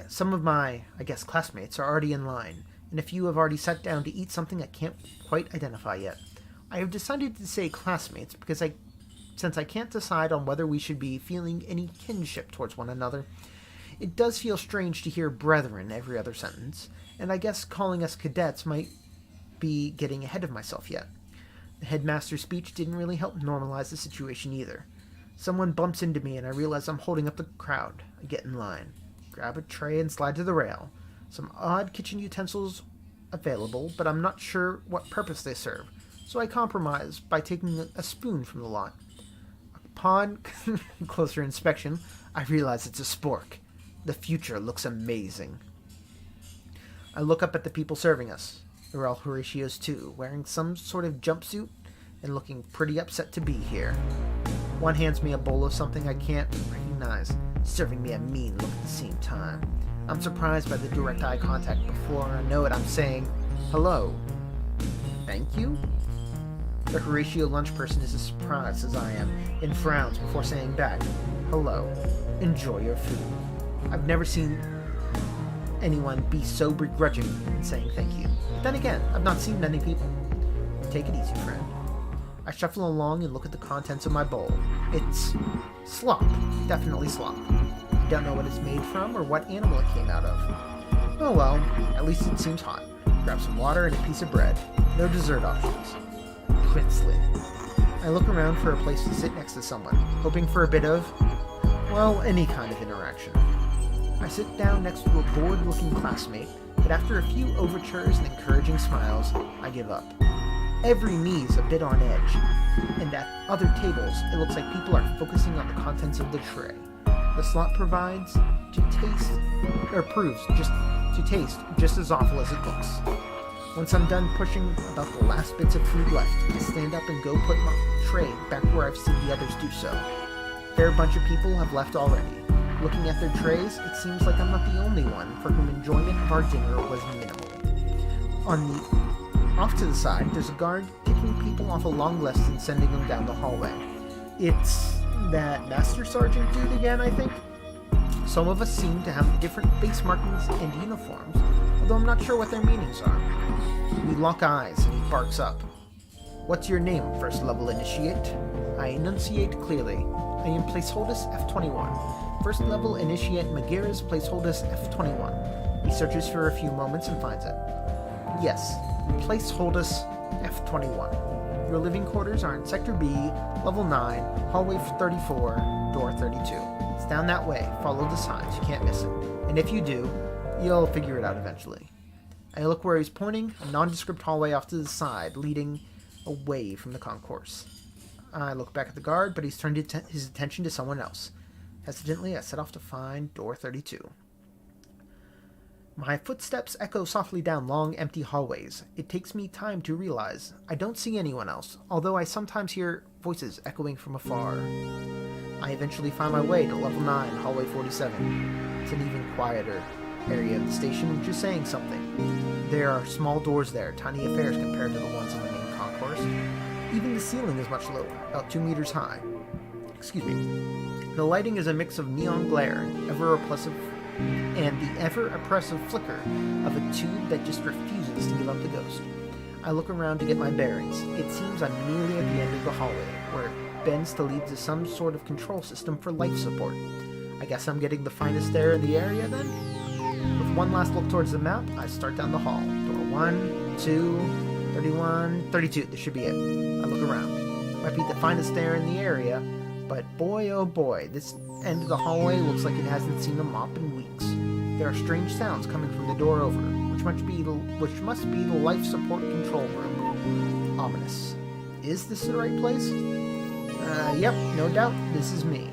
Some of my classmates are already in line, and a few have already sat down to eat something I can't quite identify yet. I have decided to say classmates because since I can't decide on whether we should be feeling any kinship towards one another, it does feel strange to hear brethren every other sentence, and I guess calling us cadets might be getting ahead of myself yet. The headmaster's speech didn't really help normalize the situation either. Someone bumps into me and I realize I'm holding up the crowd. I get in line, grab a tray and slide to the rail. Some odd kitchen utensils available, but I'm not sure what purpose they serve, so I compromise by taking a spoon from the lot. Upon closer inspection, I realize it's a spork. The future looks amazing. I look up at the people serving us. They're all Horatios too, wearing some sort of jumpsuit and looking pretty upset to be here. One hands me a bowl of something I can't recognize, serving me a mean look at the same time. I'm surprised by the direct eye contact. Before I know it, I'm saying, hello. Thank you? The Horatio lunch person is as surprised as I am, and frowns before saying back, hello. Enjoy your food. I've never seen anyone be so begrudging in saying thank you. But then again, I've not seen many people. Take it easy, friend. I shuffle along and look at the contents of my bowl. It's slop. Definitely slop. I don't know what it's made from or what animal it came out of. Oh well, at least it seems hot. Grab some water and a piece of bread. No dessert options. Princely. I look around for a place to sit next to someone, hoping for a bit of, well, any kind of interaction. I sit down next to a bored-looking classmate, but after a few overtures and encouraging smiles, I give up. Every me's a bit on edge, and at other tables, it looks like people are focusing on the contents of the tray. The slot proves to taste just as awful as it looks. Once I'm done pushing about the last bits of food left, I stand up and go put my tray back where I've seen the others do so. A fair bunch of people have left already. Looking at their trays, it seems like I'm not the only one for whom enjoyment of our dinner was minimal. Off to the side, there's a guard kicking people off a long list and sending them down the hallway. It's that Master Sergeant dude again, I think? Some of us seem to have different face markings and uniforms, although I'm not sure what their meanings are. We lock eyes and he barks up. What's your name, first level initiate? I enunciate clearly. I am Placeholdus F21. First level initiate Magira's Placeholdus F21. He searches for a few moments and finds it. Yes, Placeholdus F21. Your living quarters are in Sector B, Level 9, Hallway 34, Door 32. It's down that way. Follow the signs. You can't miss it. And if you do, you'll figure it out eventually. I look where he's pointing, a nondescript hallway off to the side, leading away from the concourse. I look back at the guard, but he's turned his attention to someone else. Hesitantly, I set off to find Door 32. My footsteps echo softly down long, empty hallways. It takes me time to realize I don't see anyone else, although I sometimes hear voices echoing from afar. I eventually find my way to Level 9, Hallway 47. It's an even quieter area of the station, which is saying something. There are small doors there, tiny affairs compared to the ones in the main concourse. Even the ceiling is much lower, about 2 meters high. Excuse me. The lighting is a mix of neon glare and the ever-oppressive flicker of a tube that just refuses to give up the ghost. I look around to get my bearings. It seems I'm nearly at the end of the hallway, where it bends to lead to some sort of control system for life support. I guess I'm getting the finest air in the area then? With one last look towards the map, I start down the hall. Door 1, 2, 31, 32. This should be it. I look around. Might be the finest air in the area, but boy oh boy, this end of the hallway looks like it hasn't seen a mop in weeks. There are strange sounds coming from the door over, which must be the life support control room. Ominous. Is this the right place? Yep, no doubt, this is me.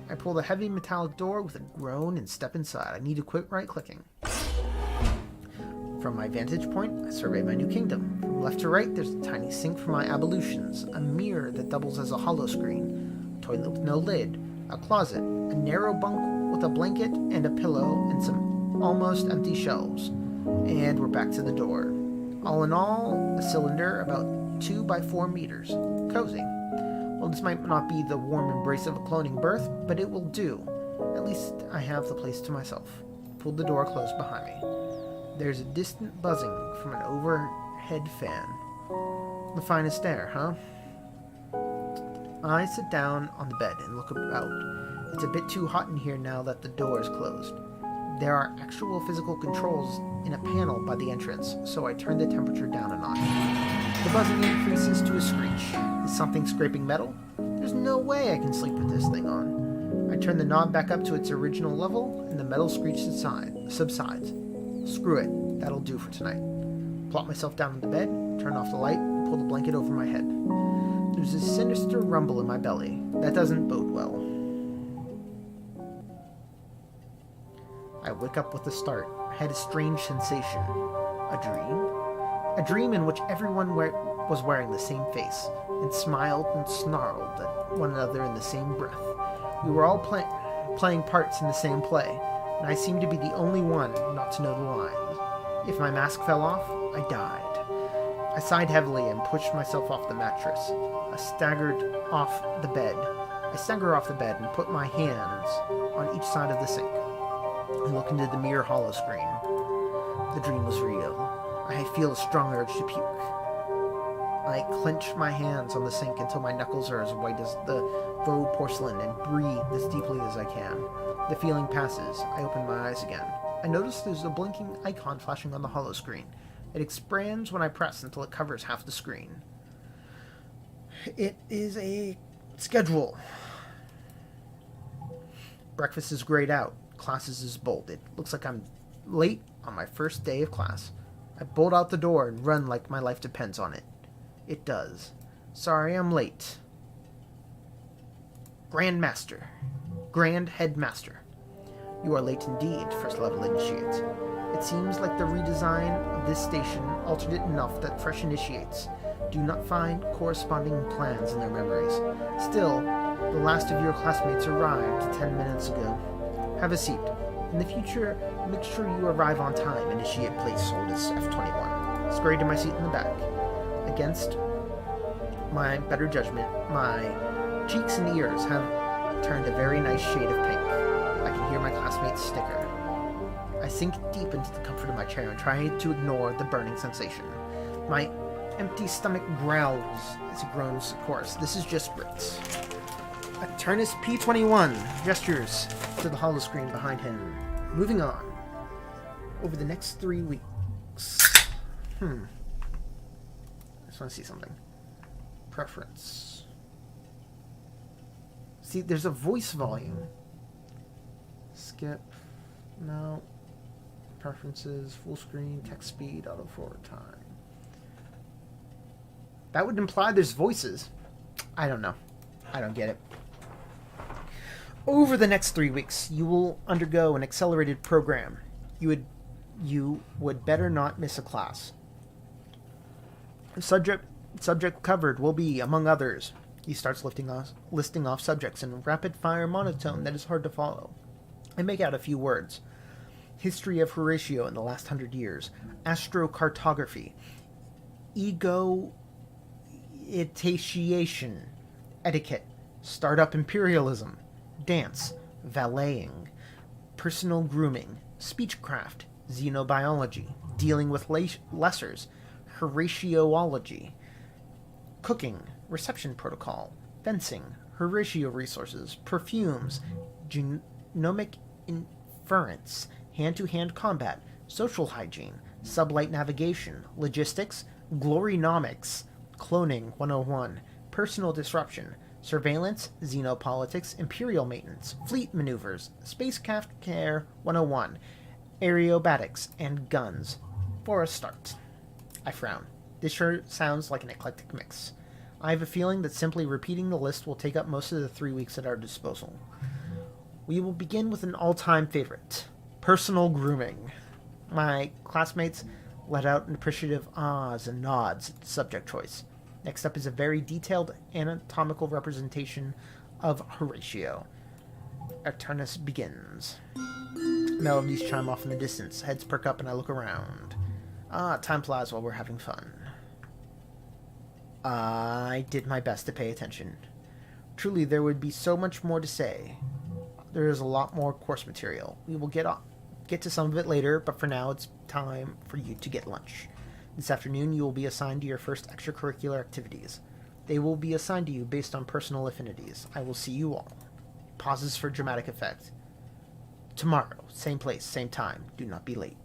I pull the heavy metallic door with a groan and step inside. I need to quit right-clicking. From my vantage point, I survey my new kingdom. From left to right, there's a tiny sink for my ablutions, a mirror that doubles as a hollow screen, a toilet with no lid, a closet, a narrow bunk with a blanket and a pillow, and some almost empty shelves. And we're back to the door. All in all, a cylinder about 2 by 4 meters. Cozy. Well, this might not be the warm embrace of a cloning birth, but it will do. At least I have the place to myself. Pulled the door closed behind me. There's a distant buzzing from an overhead fan. The finest air, huh? I sit down on the bed and look about. It's a bit too hot in here now that the door is closed. There are actual physical controls in a panel by the entrance, so I turn the temperature down a notch. The buzzing increases to a screech. Is something scraping metal? There's no way I can sleep with this thing on. I turn the knob back up to its original level, and the metal screech subsides. Screw it, that'll do for tonight. Plop myself down on the bed, turn off the light, and pull the blanket over my head. There's a sinister rumble in my belly. That doesn't bode well. I wake up with a start. I had a strange sensation. A dream? A dream in which everyone was wearing the same face, and smiled and snarled at one another in the same breath. We were all playing parts in the same play, and I seemed to be the only one not to know the lines. If my mask fell off, I died. I sighed heavily and pushed myself off the mattress. I staggered off the bed and put my hands on each side of the sink. I look into the mirror hollow screen. The dream was real. I feel a strong urge to puke. I clench my hands on the sink until my knuckles are as white as the faux porcelain and breathe as deeply as I can. The feeling passes. I open my eyes again. I notice there's a blinking icon flashing on the hollow screen. It expands when I press until it covers half the screen. It is a schedule. Breakfast is grayed out. Classes is bolded. Looks like I'm late on my first day of class. I bolt out the door and run like my life depends on it. It does. Sorry I'm late. Grand Headmaster. You are late indeed, first level initiate. It seems like the redesign of this station altered it enough that fresh initiates do not find corresponding plans in their memories. Still, the last of your classmates arrived 10 minutes ago. Have a seat. In the future, make sure you arrive on time. Initiate place oldest F21. Scurried to my seat in the back. Against my better judgment, my cheeks and ears have turned a very nice shade of pink. I can hear my classmate's snicker. I sink deep into the comfort of my chair and try to ignore the burning sensation. My empty stomach growls as it groans coarse. This is just Brits. Aturnus P21 gestures to the hollow screen behind him. Moving on. Over the next 3 weeks. I just want to see something. Preference. See, there's a voice volume. Skip. No. Preferences, full screen, text speed, auto forward time. That would imply there's voices. I don't know. I don't get it. Over the next 3 weeks, you will undergo an accelerated program. You would better not miss a class. Subject covered will be, among others. He starts listing off subjects in rapid-fire monotone that is hard to follow. I make out a few words. History of Horatio in the last 100 years, astrocartography, egoitiation, etiquette, startup imperialism, dance, valeting, personal grooming, speechcraft, xenobiology, dealing with lessers, Horatiology, cooking, reception protocol, fencing, Horatio resources, perfumes, genomic inference, hand-to-hand combat, social hygiene, sublight navigation, logistics, glorynomics, cloning 101, personal disruption, surveillance, xenopolitics, imperial maintenance, fleet maneuvers, spacecraft care 101, aerobatics, and guns. For a start. I frown. This sure sounds like an eclectic mix. I have a feeling that simply repeating the list will take up most of the 3 weeks at our disposal. We will begin with an all-time favorite. Personal grooming. My classmates let out an appreciative ahs and nods at the subject choice. Next up is a very detailed anatomical representation of Horatio. Aturnus begins. Melodies chime off in the distance. Heads perk up and I look around. Time flies while we're having fun. I did my best to pay attention. Truly, there would be so much more to say. There is a lot more course material. We will get to some of it later, but for now it's time for you to get lunch. This afternoon you will be assigned to your first extracurricular activities. They will be assigned to you based on personal affinities. I will see you all. Pauses for dramatic effect. Tomorrow, same place, same time. Do not be late.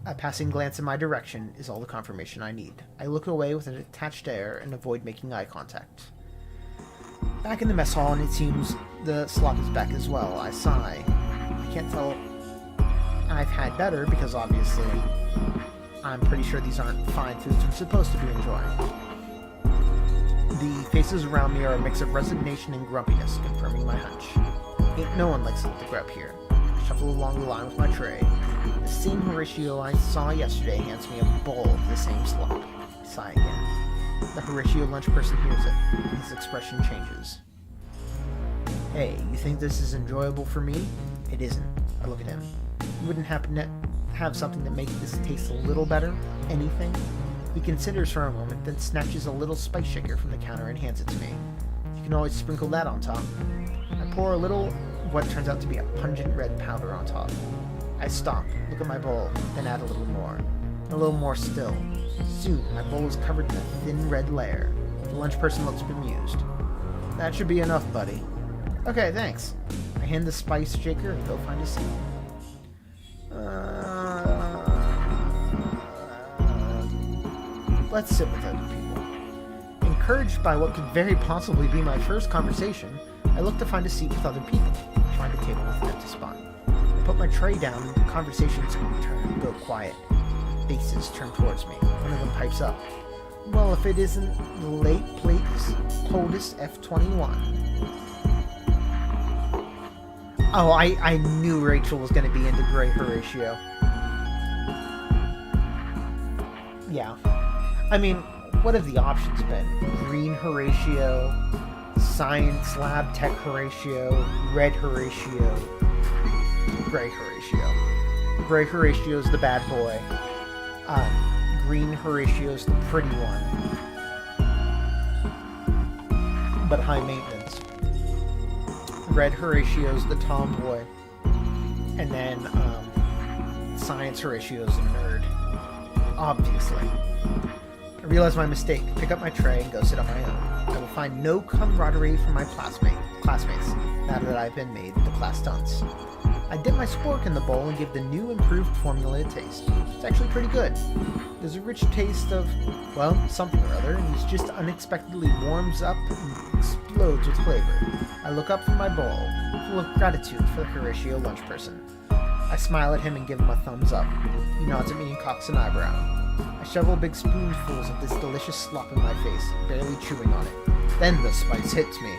A passing glance in my direction is all the confirmation I need. I look away with a detached air and avoid making eye contact. Back in the mess hall, and it seems the slop is back as well. I sigh. I can't tell I've had better because obviously I'm pretty sure these aren't fine foods I'm supposed to be enjoying. The faces around me are a mix of resignation and grumpiness, confirming my hunch. Ain't no one likes to grub here. I shuffle along the line with my tray. The same Horatio I saw yesterday hands me a bowl of the same slop. I sigh again. The Horatio lunch person hears it, and his expression changes. Hey, you think this is enjoyable for me? It isn't. I look at him. You wouldn't happen to have something to make this taste a little better? Anything? He considers for a moment, then snatches a little spice shaker from the counter and hands it to me. You can always sprinkle that on top. I pour a little what turns out to be a pungent red powder on top. I stop, look at my bowl, then add a little more. And a little more still. Soon, my bowl is covered in a thin red layer. The lunch person looks bemused. That should be enough, buddy. Okay, thanks. I hand the spice shaker and go find a seat. Let's sit with other people. Encouraged by what could very possibly be my first conversation, I look to find a seat with other people. I find a table with an empty spot. I put my tray down and conversations go quiet. Faces turn towards me. One of them pipes up. Well, if it isn't the late plate's POTUS F21. Oh, I knew Rachel was going to be into Gray Horatio. Yeah. I mean, what have the options been? Green Horatio, Science Lab Tech Horatio, Red Horatio, Gray Horatio. Gray Horatio's the bad boy. Green Horatio's the pretty one. But high maintenance. Red Horatio's the tomboy. And then, Science Horatio's a nerd. Obviously. I realize my mistake, pick up my tray, and go sit on my own. I will find no camaraderie from my classmates, now that I've been made the class dunce. I dip my spork in the bowl and give the new improved formula a taste. It's actually pretty good. There's a rich taste of, well, something or other, and it just unexpectedly warms up and explodes with flavor. I look up from my bowl, full of gratitude for the Horatio lunch person. I smile at him and give him a thumbs up. He nods at me and cocks an eyebrow. I shovel big spoonfuls of this delicious slop in my face, barely chewing on it. Then the spice hits me.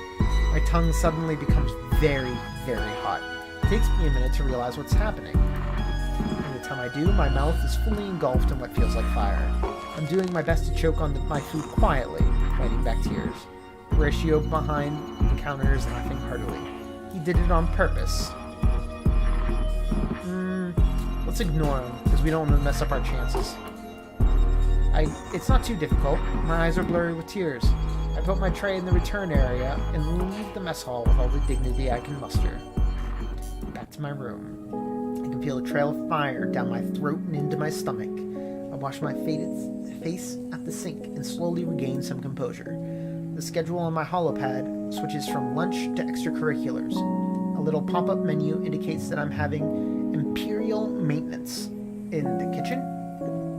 My tongue suddenly becomes very, very hot. It takes me a minute to realize what's happening. By the time I do, my mouth is fully engulfed in what feels like fire. I'm doing my best to choke on my food quietly, fighting back tears. Horatio behind the counter is laughing heartily. He did it on purpose. Let's ignore him, because we don't want to mess up our chances. It's not too difficult. My eyes are blurry with tears. I put my tray in the return area and leave the mess hall with all the dignity I can muster. Back to my room. I can feel a trail of fire down my throat and into my stomach. I wash my faded face at the sink and slowly regain some composure. The schedule on my holopad switches from lunch to extracurriculars. A little pop-up menu indicates that I'm having imperial maintenance in the kitchen.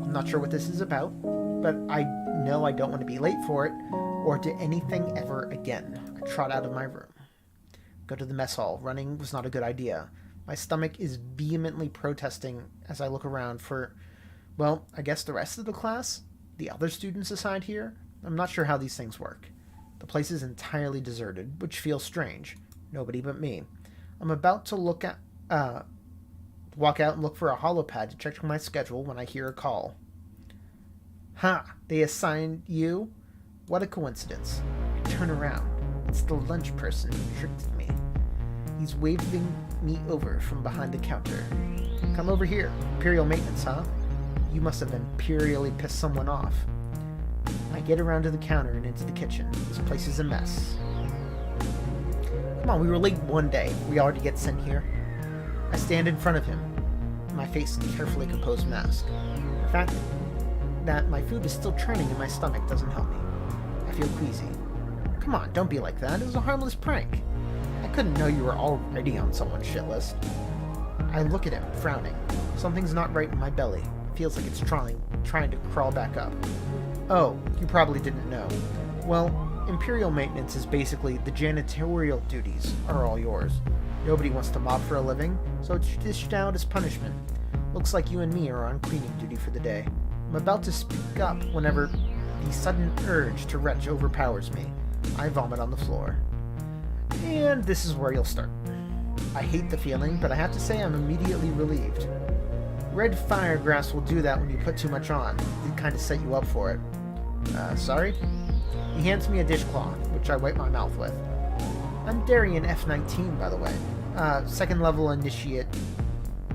I'm not sure what this is about, but I know I don't want to be late for it, or do anything ever again. I trot out of my room. Go to the mess hall. Running was not a good idea. My stomach is vehemently protesting as I look around for, well, I guess the rest of the class? The other students assigned here? I'm not sure how these things work. The place is entirely deserted, which feels strange. Nobody but me. I'm about to walk out and look for a holopad to check my schedule when I hear a call. Ha! They assigned you? What a coincidence. I turn around. It's the lunch person who tricked me. He's waving me over from behind the counter. Come over here. Imperial maintenance, huh? You must have imperially pissed someone off. I get around to the counter and into the kitchen. This place is a mess. Come on, we were late one day. We already get sent here. I stand in front of him, my face in carefully composed mask. The fact that my food is still churning in my stomach doesn't help me. I feel queasy. Come on, don't be like that. It was a harmless prank. I couldn't know you were already on someone's shit list. I look at him, frowning. Something's not right in my belly. It feels like it's trying to crawl back up. Oh, you probably didn't know. Well, Imperial maintenance is basically the janitorial duties are all yours. Nobody wants to mop for a living, so it's dished out as punishment. Looks like you and me are on cleaning duty for the day. I'm about to speak up whenever the sudden urge to retch overpowers me. I vomit on the floor. And this is where you'll start. I hate the feeling, but I have to say I'm immediately relieved. Red firegrass will do that when you put too much on. It kind of set you up for it. Sorry? He hands me a dishcloth, which I wipe my mouth with. I'm Darian F-19, by the way. Second level initiate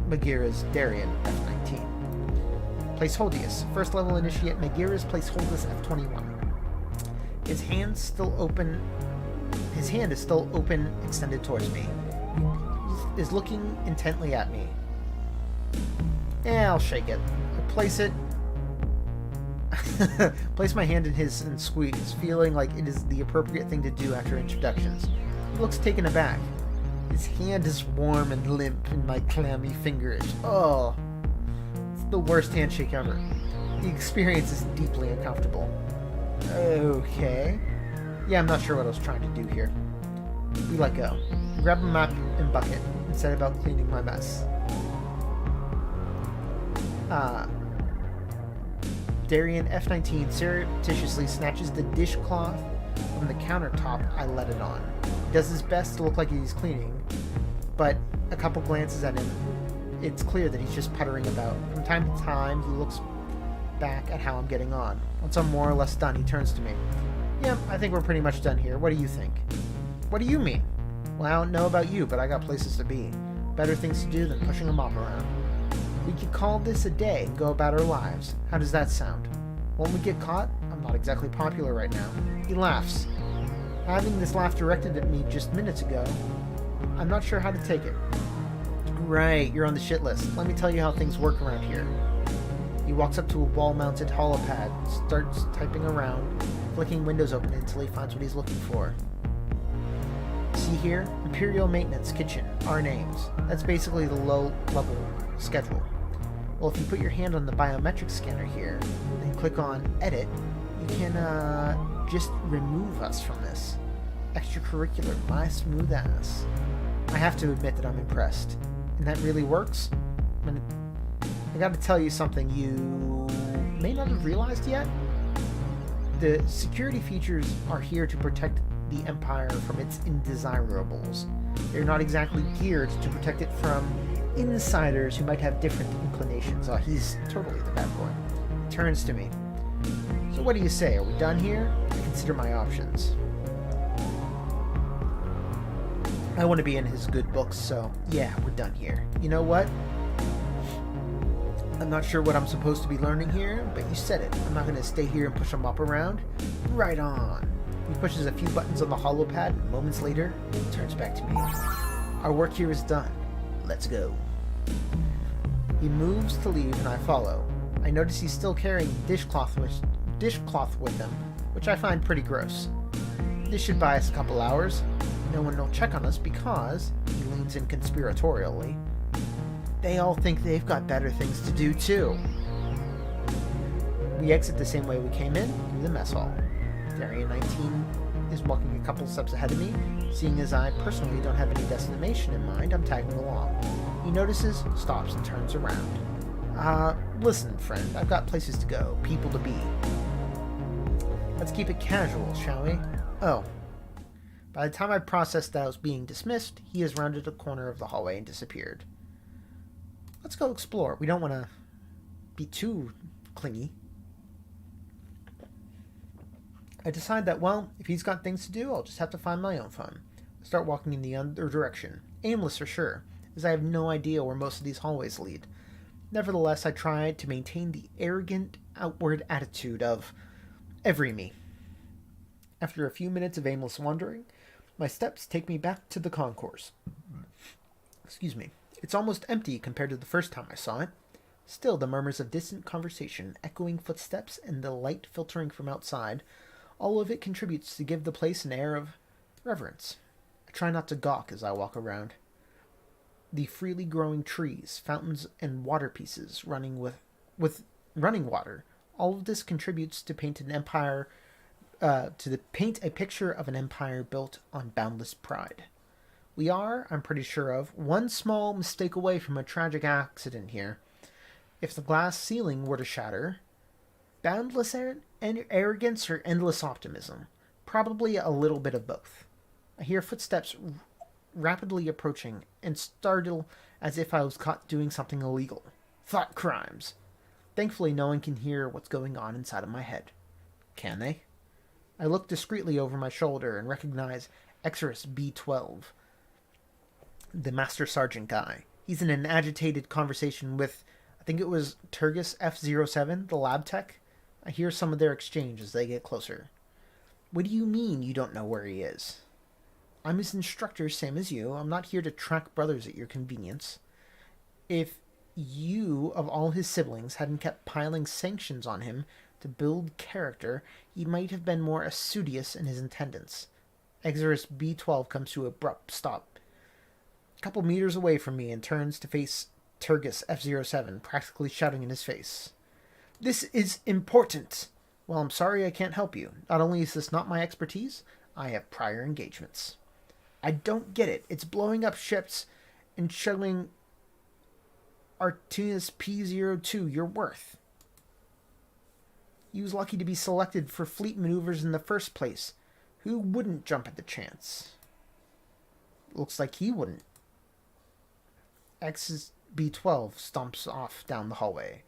Magira's Darian F-19. Place Holdius. First level initiate Magira's place Holdus F-21. His hand is still open, extended towards me. He is looking intently at me. I'll shake it. I place my hand in his and squeeze, feeling like it is the appropriate thing to do after introductions. He looks taken aback. His hand is warm and limp in my clammy fingers. Oh, it's the worst handshake ever. The experience is deeply uncomfortable. Okay. Yeah, I'm not sure what I was trying to do here. We let go. Grab a mop and bucket and set about cleaning my mess. Darian F-19 surreptitiously snatches the dishcloth from the countertop I let it on. He does his best to look like he's cleaning, but a couple glances at him, it's clear that he's just puttering about. From time to time, he looks back at how I'm getting on. Once I'm more or less done, he turns to me. Yeah, I think we're pretty much done here. What do you think? What do you mean? Well, I don't know about you, but I got places to be. Better things to do than pushing a mop around. We could call this a day and go about our lives. How does that sound? Won't we get caught? I'm not exactly popular right now. He laughs. Having this laugh directed at me just minutes ago, I'm not sure how to take it. Right, you're on the shit list. Let me tell you how things work around here. He walks up to a wall-mounted holopad, starts typing around, flicking windows open until he finds what he's looking for. See here? Imperial Maintenance Kitchen. Our names. That's basically the low-level schedule. Well, if you put your hand on the biometric scanner here, and click on Edit, you can, just remove us from this. Extracurricular, my smooth ass. I have to admit that I'm impressed. And that really works? I gotta tell you something you may not have realized yet. The security features are here to protect the Empire from its indesirables. They're not exactly geared to protect it from insiders who might have different inclinations. Oh, he's totally the bad boy. He turns to me. So what do you say? Are we done here? I consider my options. I want to be in his good books, so yeah, we're done here. You know what? I'm not sure what I'm supposed to be learning here, but you said it. I'm not going to stay here and push him up around. Right on. He pushes a few buttons on the holopad, and moments later, he turns back to me. Our work here is done. Let's go. He moves to leave, and I follow. I notice he's still carrying dishcloth with him, which I find pretty gross. This should buy us a couple hours. No one will check on us because, he leans in conspiratorially, they all think they've got better things to do too. We exit the same way we came in, through the mess hall. Darian 19 is walking a couple steps ahead of me. Seeing as I personally don't have any destination in mind, I'm tagging along. He notices, stops, and turns around. Listen, friend, I've got places to go, people to be. Let's keep it casual, shall we? Oh. By the time I processed that I was being dismissed, he has rounded a corner of the hallway and disappeared. Let's go explore. We don't want to be too clingy. I decide that, well, if he's got things to do, I'll just have to find my own fun. start walking in the other direction. Aimless for sure, as I have no idea where most of these hallways lead. Nevertheless, I try to maintain the arrogant outward attitude of every me. After a few minutes of aimless wandering, my steps take me back to the concourse. Excuse me. It's almost empty compared to the first time I saw it. Still, the murmurs of distant conversation, echoing footsteps, and the light filtering from outside, all of it contributes to give the place an air of reverence. I try not to gawk as I walk around. The freely growing trees, fountains, and water pieces running with running water, all of this contributes to paint an empire, paint a picture of an empire built on boundless pride. We are, I'm pretty sure of, one small mistake away from a tragic accident here. If the glass ceiling were to shatter, boundless arrogance or endless optimism, probably a little bit of both. I hear footsteps rapidly approaching and startle as if I was caught doing something illegal. Thought crimes. Thankfully, no one can hear what's going on inside of my head. Can they? I look discreetly over my shoulder and recognize Exorus B12, the Master Sergeant guy. He's in an agitated conversation with, I think it was Turgis F07, the lab tech. I hear some of their exchange as they get closer. What do you mean you don't know where he is? I'm his instructor, same as you. I'm not here to track brothers at your convenience. If you, of all his siblings, hadn't kept piling sanctions on him to build character, he might have been more assiduous in his attendance. Exorus B12 comes to an abrupt stop, a couple meters away from me, and turns to face Turgis F07, practically shouting in his face. This is important! Well, I'm sorry I can't help you. Not only is this not my expertise, I have prior engagements. I don't get it. It's blowing up ships and shuttling Artunus P02 your worth. He was lucky to be selected for fleet maneuvers in the first place. Who wouldn't jump at the chance? Looks like he wouldn't. X's B12 stomps off down the hallway.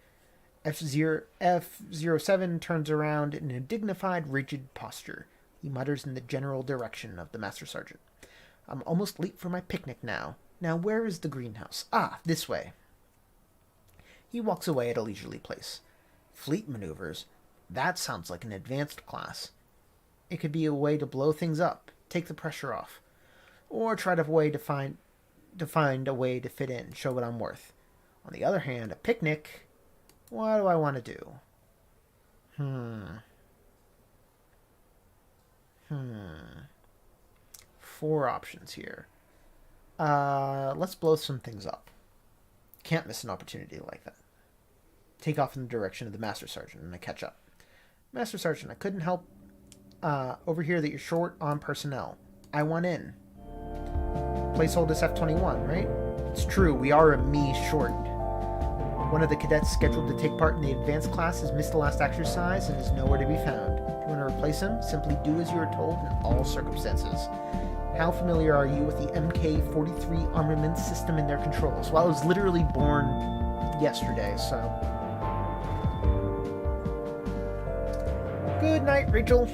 F07 turns around in a dignified, rigid posture. He mutters in the general direction of the Master Sergeant. I'm almost late for my picnic now. Now where is the greenhouse? Ah, this way. He walks away at a leisurely pace. Fleet maneuvers? That sounds like an advanced class. It could be a way to blow things up, take the pressure off, or try to find a way to fit in, show what I'm worth. On the other hand, a picnic, what do I want to do? 4 options here. Let's blow some things up. Can't miss an opportunity like that. Take off in the direction of the Master Sergeant, and I catch up. Master Sergeant, I couldn't help overhear that you're short on personnel. I want in. Placeholder is F21, right? It's true, we are a me short. One of the cadets scheduled to take part in the advanced class has missed the last exercise and is nowhere to be found. If you want to replace him, simply do as you are told in all circumstances. How familiar are you with the MK-43 armament system and their controls? Well, I was literally born yesterday, so... Good night, Rachel.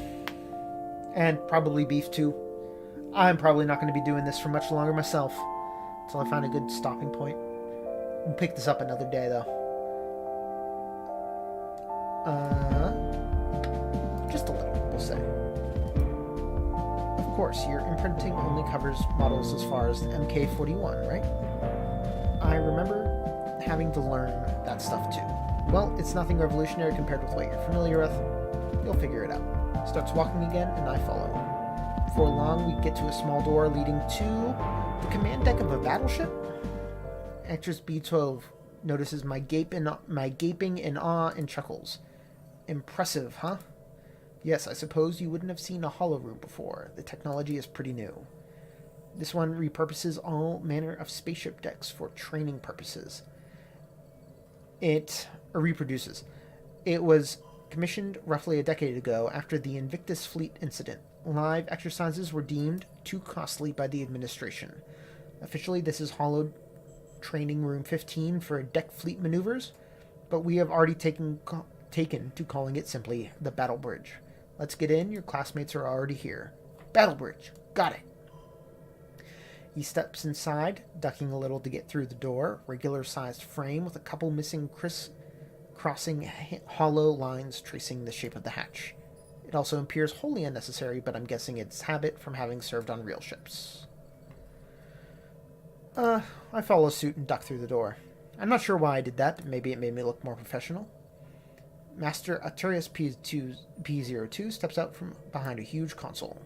And probably Beef, too. I'm probably not going to be doing this for much longer myself, until I find a good stopping point. We'll pick this up another day, though. Just a little, we'll say. Of course, your imprinting only covers models as far as the MK-41, right? I remember having to learn that stuff, too. Well, it's nothing revolutionary compared with what you're familiar with. You'll figure it out. Starts walking again, and I follow. Before long, we get to a small door leading to the command deck of a battleship. Actress B12 notices my gaping in awe and chuckles. Impressive, huh? Yes, I suppose you wouldn't have seen a hollow room before. The technology is pretty new. This one repurposes all manner of spaceship decks for training purposes. It reproduces. It was commissioned roughly a decade ago after the Invictus Fleet incident. Live exercises were deemed too costly by the administration. Officially, this is hollowed Training Room 15 for deck fleet maneuvers, but we have already taken to calling it simply the Battle Bridge. Let's get in. Your classmates are already here. Battle Bridge. Got it. He steps inside, ducking a little to get through the door. Regular-sized frame with a couple missing criss-crossing hollow lines tracing the shape of the hatch. It also appears wholly unnecessary, but I'm guessing it's habit from having served on real ships. I follow suit and duck through the door. I'm not sure why I did that, but maybe it made me look more professional. Master Arturius P02 steps out from behind a huge console.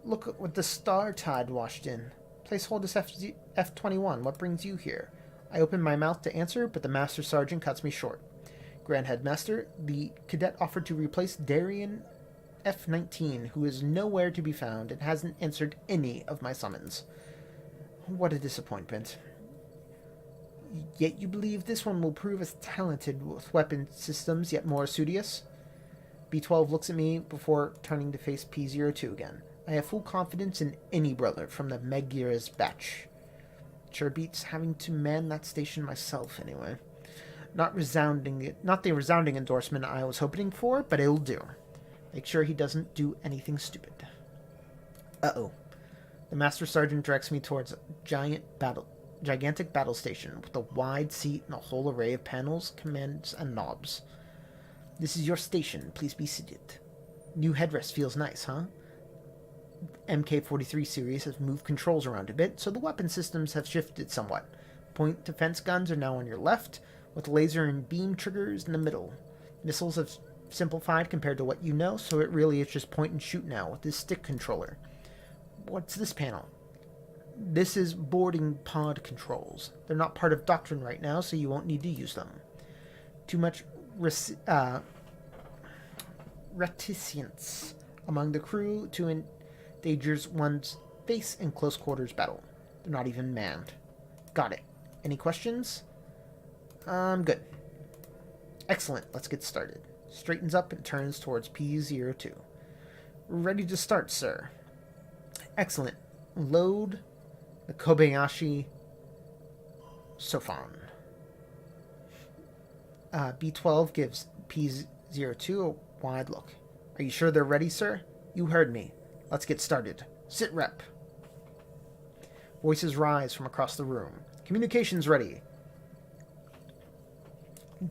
Look at what the star tide washed in. Place hold is F21. What brings you here? I open my mouth to answer, but the Master Sergeant cuts me short. Grand Headmaster, the cadet offered to replace Darian F19, who is nowhere to be found and hasn't answered any of my summons. What a disappointment. Yet you believe this one will prove as talented with weapon systems, yet more studious? B12 looks at me before turning to face P02 again. I have full confidence in any brother from the Megira's batch. Sure beats having to man that station myself, anyway. Not the resounding endorsement I was hoping for, but it'll do. Make sure he doesn't do anything stupid. Uh-oh. The Master Sergeant directs me towards a gigantic battle station with a wide seat and a whole array of panels, commands, and knobs. This is your station. Please be seated. New headrest feels nice, huh? MK43 series has moved controls around a bit, so the weapon systems have shifted somewhat. Point defense guns are now on your left, with laser and beam triggers in the middle. Missiles have simplified compared to what you know, so it really is just point and shoot now with this stick controller. What's this panel? This is boarding pod controls. They're not part of Doctrine right now, so you won't need to use them. Too much reticence among the crew to endangers one's face in close quarters battle. They're not even manned. Got it. Any questions? Good. Excellent. Let's get started. Straightens up and turns towards P02. Ready to start, sir. Excellent. Load the Kobayashi Sofan. B12 gives P02 a wide look. Are you sure they're ready, sir? You heard me. Let's get started. Sit rep. Voices rise from across the room. Communications ready.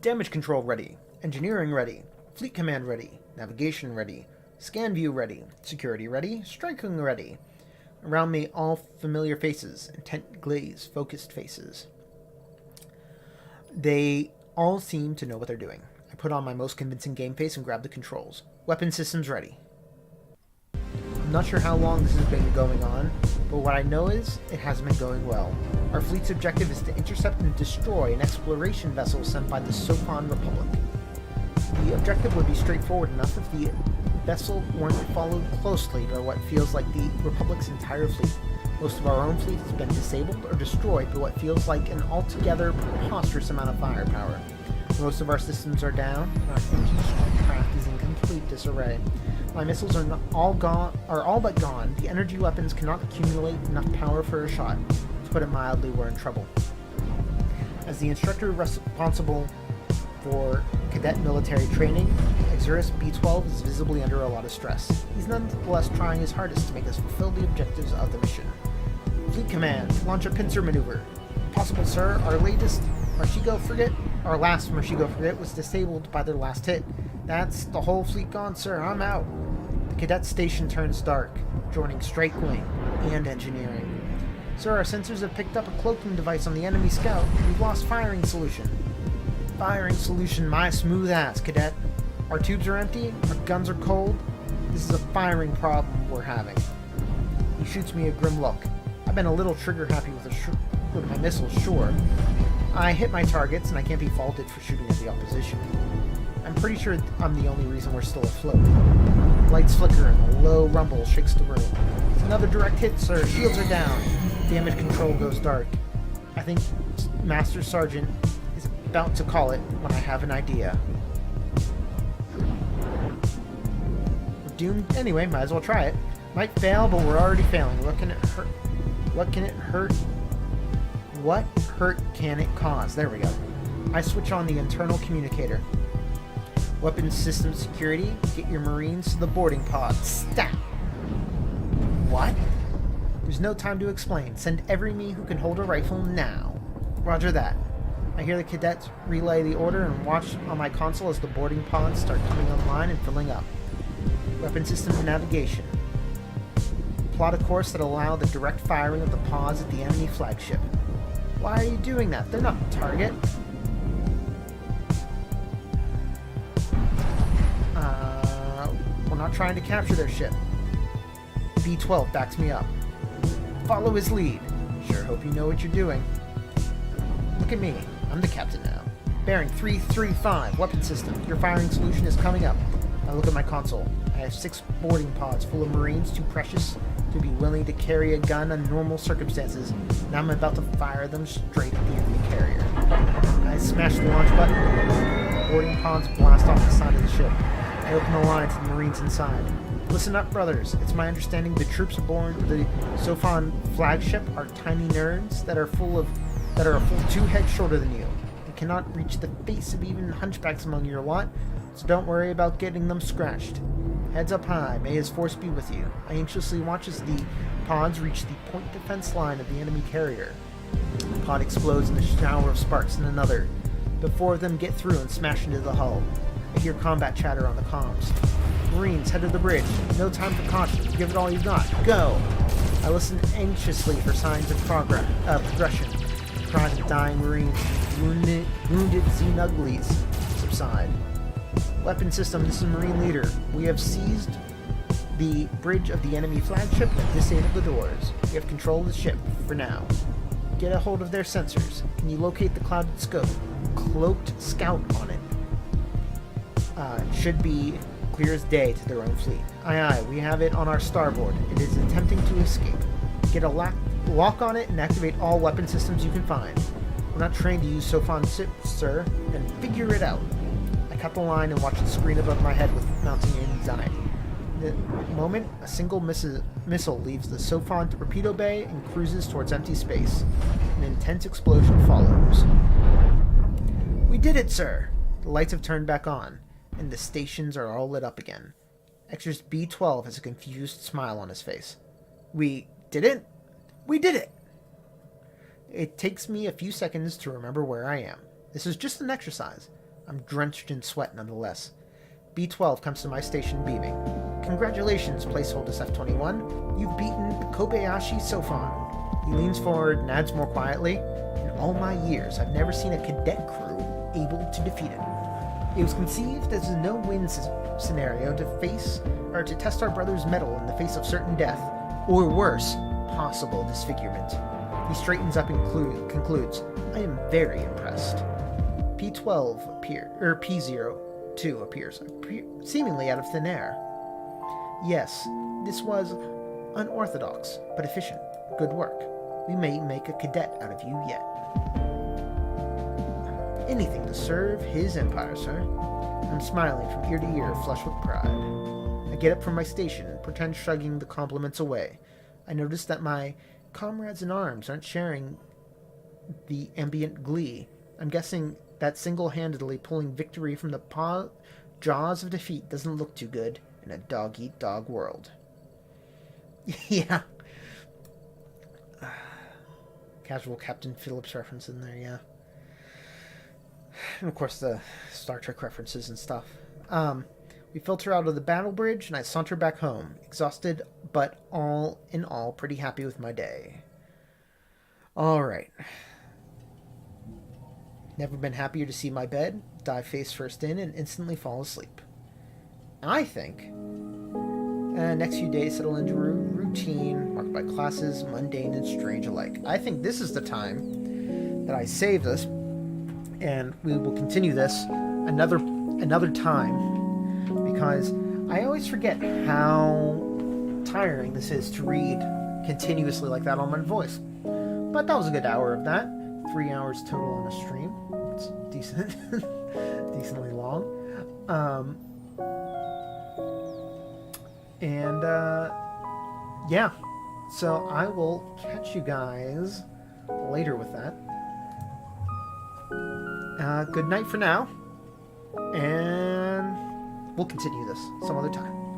Damage control ready. Engineering ready. Fleet command ready. Navigation ready. Scan view ready. Security ready. Striking ready. Around me, all familiar faces. Intent glaze, focused faces. They all seem to know what they're doing. I put on my most convincing game face and grab the controls. Weapon systems ready. I'm not sure how long this has been going on, but what I know is it hasn't been going well. Our fleet's objective is to intercept and destroy an exploration vessel sent by the Sofan Republic. The objective would be straightforward enough if the vessel weren't followed closely by what feels like the Republic's entire fleet. Most of our own fleet has been disabled or destroyed by what feels like an altogether preposterous amount of firepower. Most of our systems are down, and our engine craft is in complete disarray. My missiles are all but gone. The energy weapons cannot accumulate enough power for a shot. To put it mildly, we're in trouble. As the instructor responsible for cadet military training, Arturius B12 is visibly under a lot of stress. He's nonetheless trying his hardest to make us fulfill the objectives of the mission. Fleet command, launch a pincer maneuver. Possible, sir. Our last Marshigo frigate was disabled by their last hit. That's the whole fleet gone, sir. I'm out. The cadet station turns dark, joining Strike Wing and engineering. Sir, our sensors have picked up a cloaking device on the enemy scout. We've lost firing solution. Firing solution, my smooth ass, cadet. Our tubes are empty, our guns are cold. This is a firing problem we're having. He shoots me a grim look. I've been a little trigger happy with my missiles, sure. I hit my targets, and I can't be faulted for shooting at the opposition. I'm pretty sure I'm the only reason we're still afloat. Lights flicker, and a low rumble shakes the room. It's another direct hit, sir. Shields are down. Damage control goes dark. I think Master Sergeant is about to call it when I have an idea. We're doomed anyway, might as well try it. Might fail, but we're already failing. What can it hurt? What can it hurt? What hurt can it cause? There we go. I switch on the internal communicator. Weapons system security. Get your Marines to the boarding pod. Stat! What? There's no time to explain. Send every me who can hold a rifle now. Roger that. I hear the cadets relay the order and watch on my console as the boarding pods start coming online and filling up. Weapon system navigation. Plot a course that allow the direct firing of the pods at the enemy flagship. Why are you doing that? They're not the target. We're not trying to capture their ship. B-12 backs me up. Follow his lead. Sure hope you know what you're doing. Look at me. I'm the captain now. Bearing 335, weapon system. Your firing solution is coming up. I look at my console. I have 6 boarding pods full of Marines too precious to be willing to carry a gun under normal circumstances. Now I'm about to fire them straight at the enemy carrier. I smash the launch button. Boarding pods blast off the side of the ship. I open the line to the Marines inside. Listen up, brothers. It's my understanding the troops aboard the Sophon flagship are tiny nerds that are a full 2 heads shorter than you. They cannot reach the face of even hunchbacks among your lot, so don't worry about getting them scratched. Heads up high. May his force be with you. I anxiously watch as the pods reach the point defense line of the enemy carrier. The pod explodes in a shower of sparks and another. The 4 of them get through and smash into the hull. I hear combat chatter on the comms. Marines, head to the bridge. No time for caution. Give it all you got. Go! I listen anxiously for signs of progression. Cries of dying Marines, wounded Xenuglies subside. Weapon system, this is Marine Leader. We have seized the bridge of the enemy flagship and disabled the doors. We have control of the ship, for now. Get a hold of their sensors. Can you locate the clouded scope? Cloaked scout on it. Should be clear as day to their own fleet. Aye aye, we have it on our starboard. It is attempting to escape. Get a lock on it and activate all weapon systems you can find. We're not trained to use Sophon ships, sir. Then figure it out. I cut the line and watch the screen above my head with mounting anxiety. The moment a single missile leaves the Sophon torpedo bay and cruises towards empty space. An intense explosion follows. We did it, sir! The lights have turned back on, and the stations are all lit up again. Extras B-12 has a confused smile on his face. We did it? We did it! It takes me a few seconds to remember where I am. This is just an exercise. I'm drenched in sweat nonetheless. B-12 comes to my station beaming. Congratulations, placeholders F-21. You've beaten the Kobayashi Sophon. He leans forward and adds more quietly. In all my years, I've never seen a cadet crew able to defeat it. It was conceived as a no-win scenario to test our brother's mettle in the face of certain death, or worse, possible disfigurement. He straightens up and concludes, I am very impressed. P02 appears, seemingly out of thin air. Yes, this was unorthodox, but efficient. Good work. We may make a cadet out of you yet. Anything to serve his empire, sir. I'm smiling from ear to ear, flushed with pride. I get up from my station and pretend shrugging the compliments away. I notice that my comrades in arms aren't sharing the ambient glee. I'm guessing that single-handedly pulling victory from the jaws of defeat doesn't look too good in a dog-eat-dog world. Yeah. Casual Captain Phillips reference in there, yeah. And of course the Star Trek references and stuff. We filter out of the battle bridge and I saunter back home, exhausted but all in all pretty happy with my day. Alright. Never been happier to see my bed, dive face first in, and instantly fall asleep. I think next few days settle into routine, marked by classes, mundane and strange alike. I think this is the time that I save this, and we will continue this another time, because I always forget how tiring this is to read continuously like that on my voice. But that was a good hour of that. 3 hours total on a stream. It's decent. Decently long. Yeah. So I will catch you guys later with that. Good night for now. And we'll continue this some other time.